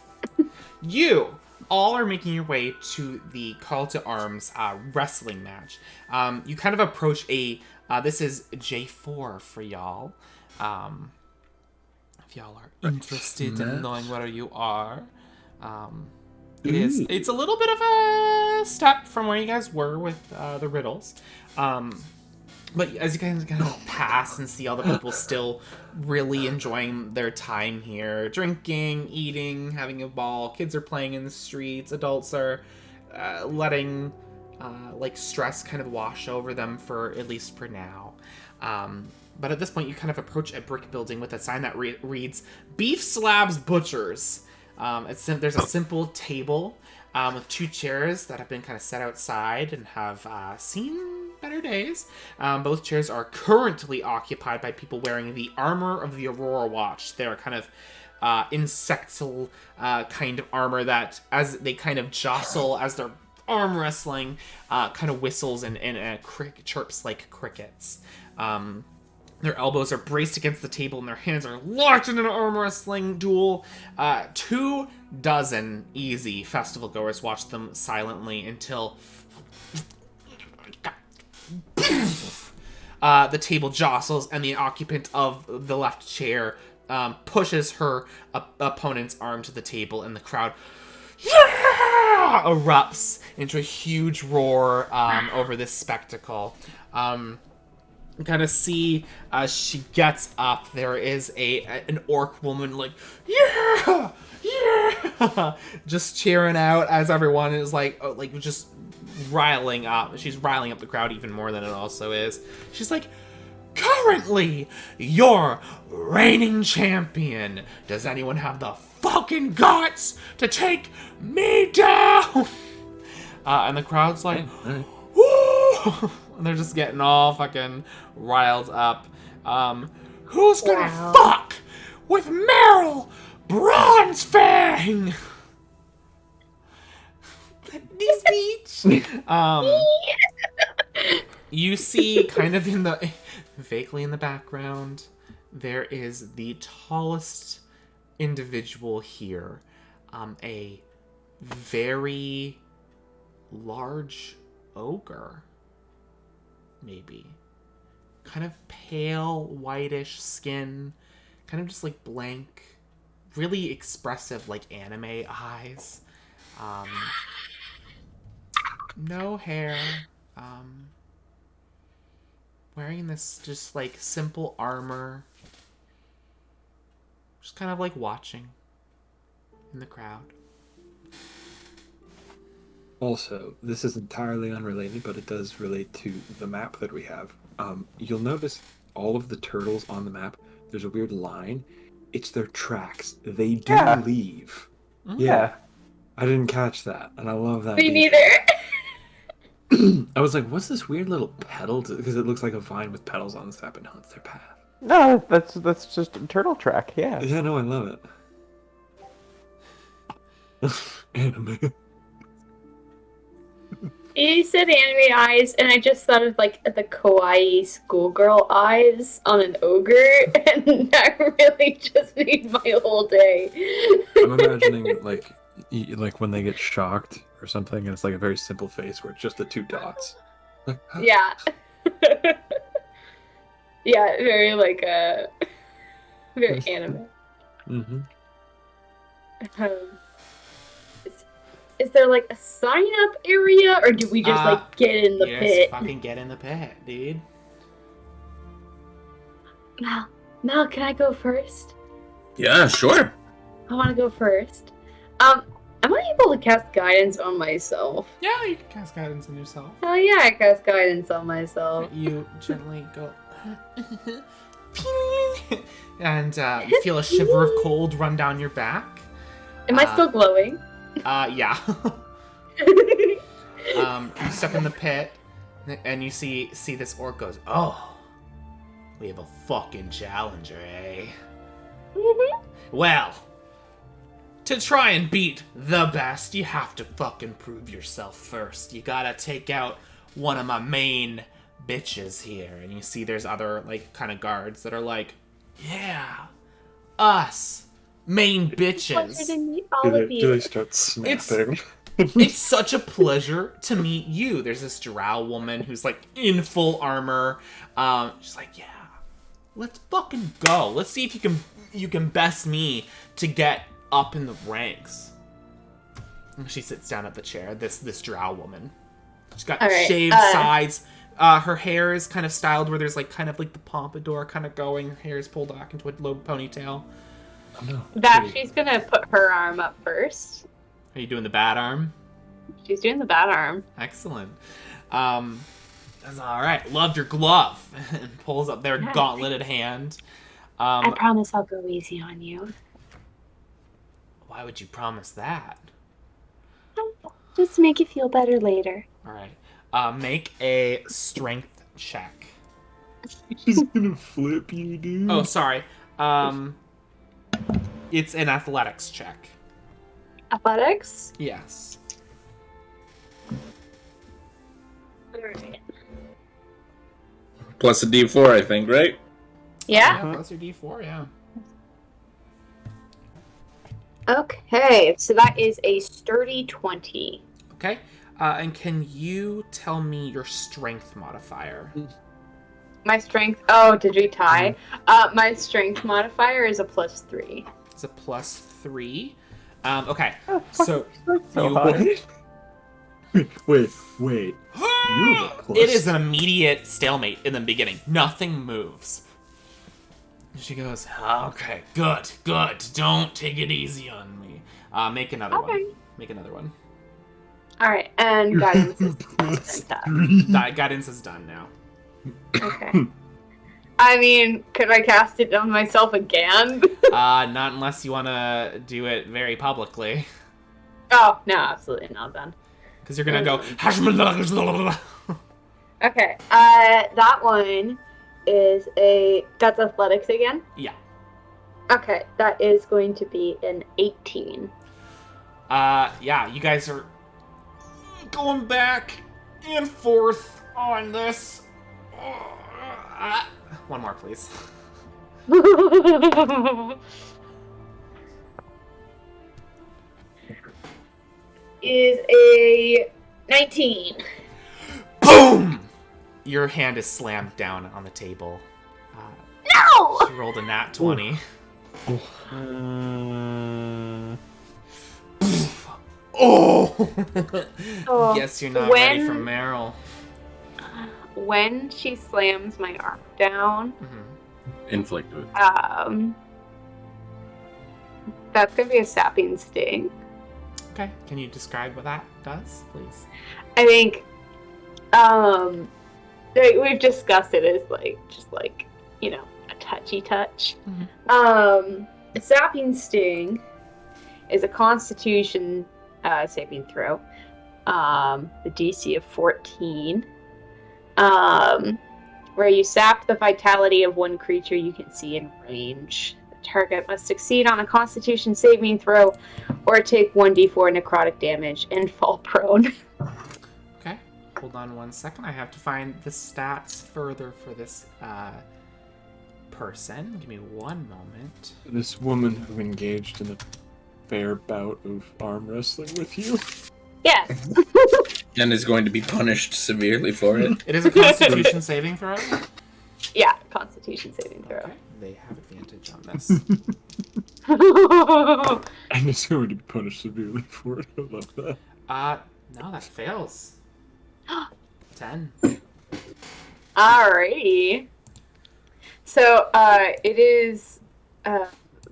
You all are making your way to the Call to Arms wrestling match. You kind of approach a... this is J4 for y'all. If y'all are interested in knowing where you are. It's a little bit of a step from where you guys were with the riddles. But as you guys kind of pass and see all the people still really enjoying their time here, drinking, eating, having a ball, kids are playing in the streets, adults are letting like stress kind of wash over them for at least for now. But at this point, you kind of approach a brick building with a sign that reads "Beef Slabs Butchers." There's a simple table with 2 chairs that have been kind of set outside and have seen better days. Both chairs are currently occupied by people wearing the armor of the Aurora Watch. They're kind of insectal kind of armor that, as they kind of jostle as they're arm wrestling, kind of whistles and chirps like crickets. Their elbows are braced against the table and their hands are locked in an arm wrestling duel. 24 easy festival goers watch them silently until the table jostles and the occupant of the left chair pushes her opponent's arm to the table, and the crowd erupts into a huge roar over this spectacle. You kind of see as she gets up, there is an orc woman like, yeah, yeah, just cheering out as everyone is like just riling up. She's riling up the crowd even more than it also is. She's like, currently, your reigning champion. Does anyone have the fucking guts to take me down? And the crowd's like, woo! And they're just getting all fucking riled up. Who's gonna fuck with Meryl Bronzefang? This beach. You see, kind of vaguely in the background, there is the tallest individual here. A very large ogre. Maybe. Kind of pale, whitish skin. Kind of just like blank. Really expressive, like anime eyes. No hair. Wearing this just like simple armor. Just kind of like watching in the crowd. Also, this is entirely unrelated, but it does relate to the map that we have. You'll notice all of the turtles on the map, there's a weird line. It's their tracks. They do leave. Yeah. I didn't catch that, and I love that. Me neither. I was like, what's this weird little petal? Because it looks like a vine with petals on the side, but no, it's their path. No, that's just a turtle track, yeah. Yeah, no, I love it. Anime. You said anime eyes, and I just thought of like the kawaii schoolgirl eyes on an ogre, and that really just made my whole day. I'm imagining like when they get shocked or something, and it's like a very simple face where it's just the 2 dots. Like, huh? Yeah. Yeah, very like very anime. Mm-hmm. Is there like a sign up area, or do we just like get in the pit? Fucking get in the pit, dude. Mal, can I go first? Yeah, sure. I want to go first. Am I able to cast guidance on myself? Yeah, you can cast guidance on yourself. Oh yeah, I cast guidance on myself. You gently go. and you feel a shiver of cold run down your back. Am I still glowing? Yeah. You step in the pit, and you see this orc goes, oh, we have a fucking challenger, eh? Well, to try and beat the best, you have to fucking prove yourself first. You gotta take out one of my main bitches here. And you see there's other, like, kind of guards that are like, yeah, us, main bitches. Pleasure to meet all of you. Do they start snapping? It's such a pleasure to meet you. There's this drow woman who's, like, in full armor. She's like, yeah, let's fucking go. Let's see if you can best me to get up in the ranks. And she sits down at the chair, this drow woman. She's got shaved sides. Her hair is kind of styled where there's, like, kind of like the pompadour kind of going. Her hair is pulled back into a low ponytail. Oh, no. Vashti's gonna put her arm up first. Are you doing the bad arm? She's doing the bad arm. Excellent. That's all right. Loved your glove. And pulls up their gauntleted hand. I promise I'll go easy on you. Why would you promise that? Just to make you feel better later. All right. Make a strength check. She's gonna flip you, dude. Oh, sorry. It's an athletics check. Athletics? Yes. Alright. Plus a D4, I think, right? Yeah? Plus your D4, yeah. Okay, so that is a sturdy 20. Okay. And can you tell me your strength modifier? My strength... Oh, did we tie? My strength modifier is a +3. It's a +3. Okay. Oh, So so you- hot. Wait. You have a plus. It is an immediate stalemate in the beginning. Nothing moves. She goes, okay, good. Don't take it easy on me. Make another one. Make another one. Alright, and guidance is Plus done. 3. Guidance is done now. Okay. I mean, could I cast it on myself again? Not unless you want to do it very publicly. Oh, no, absolutely not then. Because you're going to go... Okay, that one is that's athletics again? Yeah. Okay, that is going to be an 18. Yeah, you guys are going back and forth on this. One more, please. Is a 19. Boom! Your hand is slammed down on the table. No! She rolled a nat 20. Oh! Oh, Guess you're not ready for Meryl. When she slams my arm down, Inflict it. that's gonna be a sapping sting. Okay, can you describe what that does, please? I think, we've discussed it as just a touchy touch. A sapping sting is a Constitution saving throw. The DC of 14. Where you sap the vitality of one creature you can see in range. The target must succeed on a Constitution saving throw, or take 1d4 necrotic damage and fall prone. Okay, hold on 1 second. I have to find the stats further for this person. Give me 1 moment. This woman who engaged in a fair bout of arm wrestling with you. Yes. And is going to be punished severely for it. It is a Constitution saving throw. Yeah, Constitution saving throw. Okay, they have advantage on this. And it's going to be punished severely for it. I love that. No, that fails. 10. Alrighty. So, it is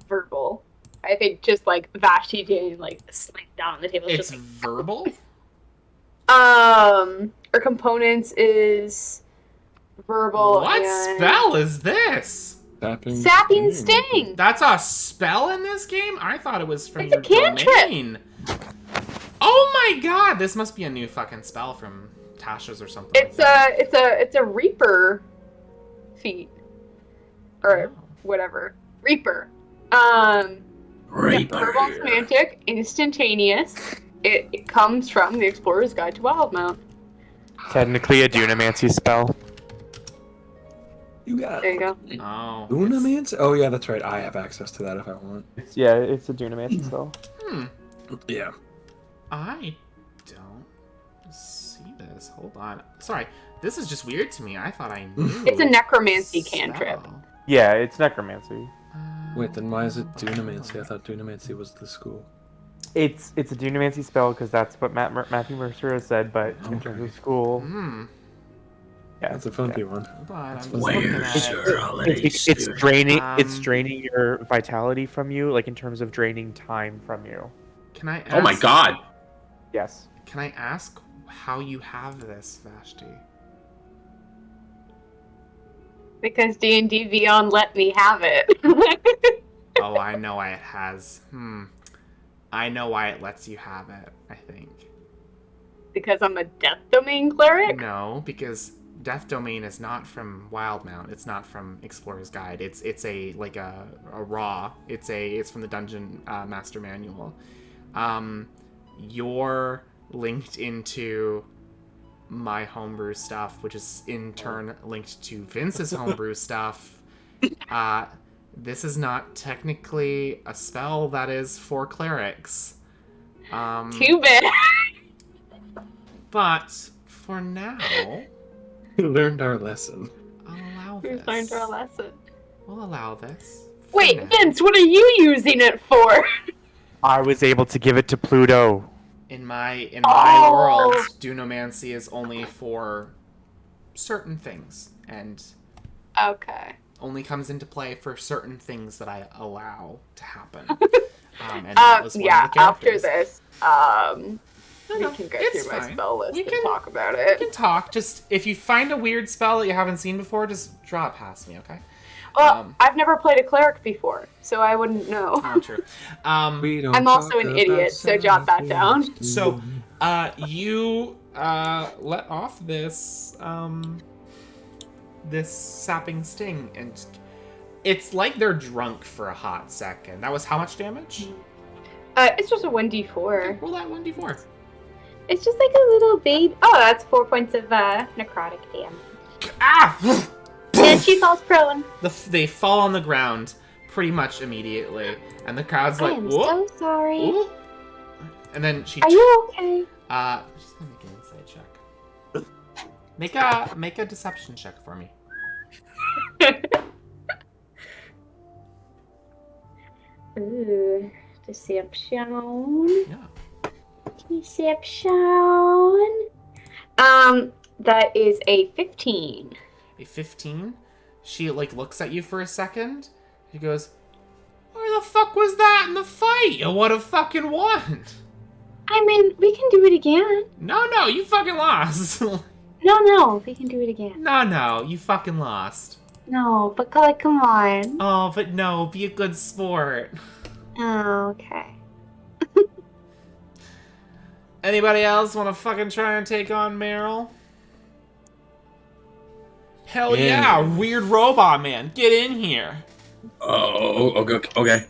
verbal. I think just like Vashti did, slam down on the table. It's just verbal? Her components is verbal. What and... spell is this? Sapping Sting! That's a spell in this game? I thought it was from It's your a cantrip. domain. Oh my god, this must be a new fucking spell from Tasha's or something. It's a Reaper feat. Or Oh. whatever. Reaper. Reaper. Purple Semantic, instantaneous. It comes from the Explorer's Guide to Wildmount. Technically a Dunamancy spell. You got There you go. Oh. Dunamancy? Oh yeah, that's right. I have access to that if I want. It's a Dunamancy spell. Yeah. I don't see this. Hold on. Sorry. This is just weird to me. I thought I knew. It's a necromancy cantrip. spell. Yeah, it's necromancy. Wait, then why is it Dunamancy? I thought Dunamancy was the school. It's a Dunamancy spell because that's what Matthew Mercer has said, but in terms of school, yeah, That's a funky one. Hold on. I'm just Where's looking at your it. holiday it's draining. It's Um, draining your vitality from you, like in terms of draining time from you. Can I ask, Oh my god. Yes. Can I ask how you have this, Vashti? Because D&D Beyond let me have it. Oh, I know why it has. I know why it lets you have it, I think. Because I'm a Death Domain cleric? No, because Death Domain is not from Wildmount. It's not from Explorer's Guide. It's a raw. It's from the Dungeon Master Manual. You're linked into my homebrew stuff, which is in turn linked to Vince's homebrew stuff. This is not technically a spell that is for clerics. Too bad. But for now, We learned our lesson. I'll allow We this. learned our lesson. We'll allow this. for Wait, now. Vince, what are you using it for? I was able to give it to Pluto. In my Oh! world, Dunamancy is only for certain things, and Okay. only comes into play for certain things that I allow to happen. And that was one Yeah, of the after characters. this, No, we no, can go it's through my fine. spell list We and can- talk about We it. can talk. Just if you find a weird spell that you haven't seen before, just draw it past me, okay? Well, I've never played a clet before, so I wouldn't know. Oh, true. I'm also an idiot, so jot that down. So, you let off this this sapping sting, and it's like they're drunk for a hot second. That was how much damage? It's just a 1d4. Roll that 1d4. It's just like a little babe. Oh, that's 4 points of necrotic damage. Ah! And she falls prone. They fall on the ground pretty much immediately, and the crowd's I like, am "Whoa!" so sorry. Ooh. And then she Are you okay? I'm just gonna make an insight check. Make a deception check for me. Ooh, deception. Yeah. Deception. That is a 15. A 15. She looks at you for a second. She goes, "Where the fuck was that in the fight? You would have fucking won." I mean, we can do it again. No, you fucking lost. No, we can do it again. No, you fucking lost. No, but like, come on. Oh, but no, be a good sport. Oh, okay. Anybody else want to fucking try and take on Meryl? Hell yeah, weird robot man, get in here. Oh, okay.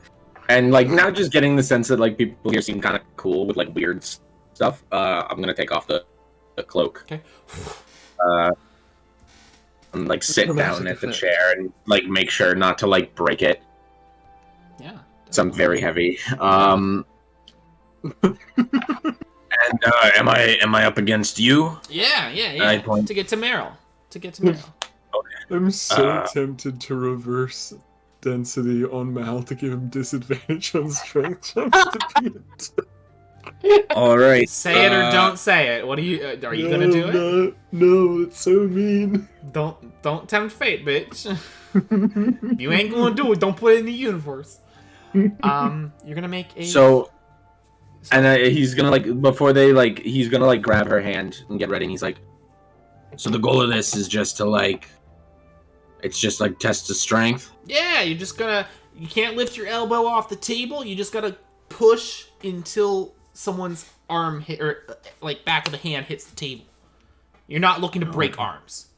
And now just getting the sense that people here seem kind of cool with weird stuff. I'm gonna take off the cloak. Okay. And sit What down magic at the effect? chair and make sure not to break it. Yeah. Some very heavy. And am I up against you? Yeah. I point- To get to Meryl. I'm so Uh, tempted to reverse density on Mal to give him disadvantage on strength checks to beat it. All right. Say it or don't say it. What are you gonna do it? No, it's so mean. Don't tempt fate, bitch. You ain't gonna do it. Don't put it in the universe. You're gonna make a. So, and he's gonna before they he's gonna grab her hand and get ready. And he's like, so the goal of this is just to It's just like test of strength. Yeah, you can't lift your elbow off the table. You just gotta push until someone's arm hit, or like back of the hand hits the table. You're not looking to break arms.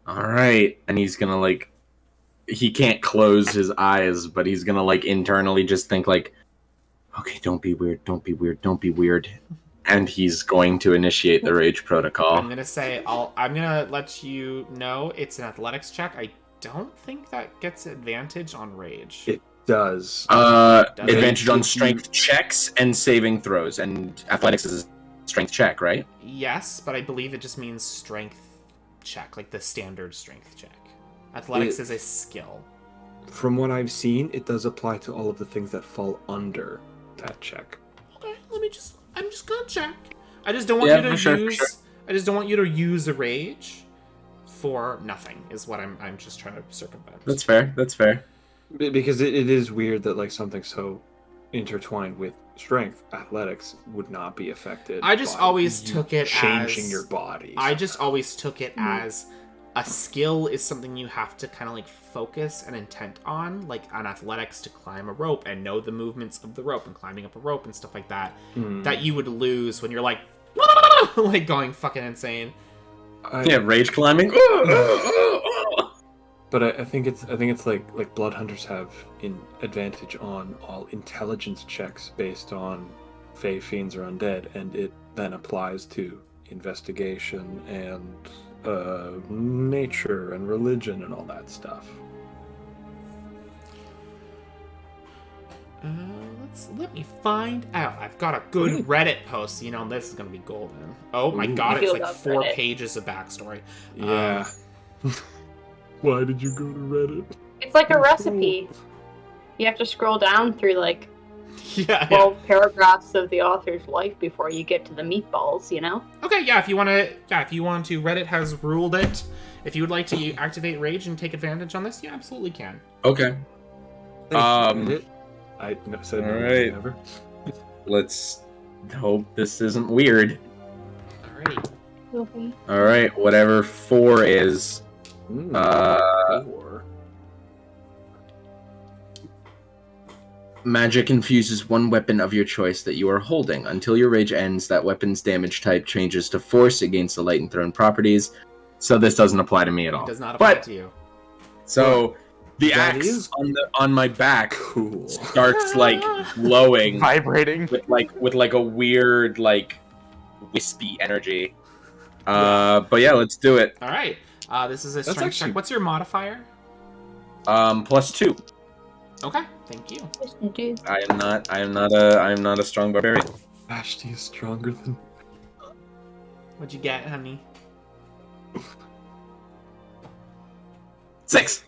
All right, and he's gonna like, he can't close his eyes, but he's gonna like internally just think like, okay, don't be weird, don't be weird, don't be weird, and he's going to initiate the rage protocol. I'm gonna let you know it's an athletics check. I don't think that gets advantage on rage. It does. Advantage on strength checks and saving throws, and athletics is a strength check, right? Yes, but I believe it just means strength check, like the standard strength check. Athletics is a skill. From what I've seen, it does apply to all of the things that fall under that check. Okay, I'm just gonna check. I just don't want you to use. I just don't want you to use a rage for nothing. Is what I'm just trying to circumvent. That's fair. That's fair. Because it is weird that like something so intertwined with strength, athletics would not be affected. I just always took it changing as your body. I just always took it as a skill is something you have to kind of like focus and intent on, like on athletics to climb a rope and know the movements of the rope and climbing up a rope and stuff like that. That you would lose when you're like, like going fucking insane. Rage climbing. But I think it's like blood hunters have an advantage on all intelligence checks based on fey, fiends, or undead, and it then applies to investigation and nature and religion and all that stuff. Let me find out. I've got a good Reddit post. This is gonna be golden. Oh my god, it's like 4 pages of backstory. Yeah. Why did you go to Reddit? It's like a recipe. You have to scroll down through like 12 Yeah. paragraphs of the author's life before you get to the meatballs, Okay, yeah, if you want to, Reddit has ruled it. If you would like to activate Rage and take advantage on this, you absolutely can. Okay. I said all no, right. never. Let's hope this isn't weird. Alrighty. Okay. All right, whatever 4 is. 4. Magic infuses one weapon of your choice that you are holding. Until your rage ends, that weapon's damage type changes to force against the light and thrown properties. So this doesn't apply to me at all. It does not apply to you. So the That axe is on my back Cool. starts like glowing Vibrating. with like a weird like wispy energy. But yeah, let's do it. All right. This is a strength actually- check. What's your modifier? +2. Okay, thank you. Yes, you do. I am not a strong barbarian. Vashti is stronger than. What'd you get, honey? 6.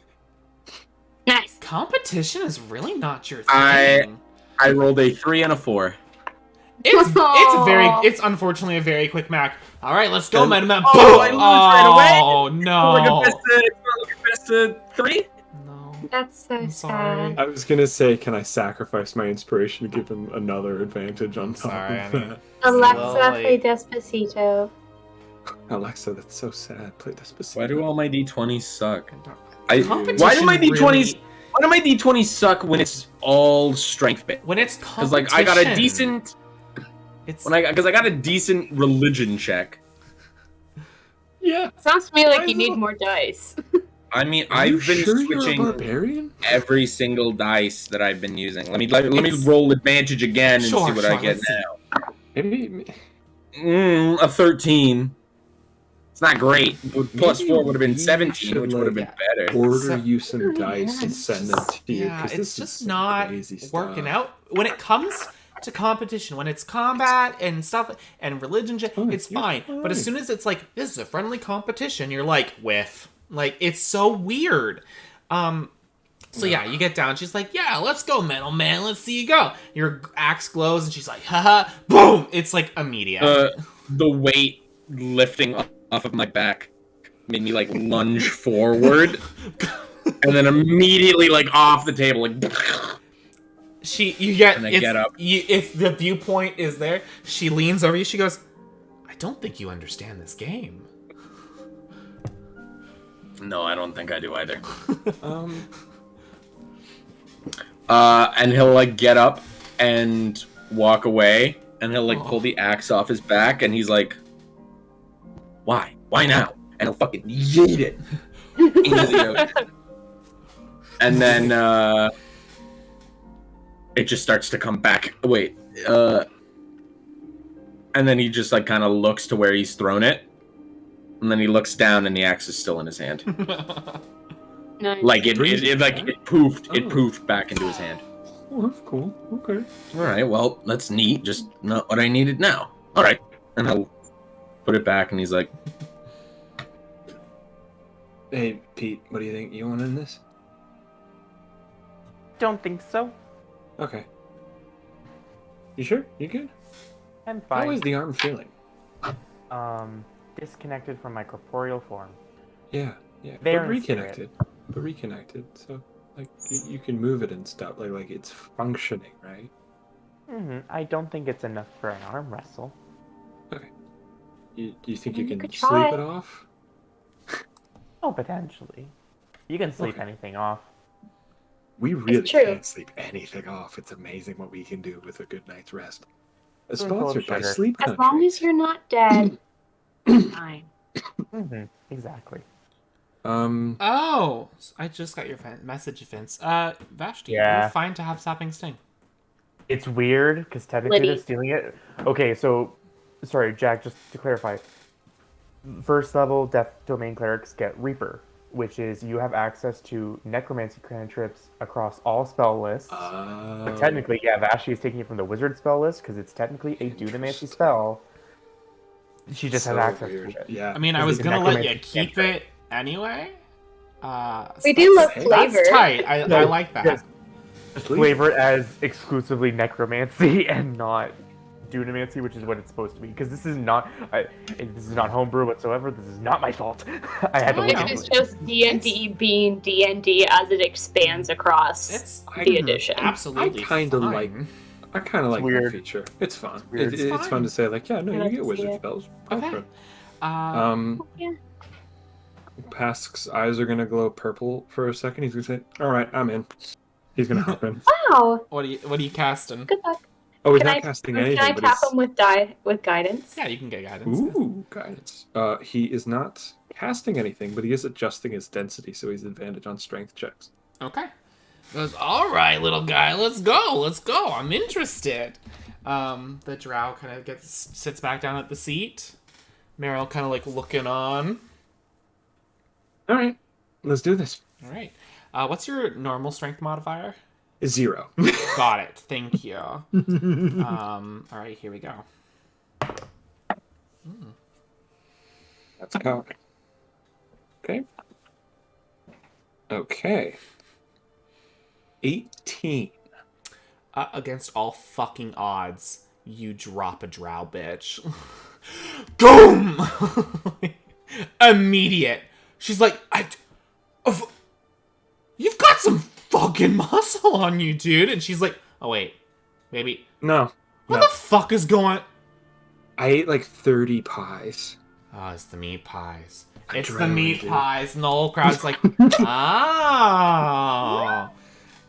Nice. Competition is really not your I- thing. I rolled a 3 and a 4. It's unfortunately a very quick Mac. All right, let's go, man. I lose right away? Oh no! Best of 3. No. That's so I'm sorry. sad. I was gonna say, can I sacrifice my inspiration to give him another advantage on top Sorry, of honey. that? Alexa, play Slowly. Despacito. Alexa, that's so sad. Play Despacito. Why do all my d20s suck? Why do Competition my d20s? really- Why do my d20s suck when it's all strength based? When it's Because like I got a competition, decent It's because I got a decent religion check. Yeah. Sounds to me like you need more dice. I mean, Are you I've been sure you're a switching barbarian? every single dice that I've been using. Let me roll advantage again and see what I get let's see. now. Maybe. A 13. It's not great. Plus Maybe 4 would have been we 17, should, which would have been like, better. Order you some dice and send them to you. Yeah, 'cause it's this just is not crazy stuff. working out. When it comes to competition, when it's combat and stuff and religion, it's you're fine. But as fine. soon as it's like, this is a friendly competition, you're like, whiff. Like, it's so weird. So yeah, you get down. She's like, yeah, let's go, metal man. Let's see you go. Your axe glows and she's like, haha, boom. It's like immediate. The weight lifting off of my back made me like lunge forward and then immediately like off the table like You get, And I it's- get up. if the viewpoint is there, she leans over you. She goes, I don't think you understand this game. No, I don't think I do either. Um, And he'll like get up and walk away, and he'll like pull the axe off his back, and he's like, "Why? Why now?" And he'll fucking yeet it into the ocean. And then it just starts to come back. Wait, and then he just like kind of looks to where he's thrown it, and then he looks down, and the axe is still in his hand. Nice. Like it poofed back into his hand. oh, that's cool. Okay. All right, well, that's neat. Just not what I needed now. All right, and I'll put it back, and he's like, Hey, Pete, what do you think? You want in this? Don't think so. Okay. You sure? You good? I'm How fine. is the arm feeling? Disconnected from my corporeal form. Yeah, yeah. There But in reconnected. But reconnected. So, like, you can move it and stuff. Like it's functioning, right? I don't think it's enough for an arm wrestle. Okay. Do you think You you can could sleep try. it off? Oh, potentially. You can sleep Okay. anything off. We really true. can't sleep anything off. It's amazing what we can do with a good night's rest. Spoonful of Sponsored by sugar. Sleep As Country. long as you're not dead, it's fine. Exactly. Oh, I just got your message, Vince. Vashti, Yeah. you're fine to have Sapping Sting. It's weird because technically Liddy. they're stealing it. Okay, so sorry, Jack. Just to clarify, first level Death Domain clerics get Reaper, which is you have access to necromancy cantrips across all spell lists. But technically, yeah, Vashti is taking it from the wizard spell list because it's technically a dunamancy spell. She just has access to it. Yeah. I mean, I Is was it gonna let you necromancy keep cantrip? it anyway. We do love Hey, flavor. That's tight. I No, like that. yes. Just flavor it as exclusively necromancy and not dunamancy, which is what it's supposed to be. Because this is not homebrew whatsoever. This is not my fault. I had to Oh, look yeah. into It's it. just D&D being D&D as it expands across It's the edition. absolutely I kinda fine. like- I kind of like that weird. feature. It's fun. It's weird. It's It's fun to say like, yeah, no, I you like get to see wizard it. spells. Go Okay. for it. Uh, Yeah. Pask's eyes are gonna glow purple for a second. He's gonna say, "All right, I'm in." He's gonna hop in. Wow. what are you casting? Good luck. Oh, he's Can not I, casting can anything. I but tap he's... him with guidance? Yeah, you can get guidance. Ooh, guidance. He is not casting anything, but he is adjusting his density, so he's advantage on strength checks. Okay. Goes, all right, little guy, let's go. I'm interested. The drow kind of sits back down at the seat. Meryl kind of like looking on. All right, let's do this. All right. What's your normal strength modifier? 0. Got it. Thank you. All right, here we go. That's cock. Okay. Okay. 18. Against all fucking odds, you drop a drow, bitch. Boom! Immediate. She's like, you've got some fucking muscle on you, dude. And she's like, oh wait, maybe. No. What No. the fuck is going? I ate like 30 pies. Oh, it's the meat pies. I It's the dread meat when I do. pies, and the whole crowd's like, oh.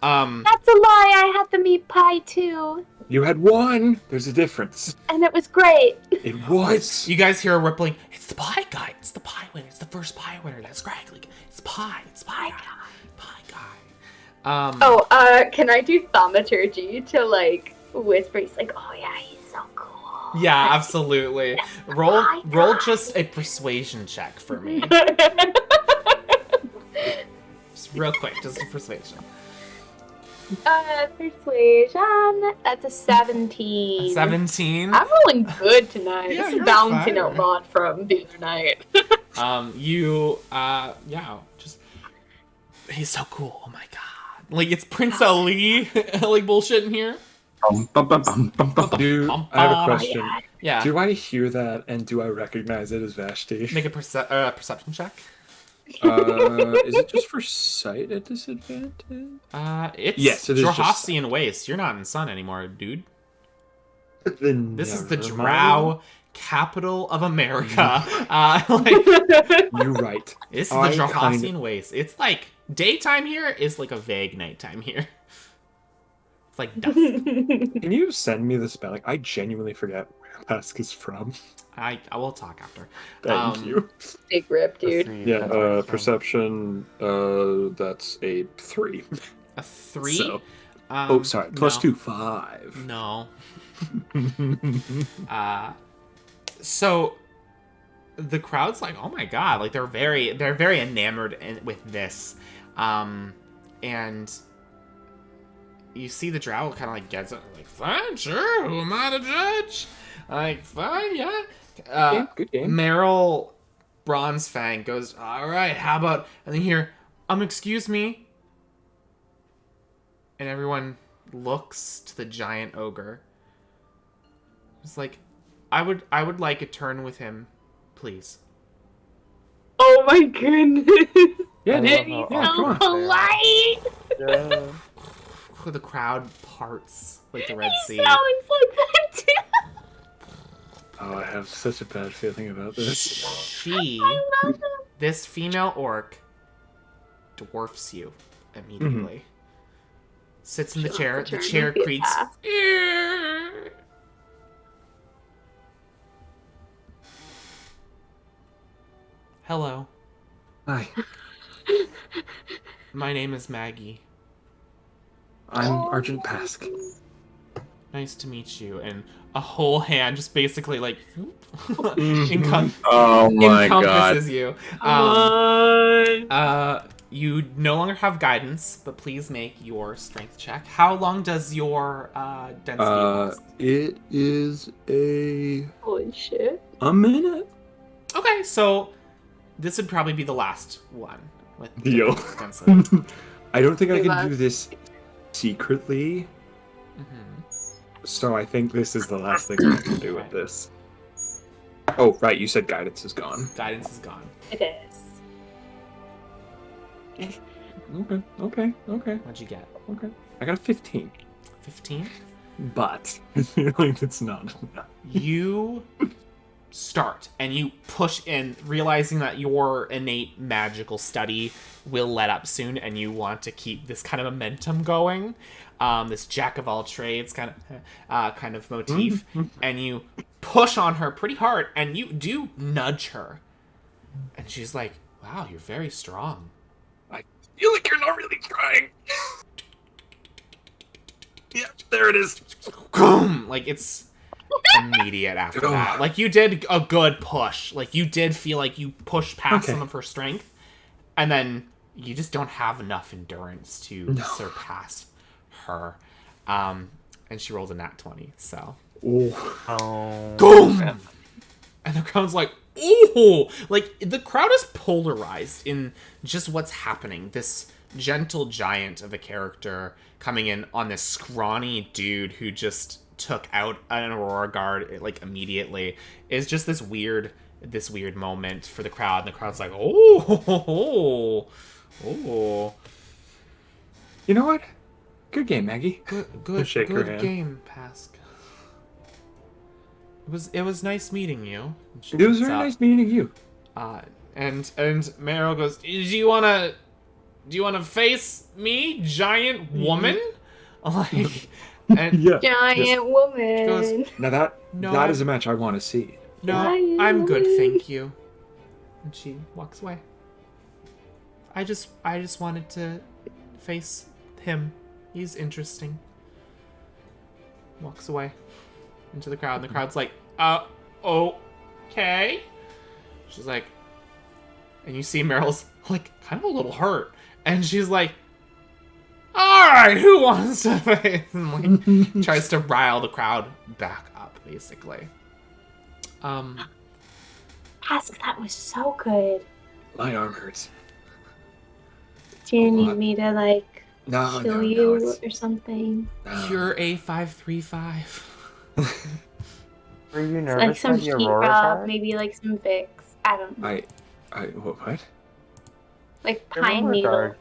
That's a lie. I had the meat pie too, You had one. There's a difference. and it was great. It was. You guys hear a rippling. It's the pie guy. It's the pie winner. It's the first pie winner. That's Greg. Like, it's pie. It's pie guy. Pie guy. Can I do thaumaturgy to like whisper? He's like, oh yeah, he's so cool. Yeah, absolutely. Roll just a persuasion check for me. Just real quick, just a persuasion. Persuasion. That's a 17. 17. I'm rolling good tonight. Yeah, This you're is balancing fine. out a lot from the other night. Just he's so cool. Oh my god. Like it's Prince Ali like bullshit in here. I have a question. Yeah. Do I hear that and do I recognize it as Vashti? Make a perception check. Is it just for sight at disadvantage? It's Yes, it is just- Xhorhasian Wastes. You're not in Sun anymore, dude. Then This is the never drow mind. capital of America. Like, You're right. this is the I Xhorhasian Wastes. It's like daytime here is like a vague nighttime here. It's like dusk. Can you send me the spelling? I genuinely forget where Pask is from. I will talk after. Thank you. Big rip, dude. Yeah, perception, that's a 3. A 3? So, oh, sorry, plus no. 2, 5. No. So the crowd's like, oh my god, like they're very enamored with this, and you see the drow kind of like gets it, like, fine, sure, who am I to judge? Like, fine, yeah. Good game. Meryl Bronzefang goes, all right, how about, and then here, excuse me, and everyone looks to the giant ogre. It's like, I would like a turn with him, please. Oh my goodness. Yeah, I yeah, love how come on. Polite. Yeah. The crowd parts like the Red Sea. He sounds like that too. Oh, I have such a bad feeling about this. She, I love him. this female orc, dwarfs you immediately. Sits in the chair. The chair creaks. Hello, Hi, my name is Maggie. I'm Argent Pask. Nice to meet you. And a whole hand just basically like Mhm. Oh my god. encompasses you. You no longer have guidance, but please make your strength check. How long does your density last? It is Holy shit. a minute. Okay, so this would probably be the last one. With Deal. density. I don't think I Pretty can much. do this secretly, so I think this is the last thing I can do with this. Oh, right, you said guidance is gone. Guidance is gone. It is. Okay. What'd you get? I got a 15, 15? but I feel like it's not enough. You start and you push in, realizing that your innate magical study will let up soon, and you want to keep this kind of momentum going, this jack of all trades kind of motif, and you push on her pretty hard, and you do nudge her, and she's like, "Wow, you're very strong." I feel like you're not really trying. Yeah, there it is. Boom! Like, it's immediate after that. Like, you did a good push. Like, you did feel like you pushed past some of her strength, and then you just don't have enough endurance to surpass her. And she rolled a nat 20, so. Oh. Boom! And the crowd's like, ooh! Like, the crowd is polarized in just what's happening. This gentle giant of a character coming in on this scrawny dude who just took out an Aurora Guard, like, immediately, is just this weird moment for the crowd. And the crowd's like, oh. You know what? Good game, Maggie. Good Shake her hand. game, Pask. It was nice meeting you. She It was gets very up. nice meeting you. And Meryl goes, do you wanna face me, giant woman? Like, and Yeah. Giant woman. goes, Now that No, is a match I want to see. no, Giant I'm good, woman. thank you. And she walks away. I just wanted to face him. He's interesting. Walks away into the crowd, and the crowd's like, okay. She's like, and you see Meryl's like kind of a little hurt, and she's like, all right, who wants to face? And like tries to rile the crowd back up, basically. Pask, that was so good. My arm hurts. Do you need What? me to like No, kill no, you no. or something? Pure A535. Were you Like nervous some by the heat Aurora rub, card? maybe like some Vicks. I don't know. What? Like The pine Aurora needle. card.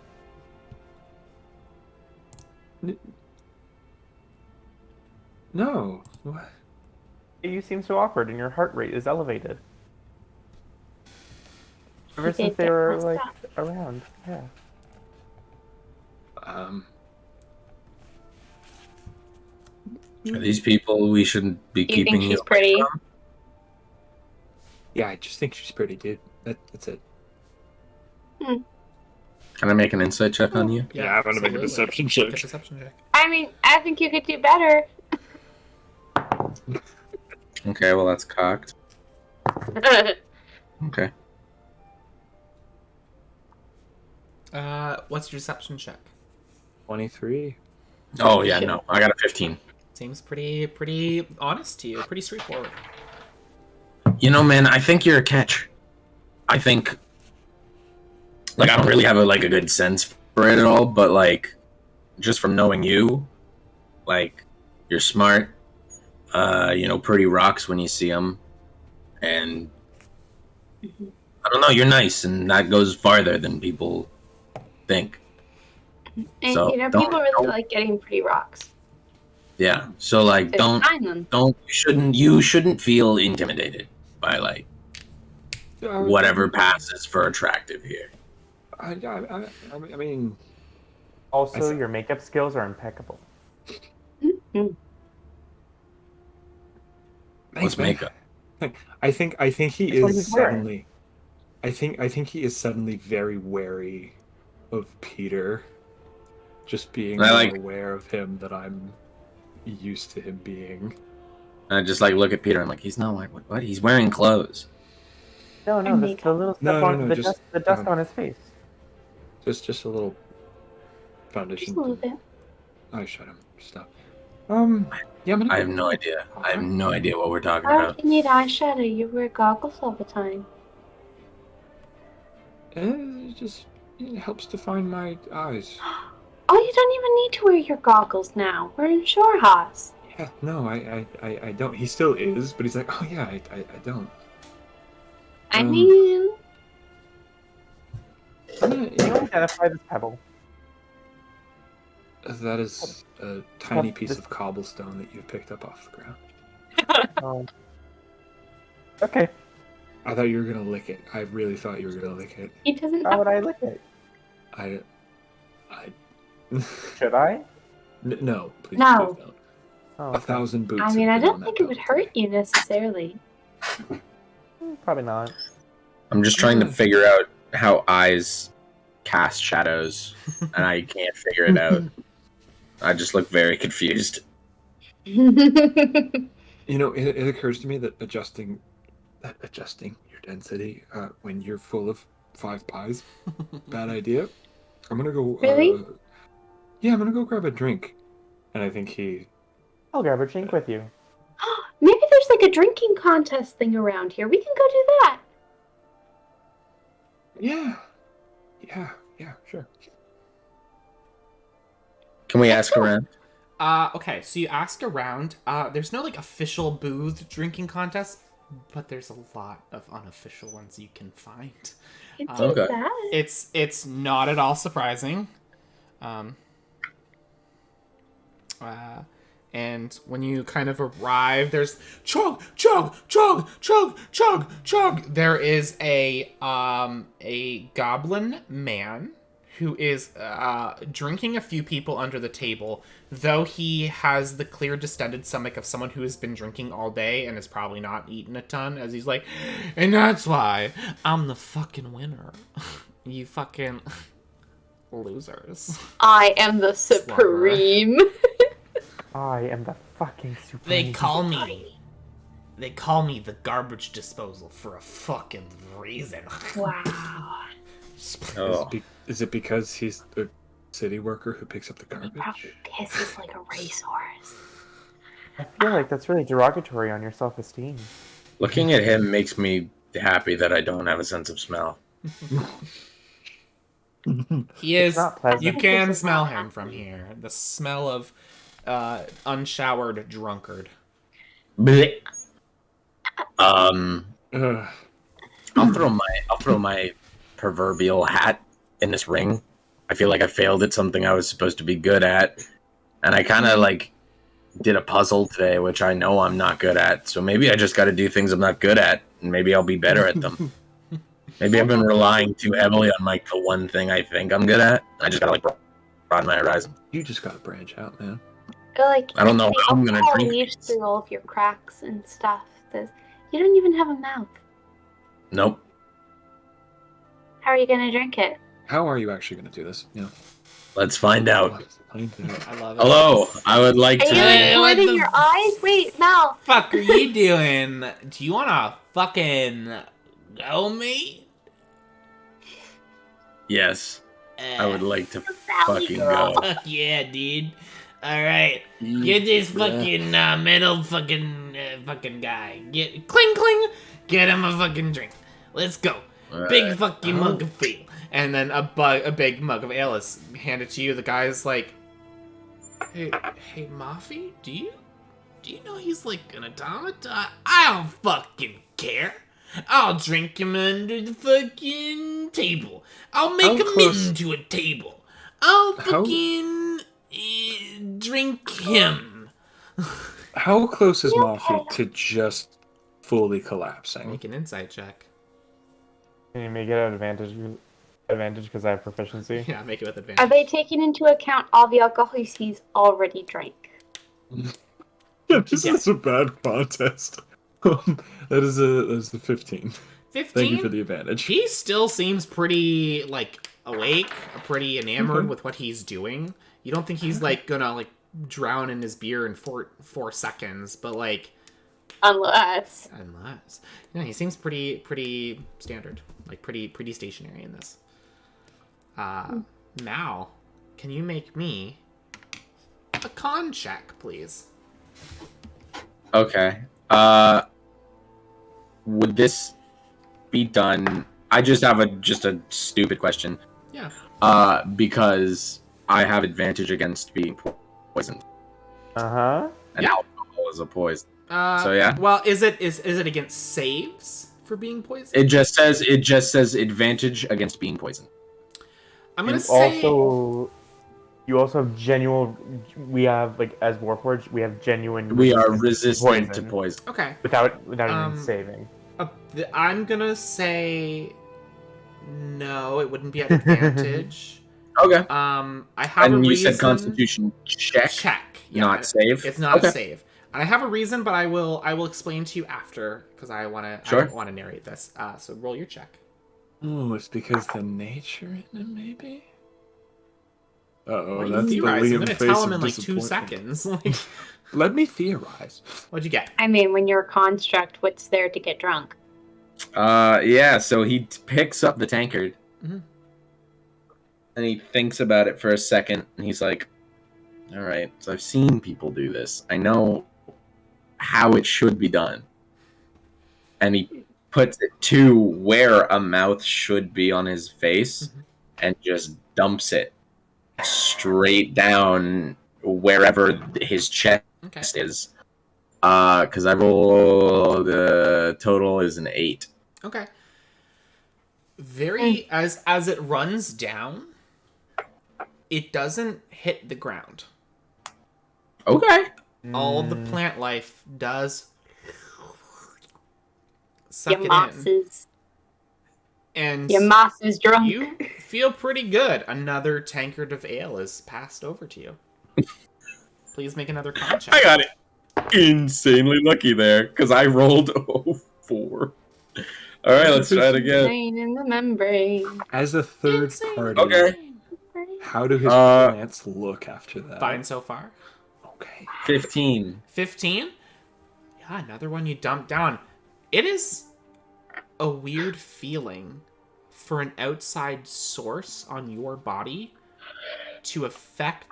No. What? You seem so awkward, and your heart rate is elevated. Ever did since they get were messed like up. around, yeah. Are these people we shouldn't be Do you keeping think you she's pretty? from? Yeah, I just think she's pretty, dude. That's it. Can I make an insight check on you? Yeah, I'm gonna make a absolutely. deception Make a check. deception check. I mean, I think you could do better. Okay, well that's cocked. Okay. What's your deception check? 23. Oh yeah, no, I got a 15. Seems pretty honest to you. Pretty straightforward. You know, man, I think you're a catch. I think, like, I don't really have a good sense for it at all, but like, just from knowing you, like, you're smart. Pretty rocks when you see them, and I don't know, you're nice, and that goes farther than people think. And So, people don't- really like getting pretty rocks. Yeah, so like, So find them. you shouldn't feel intimidated by like whatever passes for attractive here. I mean, Also, I- your makeup skills are impeccable. What's makeup? I think he That's what is he's wearing. suddenly. I think he is suddenly very wary of Petyr. Just being I more like- aware of him that I'm used to him being. And I just like look at Peter and like, he's not like what? He's wearing clothes. No, And the makeup. little stuff No, on the just, dust on his face. Just a little foundation. Just a little bit. Oh, shut him. Stop. Yeah, I'm gonna I have no idea. I have no idea what we're talking Why about. do you need eyeshadow? You wear goggles all the time. It helps to find my eyes. Oh, you don't even need to wear your goggles now. We're in Xhorhas. Yeah, no, I don't. He still is, but he's like, oh yeah, I don't. I Um, mean, I'm gonna, Can you identify this pebble? that is a tiny piece of cobblestone that you've picked up off the ground. Um, okay. I thought you were gonna lick it. I really thought you were gonna lick it. he doesn't. How would I lick it? I Should I? no, please, No. please don't. Oh, 1,000 boots. I mean, I have been don't on think that it would pebble. hurt you necessarily. probably not. I'm just trying to figure out how eyes cast shadows, and I can't figure it out. I just look very confused. You know, it occurs to me that adjusting your density when you're full of 5 pies, bad idea. I'm gonna go. Really? Yeah, I'm gonna go grab a drink, and I think he. I'll grab a drink with you. Maybe there's like a drinking contest thing around here. We can go do that. Yeah, sure. Can we ask around? Okay, so you ask around. There's no like official booth drinking contest, but there's a lot of unofficial ones you can find. We can Okay. do that. It's not at all surprising. And when you kind of arrive, there's chug, chug, chug, chug, chug, chug. There is a goblin man who is drinking a few people under the table, though he has the clear distended stomach of someone who has been drinking all day and has probably not eaten a ton, as he's like, and that's why I'm the fucking winner. You fucking losers. I am the supreme. I am the fucking super. They call me the garbage disposal for a fucking reason. Wow. Oh, Is it because he's a city worker who picks up the He garbage? probably pisses like a racehorse. I feel like that's really derogatory on your self-esteem. looking at him makes me happy that I don't have a sense of smell. He is. not pleasant. You can smell him from here. The smell of unshowered drunkard. Blech. Ugh. I'll throw my proverbial hat in this ring. I feel like I failed at something I was supposed to be good at, and I kind of like did a puzzle today, which I know I'm not good at. So maybe I just got to do things I'm not good at, and maybe I'll be better at them. Maybe I've been relying too heavily on like the one thing I think I'm good at. I just gotta like broaden my horizon. You just gotta branch out, man. Or like I don't know they how I'm gonna all drink leaves these. through all of your cracks and stuff. You don't even have a mouth. Nope. How are you gonna drink it? How are you actually gonna do this? Yeah. Let's find out. I love it. Hello, I would like Are to. you Hey, what recording the your eyes? Wait, Mal. Fuck are you doing? Do you wanna fucking go, mate? Yes, I would like to Valley fucking girl. go. Fuck yeah, dude. Alright. Get this fucking middle fucking guy. Get cling cling. Get him a fucking drink. Let's go. Big fucking mug of ale. And then a big mug of ale is handed to you. The guy's like, hey, Movavi, do you know he's like an automaton? I don't fucking care. I'll drink him under the fucking table. I'll make him into a table. I'll fucking drink him. How close is Movavi to just fully collapsing? Make an insight check. Can you make it an advantage because I have proficiency? Yeah, make it with Are advantage. they taking into account all the alcohol he's already drank? This is a bad contest. that is a 15. 15? Thank you for the advantage. He still seems pretty, like, awake, pretty enamored with what he's doing. You don't think he's, like, gonna, like, drown in his beer in four seconds, but, like... Unless. Yeah, he seems pretty standard. Like, pretty stationary in this. Mal, can you make me a con check, please? Okay. Would this be done? I just have a stupid question. Yeah. Because I have advantage against being poisoned, Uh-huh. and Yeah. alcohol is a poison. So yeah. Well, is it against saves for being poisoned? It just says advantage against being poisoned. I'm gonna You say also have genuine. We have like as Warforged, we have genuine. We are resistance resistant to poison. okay. without even saving. I'm gonna say no. It wouldn't be at advantage. Okay. I have a And you reason. said Constitution check, Check. Yeah, not save. It's not okay. a save. And I have a reason, but I will explain to you after because I wanna narrate this. So roll your check. Oh, it's because the nature in it, maybe? Uh-oh, What are that's you the theorizing? Liam I'm gonna face tell of him in like 2 disappointment. seconds. Like, Let me theorize. what'd you get? I mean, when you're a construct, what's there to get drunk? Yeah, so he picks up the tankard. Mhm. And he thinks about it for a second, and he's like, alright, so I've seen people do this. I know how it should be done. And he puts it to where a mouth should be on his face, and just dumps it straight down wherever his chest Okay. is. Because I rolled, the total is an 8. Okay. Very as it runs down, it doesn't hit the ground. Okay. All the plant life does suck Your it moss in, is and your moss is drunk. you feel pretty good. Another tankard of ale is passed over to you. Please make another con check. I got it. Insanely lucky there, because I rolled 4. Alright, let's try it again. Brain in the membrane. As a third Insane. party, Okay. how do his Uh, plants look after that? Fine so far. Okay. 15. 15? Yeah, another one you dumped down. It is a weird feeling for an outside source on your body to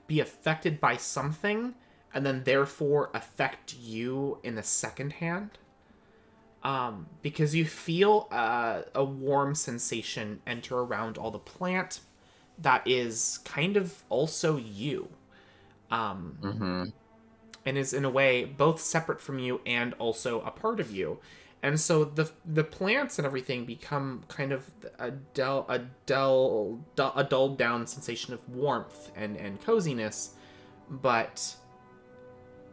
be affected by something and then therefore affect you in the second hand. Because you feel a warm sensation enter around all the plant that is kind of also you. And is in a way both separate from you and also a part of you. And so the plants and everything become kind of a dulled down sensation of warmth and coziness, but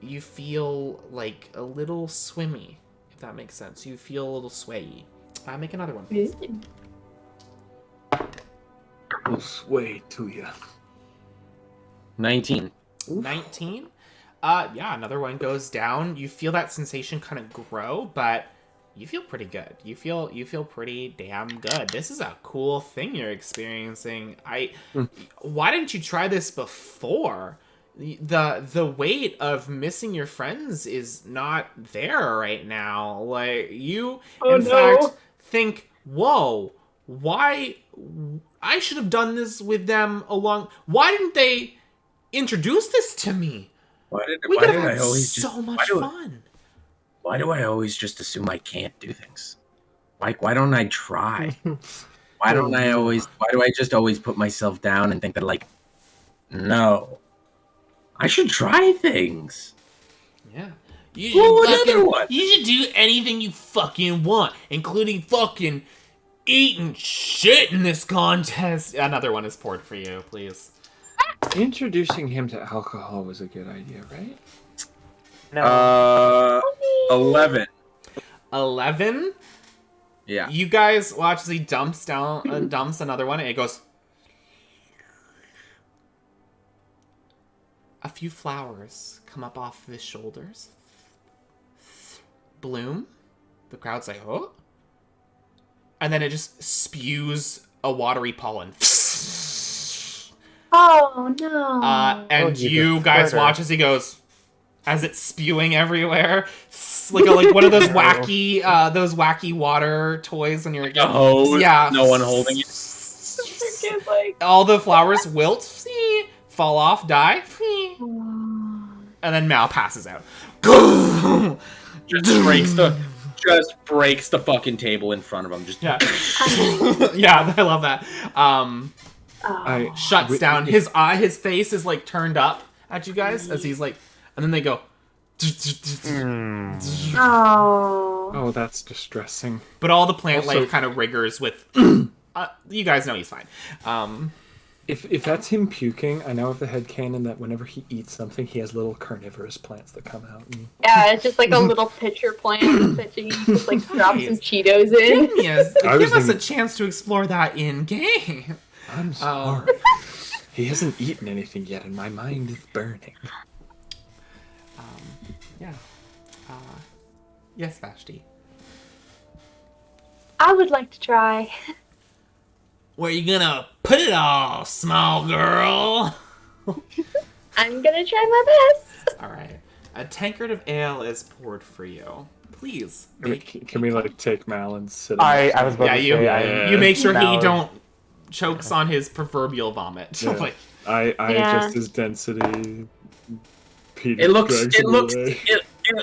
you feel like a little swimmy, if that makes sense. You feel a little swayy. Make another one, please. We'll sway to you. 19. 19? Yeah, another one goes down. You feel that sensation kind of grow, but you feel pretty good. You feel pretty damn good. This is a cool thing you're experiencing. Why didn't you try this before? The weight of missing your friends is not there right now. Like, you fact think, whoa, why I should have done this with them why didn't they introduce this to me? Why We did could have I had always so much fun. Why do I always just assume I can't do things? Like, why don't I try? Why do I just always put myself down and think that, like, no, I should try things? Yeah. Another one. You should do anything you fucking want, including fucking eating shit in this contest. Another one is poured for you, please. Introducing him to alcohol was a good idea, right? No. 11. 11? Yeah. You guys watch as he dumps another one, and it goes. A few flowers come up off of his shoulders. Bloom. The crowd's like, oh. And then it just spews a watery pollen. Oh no. And he's you a guys squirter. watch as he goes, as it's spewing everywhere, like one of those wacky water toys when you're A hose, yeah, no one holding it. Freaking, like, all the flowers wilt, fall off, die, and then Mal passes out. Just breaks the fucking table in front of him. Just Yeah, yeah, I love that. Shuts down. His face is like turned up at you guys as he's like, and then they go. Oh, that's distressing. But all the plant Also- life kind of riggers with. You guys know he's fine. If that's him puking, I know of the headcanon that whenever he eats something, he has little carnivorous plants that come out. And... Yeah, it's just like a little pitcher plant that you just like drop some Cheetos in. Yes, I was give us a thinking- chance to explore that in game. I'm sorry. He hasn't eaten anything yet, and my mind is burning. Yeah. Yes, Vashti. I would like to try. Where you gonna put it all, small girl? I'm gonna try my best. All right. A tankard of ale is poured for you. Please. Can we like take Mal and sit? I was about Yeah, to you say, you make sure he Mallory. don't chokes on his proverbial vomit. Yeah. Like, I Yeah. adjust his density. Peter it looks drags it him looks away.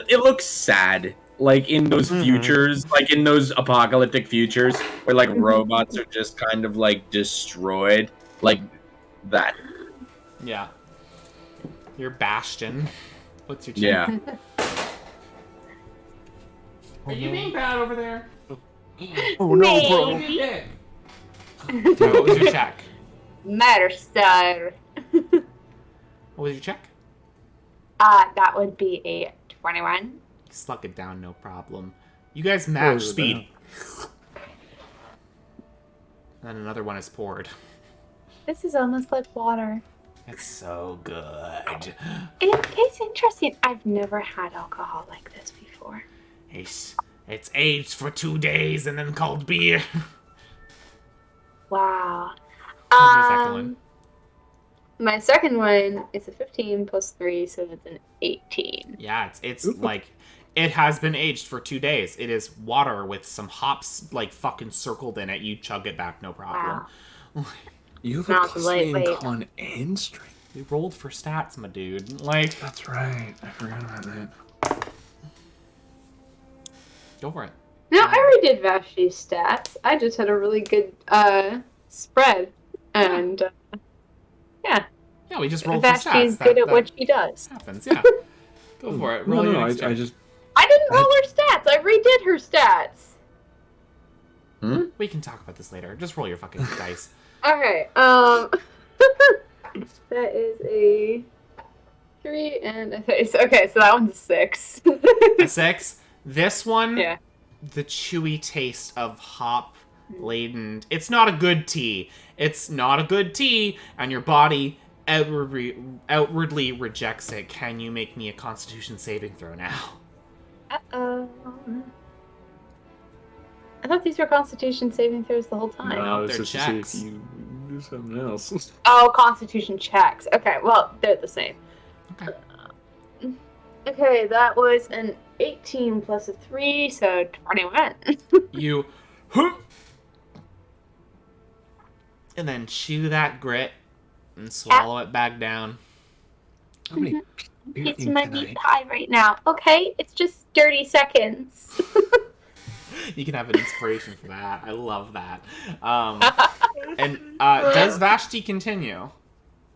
it looks sad. Like in those futures, like in those apocalyptic futures where like robots are just kind of like destroyed. Like that. yeah. You're Bastion. What's your check? Yeah. Are you being bad over there? Oh no, bro. Don't be a dick. What was your check? Matter star. What was your check? That would be a 21. Sluck it down, no problem. You guys match was speed. And another one is poured. This is almost like water. It's so good. It's interesting. I've never had alcohol like this before. It's aged for 2 days and then called beer. Wow. What's your second one? My second one is a 15 plus 3, so it's an 18. Yeah, it's like it has been aged for 2 days. It is water with some hops like fucking circled in it. You chug it back, no problem. Wow. You have a Not plus 3 in lightweight. con and strength. We rolled for stats, my dude. Like, That's right. I forgot about that. go for it. No, I already did Vashti's stats. I just had a really good spread. And yeah, Yeah, we just rolled for Vashti's stats. good at That what she does. happens. Yeah. Go for it. No, Roll your no, next check. I just I didn't roll her stats. I redid her stats. We can talk about this later. Just roll your fucking dice. Okay. That is a 3 and a face. Okay, so that one's a 6. A 6. This one, Yeah. the chewy taste of hop laden. It's not a good tea. It's not a good tea, and your body outwardly rejects it. Can you make me a Constitution saving throw now? Uh-oh. I thought these were Constitution saving throws the whole time. No, it's they're just to see checks. if you do something else. Oh, Constitution checks. Okay, well, they're the same. Okay. Okay, that was an 18 plus a 3, so 21. You, and then chew that grit and swallow it back down. How many Piece can of my I- meat pie right now. Okay, it's just 30 seconds. You can have an inspiration for that. I love that. And does Vashti continue?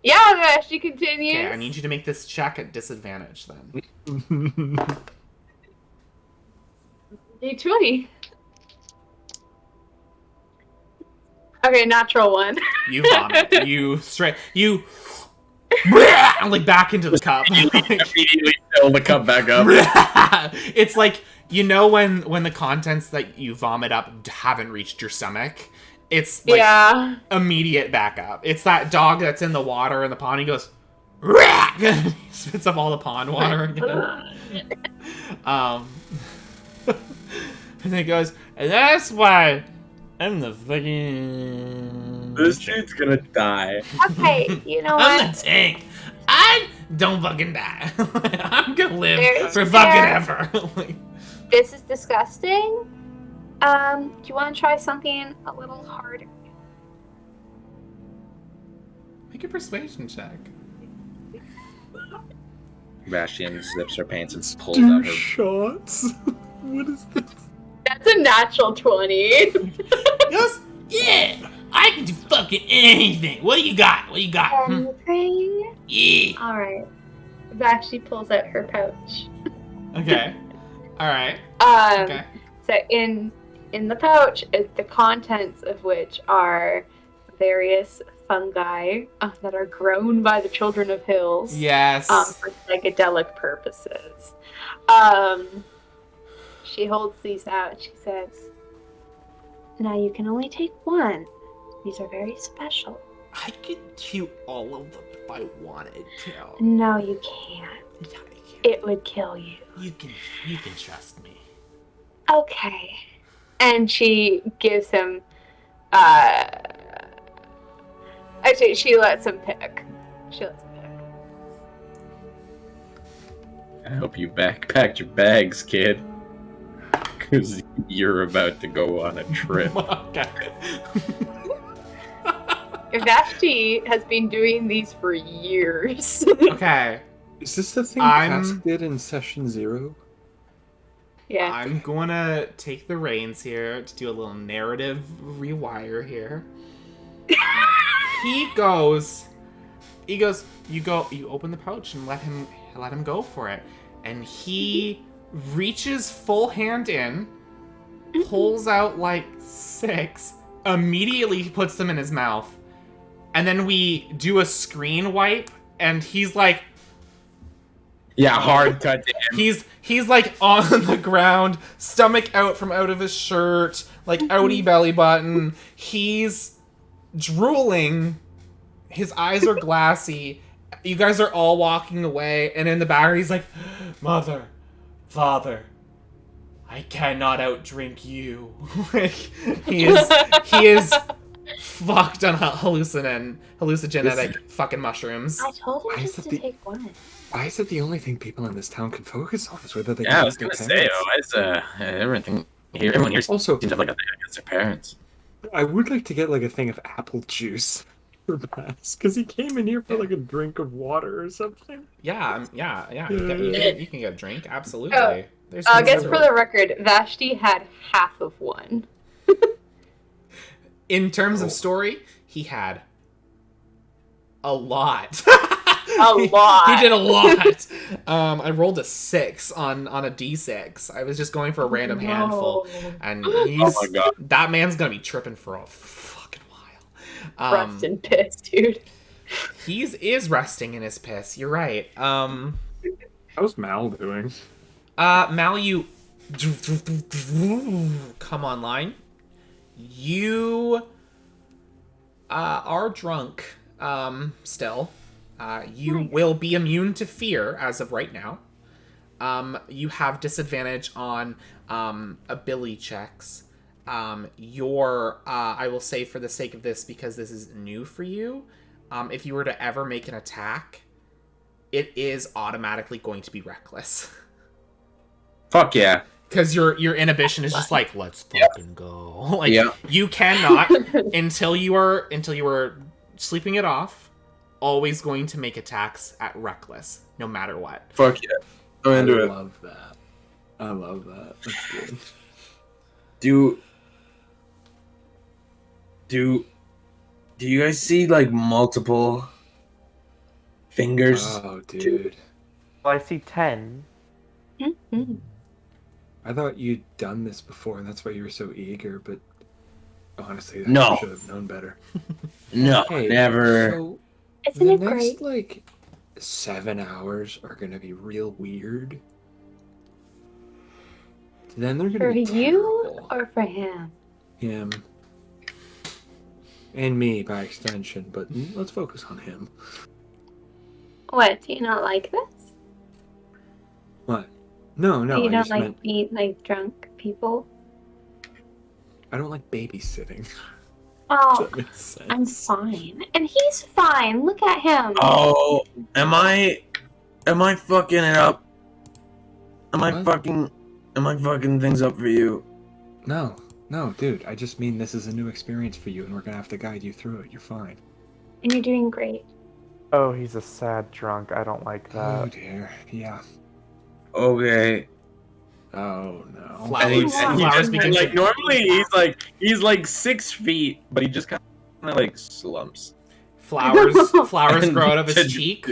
Yeah, Vashti continues. Okay, I need you to make this check at disadvantage then. D20. Okay, natural 1. You vomit. You like back into the cup. Immediately fill the cup back up. It's like, you know, when the contents that you vomit up haven't reached your stomach. It's like Yeah. immediate backup. It's that dog that's in the water in the pond. He goes, he spits up all the pond water again. And he goes, and that's why I'm the fucking. This dude's gonna die. Okay, you know I'm what? the tank. I don't fucking die. I'm gonna live There's for fucking fair. ever. Like, This is disgusting. Do you want to try something a little harder? make a persuasion check. Bastion zips her pants and pulls Two out her. shots? What is this? That's a natural 20. Yes, yeah, I can do fucking anything. What do you got? What do you got? Anything? Yeah. Alright. Vashti pulls out her pouch. Okay. All right. Okay. So in the pouch, the contents of which are various fungi that are grown by the children of hills. Yes. For psychedelic purposes. She holds these out and she says, now you can only take one. These are very special. I could chew all of them if I wanted to. No, you can't. Yeah, I can. It would kill you. You can trust me. Okay. And she gives him, actually, she lets him pick. I hope you packed your bags, kid. Because you're about to go on a trip. Okay. Vashti has been doing these for years. Okay. Is this the thing I'm- Pask did in session 0? Yeah. I'm gonna take the reins here to do a little narrative rewire here. You open the pouch and let him go for it. And he reaches full hand in, pulls out like 6, immediately puts them in his mouth. And then we do a screen wipe and he's like, Yeah, hard cut to him. He's like on the ground, stomach out from out of his shirt, like outie belly button. He's drooling. His eyes are glassy. You guys are all walking away, and in the background he's like, Mother, Father, I cannot outdrink you. Like, he is fucked on hallucinogenic fucking mushrooms. I told Why him is just it to the- take one. Why is it the only thing people in this town can focus on? Is whether they Yeah, I can was get gonna their say, parents? why is everything here? Everyone here seems Also, to have like a thing against their parents. I would like to get like a thing of apple juice for Pask, because he came in here for like a drink of water or something. Yeah. You can get a drink, absolutely. Oh, There's I things guess for everywhere. the record, Vashti had half of one. In terms of story, he had a lot. A lot. He did a lot. I rolled a 6 on a d6. I was just going for a random handful, and he's Oh my god. that man's gonna be tripping for a fucking while. Rust and piss, dude. is resting in his piss. You're right. How's Mal doing? Mal, you come online. You are drunk. Still. You will be immune to fear as of right now. You have disadvantage on ability checks. I will say for the sake of this, because this is new for you, if you were to ever make an attack, it is automatically going to be reckless. Fuck yeah. Because your inhibition is just like, let's fucking go. Like, you cannot until you are sleeping it off, always going to make attacks at reckless, no matter what. Fuck yeah. I'm into it. I love that. I love that. That's good. Do you guys see like multiple fingers? Oh, dude. Well, I see 10. Mm-hmm. I thought you'd done this before, and that's why you were so eager, but honestly, No. I should have known better. No, Hey, never. So, Isn't the it next, great? like, 7 hours are going to be real weird. Then they're going For to be you terrible. or for him? Him. And me, by extension, but let's focus on him. What? Do you not like this? What? No, you I don't just like meant being like drunk people? I don't like babysitting. Oh, That makes sense. I'm fine, and he's fine. Look at him. Oh, am I fucking it up? Am I What? fucking things up for you? No, dude. I just mean this is a new experience for you, and we're gonna have to guide you through it. You're fine. And you're doing great. Oh, he's a sad drunk. I don't like Oh that. dear. Yeah. Okay. Oh no. Flowers. Flowers begin like to... normally he's like 6 feet, but he just kind of like slumps. Flowers And grow out of his to- cheek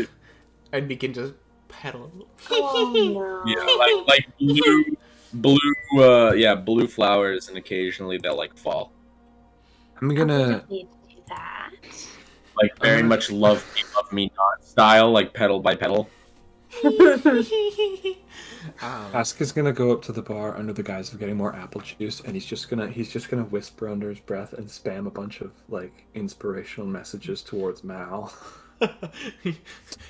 and begin to pedal. Oh no. Yeah, like blue flowers, and occasionally they'll like fall. I'm I gonna. didn't need to do that. Like very much love me not style, like pedal by pedal. Pask is gonna go up to the bar under the guise of getting more apple juice, and he's just gonna whisper under his breath and spam a bunch of like inspirational messages towards Mal.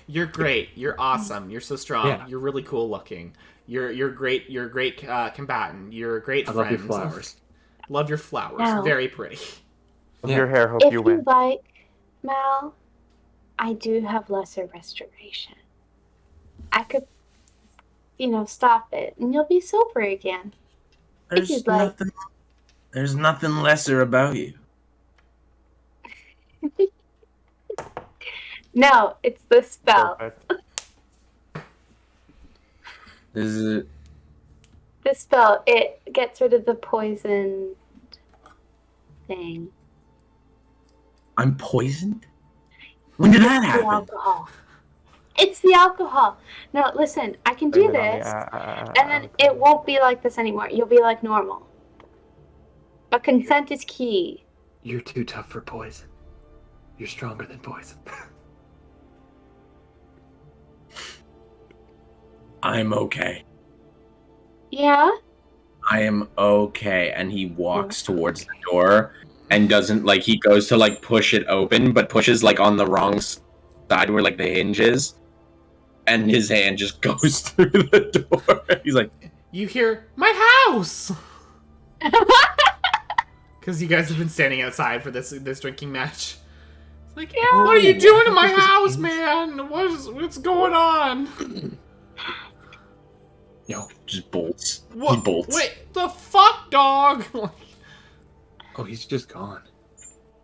You're great. You're awesome. You're so strong. Yeah. You're really cool looking. You're great. You're a great combatant. You're a great I friend. love your flowers. Love your flowers. Wow. Very pretty. Love Yeah. your hair. Hope If you you win. like, Mal, I do have lesser restoration. I could, stop it, and you'll be sober again. There's you'd like. there's nothing lesser about you. No, it's the spell. Perfect. This is The spell, it gets rid of the poison thing. I'm poisoned? When did that The happen? alcohol. It's the alcohol. No, listen, I can do Blame it on the this, a- and then it won't be like this anymore. You'll be like normal. But consent is key. You're too tough for poison. You're stronger than poison. I'm okay. Yeah? I am okay. And he walks towards the door and doesn't like he goes to like push it open, but pushes like on the wrong side where like the hinge is. And his hand just goes through the door. He's like, You hear my house because you guys have been standing outside for this drinking match. It's like, Yeah. what are you doing in my house, man? What's going on? Yo. just bolts. What? He bolts. Wait, the fuck, dog? Oh, he's just gone.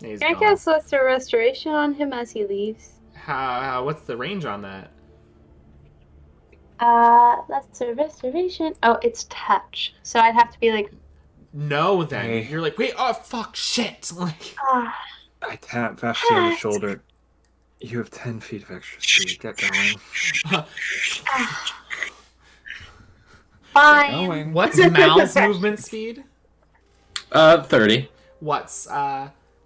He's Can I gone. cast lesser restoration on him as he leaves? What's the range on that? Lesser restoration. Oh, it's touch. So I'd have to be like, No, then Hey. you're like, wait, oh fuck, shit. Like, ah. I tap Vashti on the shoulder. You have 10 feet of extra speed. Get going. Fine. Going. what's Mal's movement speed? 30. What's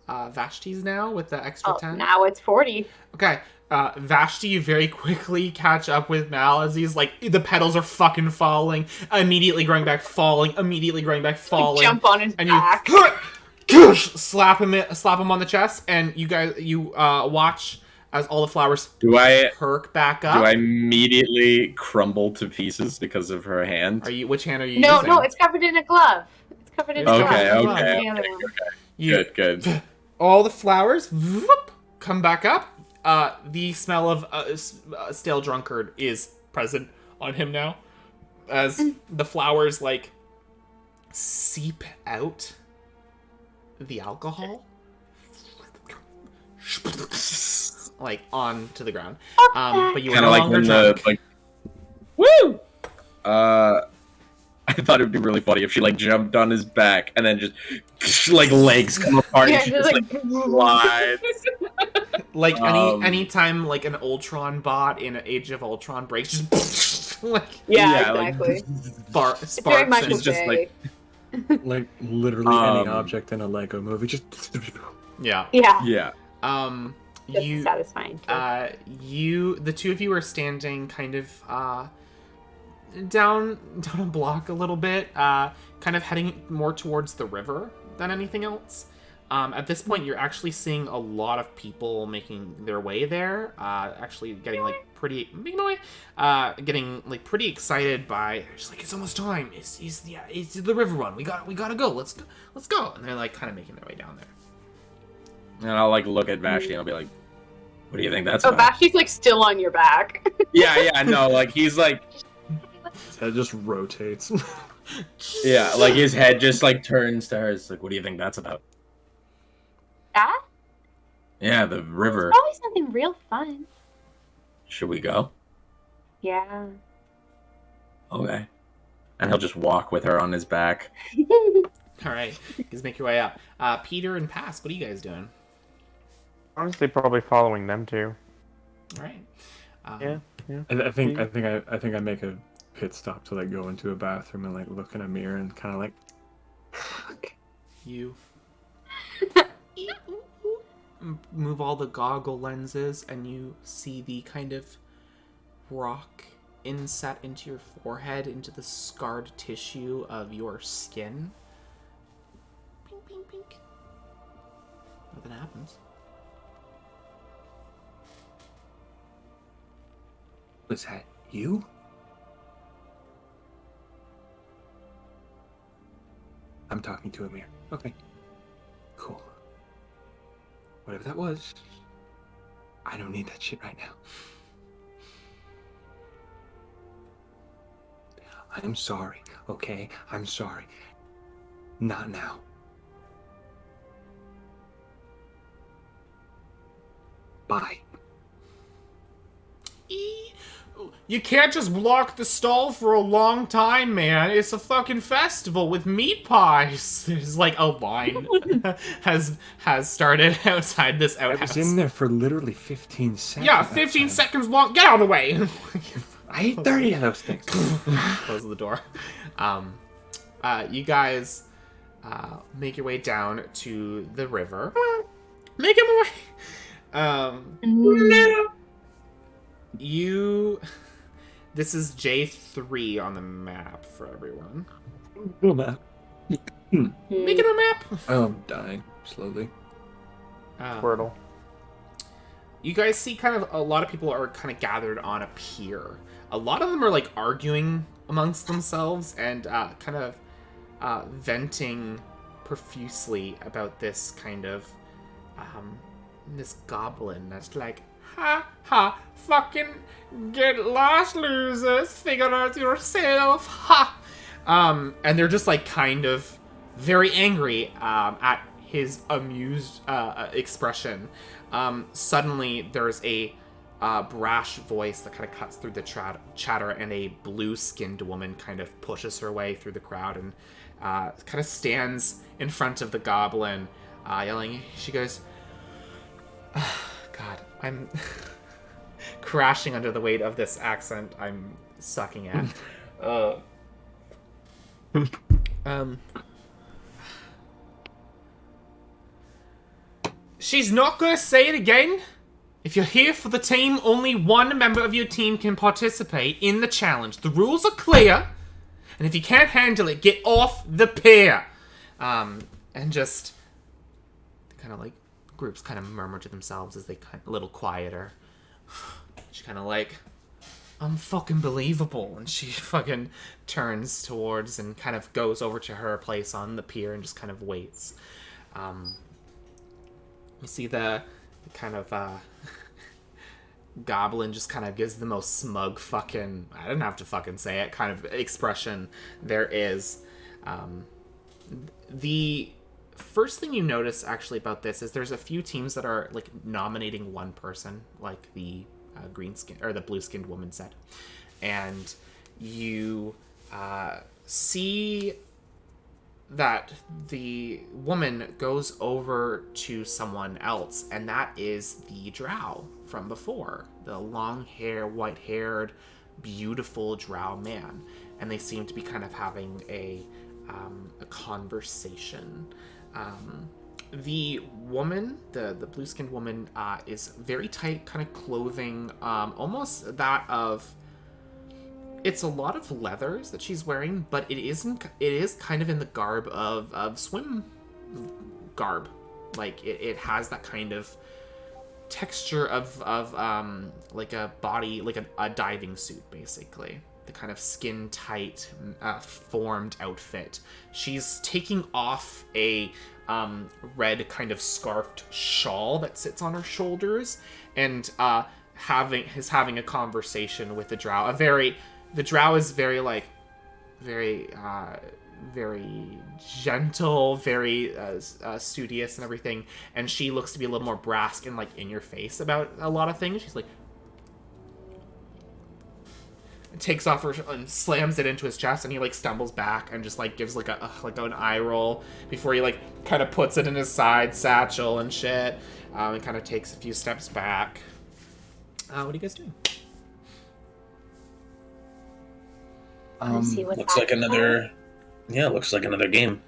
Vashti's now with the extra 10. Now it's 40. Okay. Vashti, you very quickly catch up with Mal as he's like, the petals are fucking falling, immediately going back, falling, immediately going back, falling. Jump on his and back. You slap him on the chest, and you watch as all the flowers perk back up. Do I immediately crumble to pieces because of her hand? Which hand are you No, using? no, it's covered in a glove. It's covered in a glove. Okay. Good. All the flowers come back up. The smell of stale drunkard is present on him now, as the flowers like seep out the alcohol, like onto the ground. But you are no longer drunk. Woo! I thought it would be really funny if she like jumped on his back and then just like legs come apart and she just like slides. Like any time like an Ultron bot in Age of Ultron breaks, just like exactly. Sparks. It's very Michael It's just Bay. Like literally any object in a Lego movie, just yeah. Just satisfying. The two of you are standing kind of down a block a little bit, kind of heading more towards the river than anything else. At this point, you're actually seeing a lot of people making their way there. Actually, getting like pretty getting like pretty excited by. Just like, it's almost time. It's the river run. We gotta go. Let's go. And they're like kind of making their way down there. And I'll like look at Vashti and I'll be like, "What do you think that's Oh, about?" Vashti's like still on your back. Yeah, no, like he's like, his head just rotates. yeah, like his head just like turns to her. It's like, "What do you think that's about?" That? Yeah, the river. Probably something real fun. Should we go? Yeah. Okay. And he'll just walk with her on his back. All right, you guys make your way up. Petyr and Pask, what are you guys doing? Honestly, probably following them too. All right. Yeah. I think I make a pit stop to like go into a bathroom and like look in a mirror and kind of like, fuck. You move all the goggle lenses and you see the kind of rock inset into your forehead, into the scarred tissue of your skin. Pink, pink, pink. Nothing happens. Was that you? I'm talking to a mirror. Okay. Cool. Whatever that was, I don't need that shit right now. I'm sorry, okay? I'm sorry. Not now. Bye. You can't just block the stall for a long time, man. It's a fucking festival with meat pies. There's like a line has started outside this outhouse. I was in there for literally 15 seconds. Yeah, 15 seconds long. Get out of the way. I ate 30 of those things. Close the door. You guys make your way down to the river. Make him away. This is J3 on the map for everyone. Little map. Make it a map. Oh, I'm dying slowly. Squirtle. You guys see kind of a lot of people are kind of gathered on a pier. A lot of them are like arguing amongst themselves and kind of venting profusely about this kind of this goblin that's like, ha ha, fucking get lost, losers, figure out yourself, ha. And they're just like kind of very angry at his amused expression. Suddenly there's a brash voice that kind of cuts through the chatter, and a blue-skinned woman kind of pushes her way through the crowd and kind of stands in front of the goblin, yelling. She goes, God, I'm crashing under the weight of this accent I'm sucking at. She's not gonna say it again. If you're here for the team, only one member of your team can participate in the challenge. The rules are clear, and if you can't handle it, get off the pier. And just kind of like groups kind of murmur to themselves as they kind a little quieter. She kind of like, fucking believable, and she fucking turns towards and kind of goes over to her place on the pier and just kind of waits. You see the kind of goblin just kind of gives the most smug fucking, I didn't have to fucking say it, kind of expression there is. The first thing you notice actually about this is there's a few teams that are like nominating one person, like the green skin or the blue skinned woman said, and you see that the woman goes over to someone else, and that is the drow from before, the long hair, white haired, beautiful drow man, and they seem to be kind of having a conversation. The woman, the blue-skinned woman, is very tight kind of clothing, almost that of, it's a lot of leathers that she's wearing, but it is kind of in the garb of swim garb. Like, it has that kind of texture of like a body, like a diving suit, basically. The kind of skin-tight, formed outfit. She's taking off a red kind of scarfed shawl that sits on her shoulders, and having a conversation with the drow. The drow is very gentle, very studious and everything, and she looks to be a little more brusque and like in your face about a lot of things. She's like, takes off her and slams it into his chest, and he like stumbles back and just like gives like an eye roll before he like kind of puts it in his side satchel and shit, and kind of takes a few steps back. What are you guys doing? Looks like another. Yeah, looks like another game.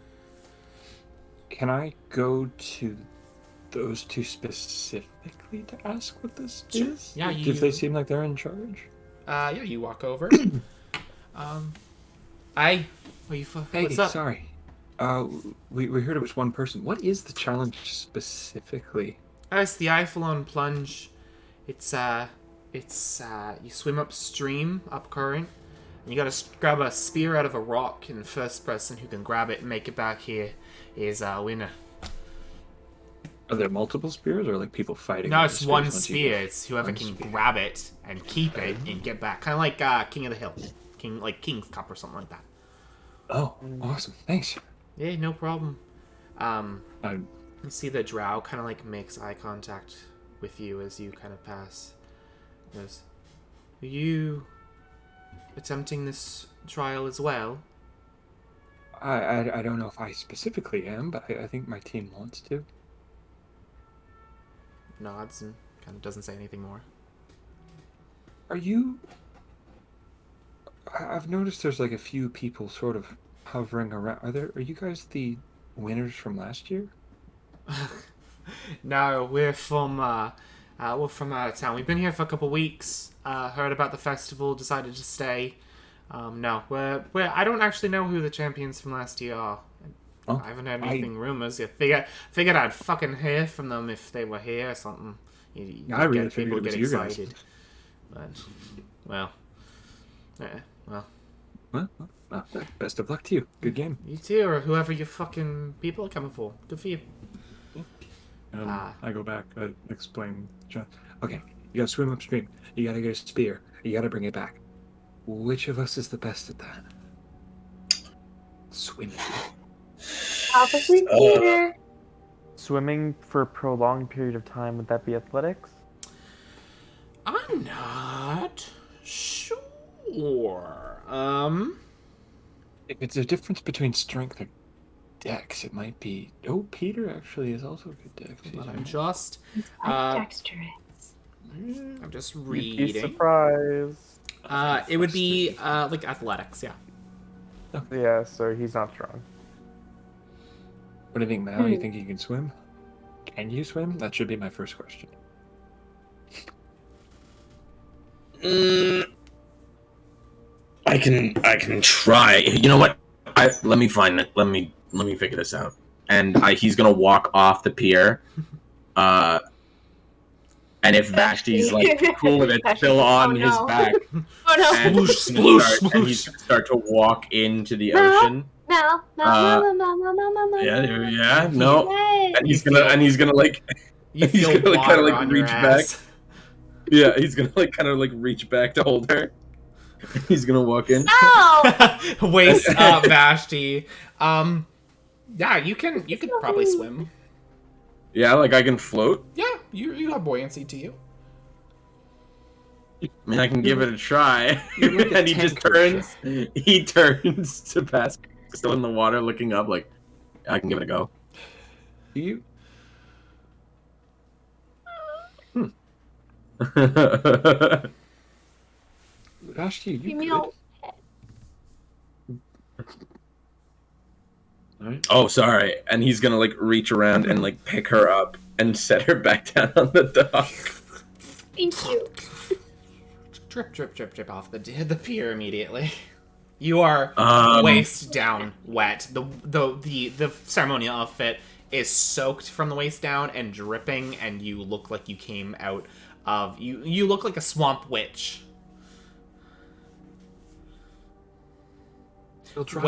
Can I go to those two specifically to ask what this is? Yeah, If they seem like they're in charge. Yeah, you walk over. Hey, what's up? sorry. We heard it was one person. What is the challenge specifically? It's the Eiffelon plunge. It's you swim upstream, up current, and you gotta grab a spear out of a rock, and the first person who can grab it and make it back here is a winner. Are there multiple spears, or like people fighting? No, over it's the one spears once you spear. get- It's whoever one can spear. grab it and keep it and get back. Kind of like King of the Hill. King's Cup or something like that. Oh, awesome! Thanks. Yeah, no problem. I'm You see the drow kind of like makes eye contact with you as you kind of pass. He goes, "Are you attempting this trial as well?" I don't know if I specifically am, but I think my team wants to. Nods and kind of doesn't say anything more. Are you? I've noticed there's like a few people sort of hovering around. Are you guys the winners from last year? No, we're from out of town. We've been here for a couple weeks. Heard about the festival, decided to stay. No, I don't actually know who the champions from last year are. Oh, I haven't heard anything rumors. I figured I'd fucking hear from them if they were here or something. I really figured it was you guys. But, well. Well, best of luck to you. Good game. You too, or whoever your fucking people are coming for. Good for you. I go back. I explain. Okay, you gotta swim upstream. You gotta get a spear. You gotta bring it back. Which of us is the best at that? Swimming. Probably Petyr. Swimming for a prolonged period of time, would that be athletics? I'm not sure. If it's a difference between strength or dex, it might be. Oh, Petyr actually is also good dex. But I'm just Dexterous. I'm just You'd be reading. surprised. It would be like athletics, yeah. Yeah, so he's not strong. What do you think, Mal? You think you can swim? Can you swim? That should be my first question. I can try. You know what? Let me find it. Let me figure this out. And he's gonna walk off the pier. And if Vashti's like cool with it, still on his back. Oh no! And he's gonna start to walk into the ocean. No. Yeah, no. Yay. And he's gonna like You he's feel gonna water kind of like on reach your back. ass. Yeah, he's gonna like kind of like reach back to hold her. He's gonna walk in. No! Waist up, Vashti. Yeah, you can probably swim. Yeah, like I can float. Yeah, you have buoyancy to you. I mean, I can give it a try. You're like a And he just tank turns. He turns to Pask, still in the water, looking up. Like, I can give it a go. Do you? Vashti, Give you me good? all- Alright. Oh, sorry. And he's gonna like reach around and like pick her up and set her back down on the dock. Thank you. Drip off the pier immediately. You are waist down wet. The ceremonial outfit is soaked from the waist down and dripping, and you look like you came out of you look like a swamp witch. Still dry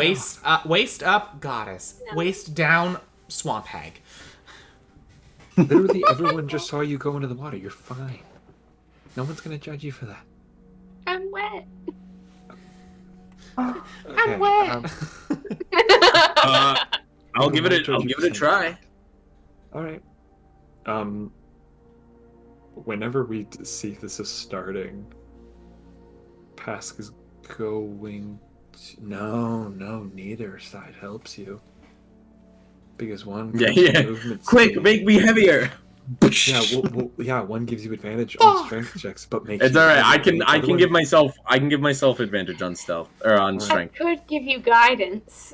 Waist up, goddess. No. Waist down, swamp hag. off. Literally, everyone just saw you go into the water. You're fine. No one's gonna judge you for that. I'm wet. Okay, I'm wet. I'll give it a try. All right. Whenever we see this is starting, Pask is going. No, neither side helps you. Because one movement Quick, speed. make me heavier. Yeah, one gives you advantage on strength checks, but makes It's you all right. heavy. I can give myself advantage on stealth or on I strength. could give you guidance,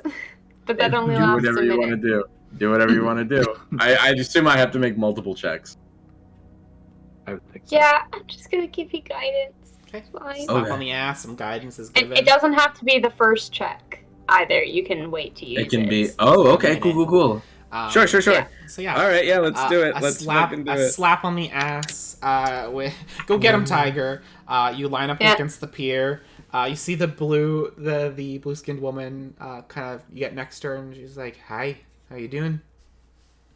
but that only Do lasts a whatever you want to minute. do. Do whatever you want to do. I assume I have to make multiple checks. I would think so. Yeah, I'm just gonna give you guidance. Okay. Fine. Slap Okay. on the ass, some guidance is And given. it doesn't have to be the first check either. You can wait to use it. It can be. Oh, okay. minute. Cool. Sure. Yeah. So yeah. All right. Yeah. Let's do it. A Let's slap, fucking do a it. slap on the ass. Go get him, Tiger. You line up Yeah. against the pier. You see the blue skinned woman. Kind of you get next to her, and she's like, "Hi, how you doing?"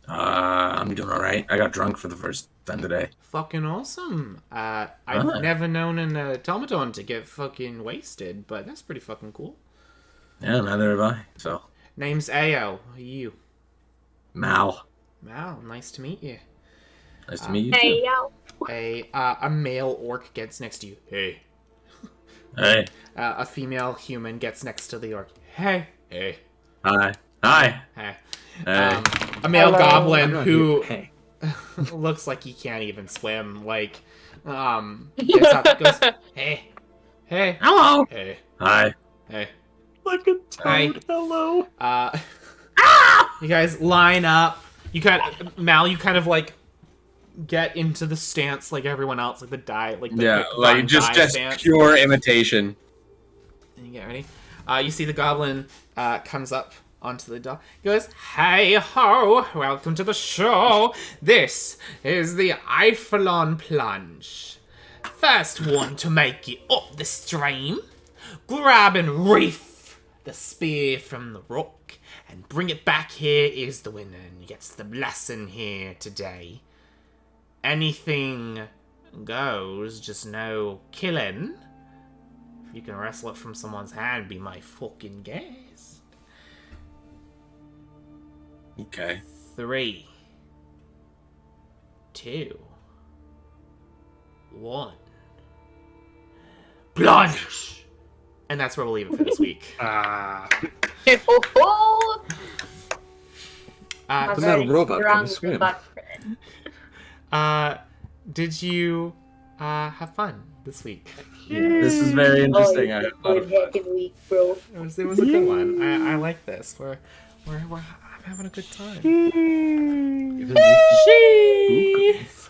I'm doing all right. I got drunk for the first time today. Fucking awesome. I've Ah. never known an automaton to get fucking wasted, but that's pretty fucking cool. Yeah. Neither have I. So, Name's Ao. Who are you? Mal. Wow, nice to meet you. Nice to meet you. Hey, Too. yo. A male orc gets next to you. Hey. Hey. A female human gets next to the orc. Hey. Hey. Hi. Hey. Hey. Hey. A male Hello. goblin I'm not who here. Hey. looks like he can't even swim. Like, gets up and goes, hey. Hey. Hello. Hey. Hi. Hey. Like a Hi. toad. Hello. You guys line up. You kind of like get into the stance like everyone else, like the die, like the Yeah. quick Like gun just die stance. pure imitation. And you get ready. You see the goblin comes up onto the dock. He goes, "Hey ho! Welcome to the show. This is the Eiffelon plunge. First one to make it up the stream. Grab and reef the spear from the rock and bring it back here is the winner and gets the blessing here today. Anything goes, just no killing. If you can wrestle it from someone's hand, be my fucking guest." Okay. 3, 2, 1. Plunge! And that's where we'll leave it for this week. Oh, Doesn't that robot gonna swim? Did you have fun this week? This is very interesting. I had a lot of fun. week, bro. It was a good one. I like this. We're having a good time. Even these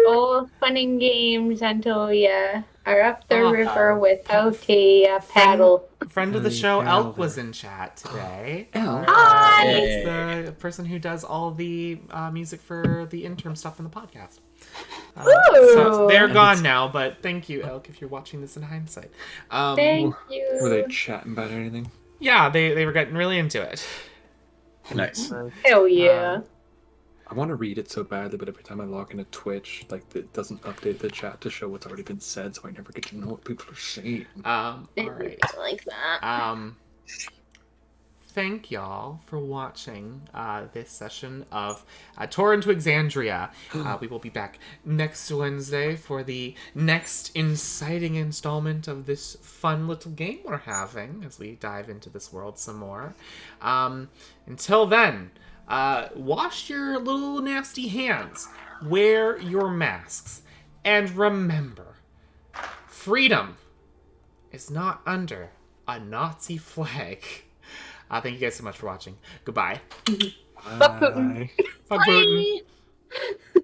All fun and games until you are up the Oh, river without a paddle. Friend of the Hey, show, paddle Elk, was there. in chat today. Elk? Hi! It's the person who does all the music for the interim stuff in the podcast. So they're Ooh. gone now, but thank you, Elk, if you're watching this in hindsight. Thank you. Were they chatting about anything? Yeah, they were getting really into it. Nice. Hell yeah. I want to read it so badly, but every time I log into Twitch, like it doesn't update the chat to show what's already been said, so I never get to know what people are saying. All right. Like that. Thank y'all for watching this session of Tour into Exandria. We will be back next Wednesday for the next inciting installment of this fun little game we're having as we dive into this world some more. Until then, wash your little nasty hands, wear your masks, and remember, freedom is not under a Nazi flag. Thank you guys so much for watching. Goodbye. Fuck Putin. Fuck Putin. Bye.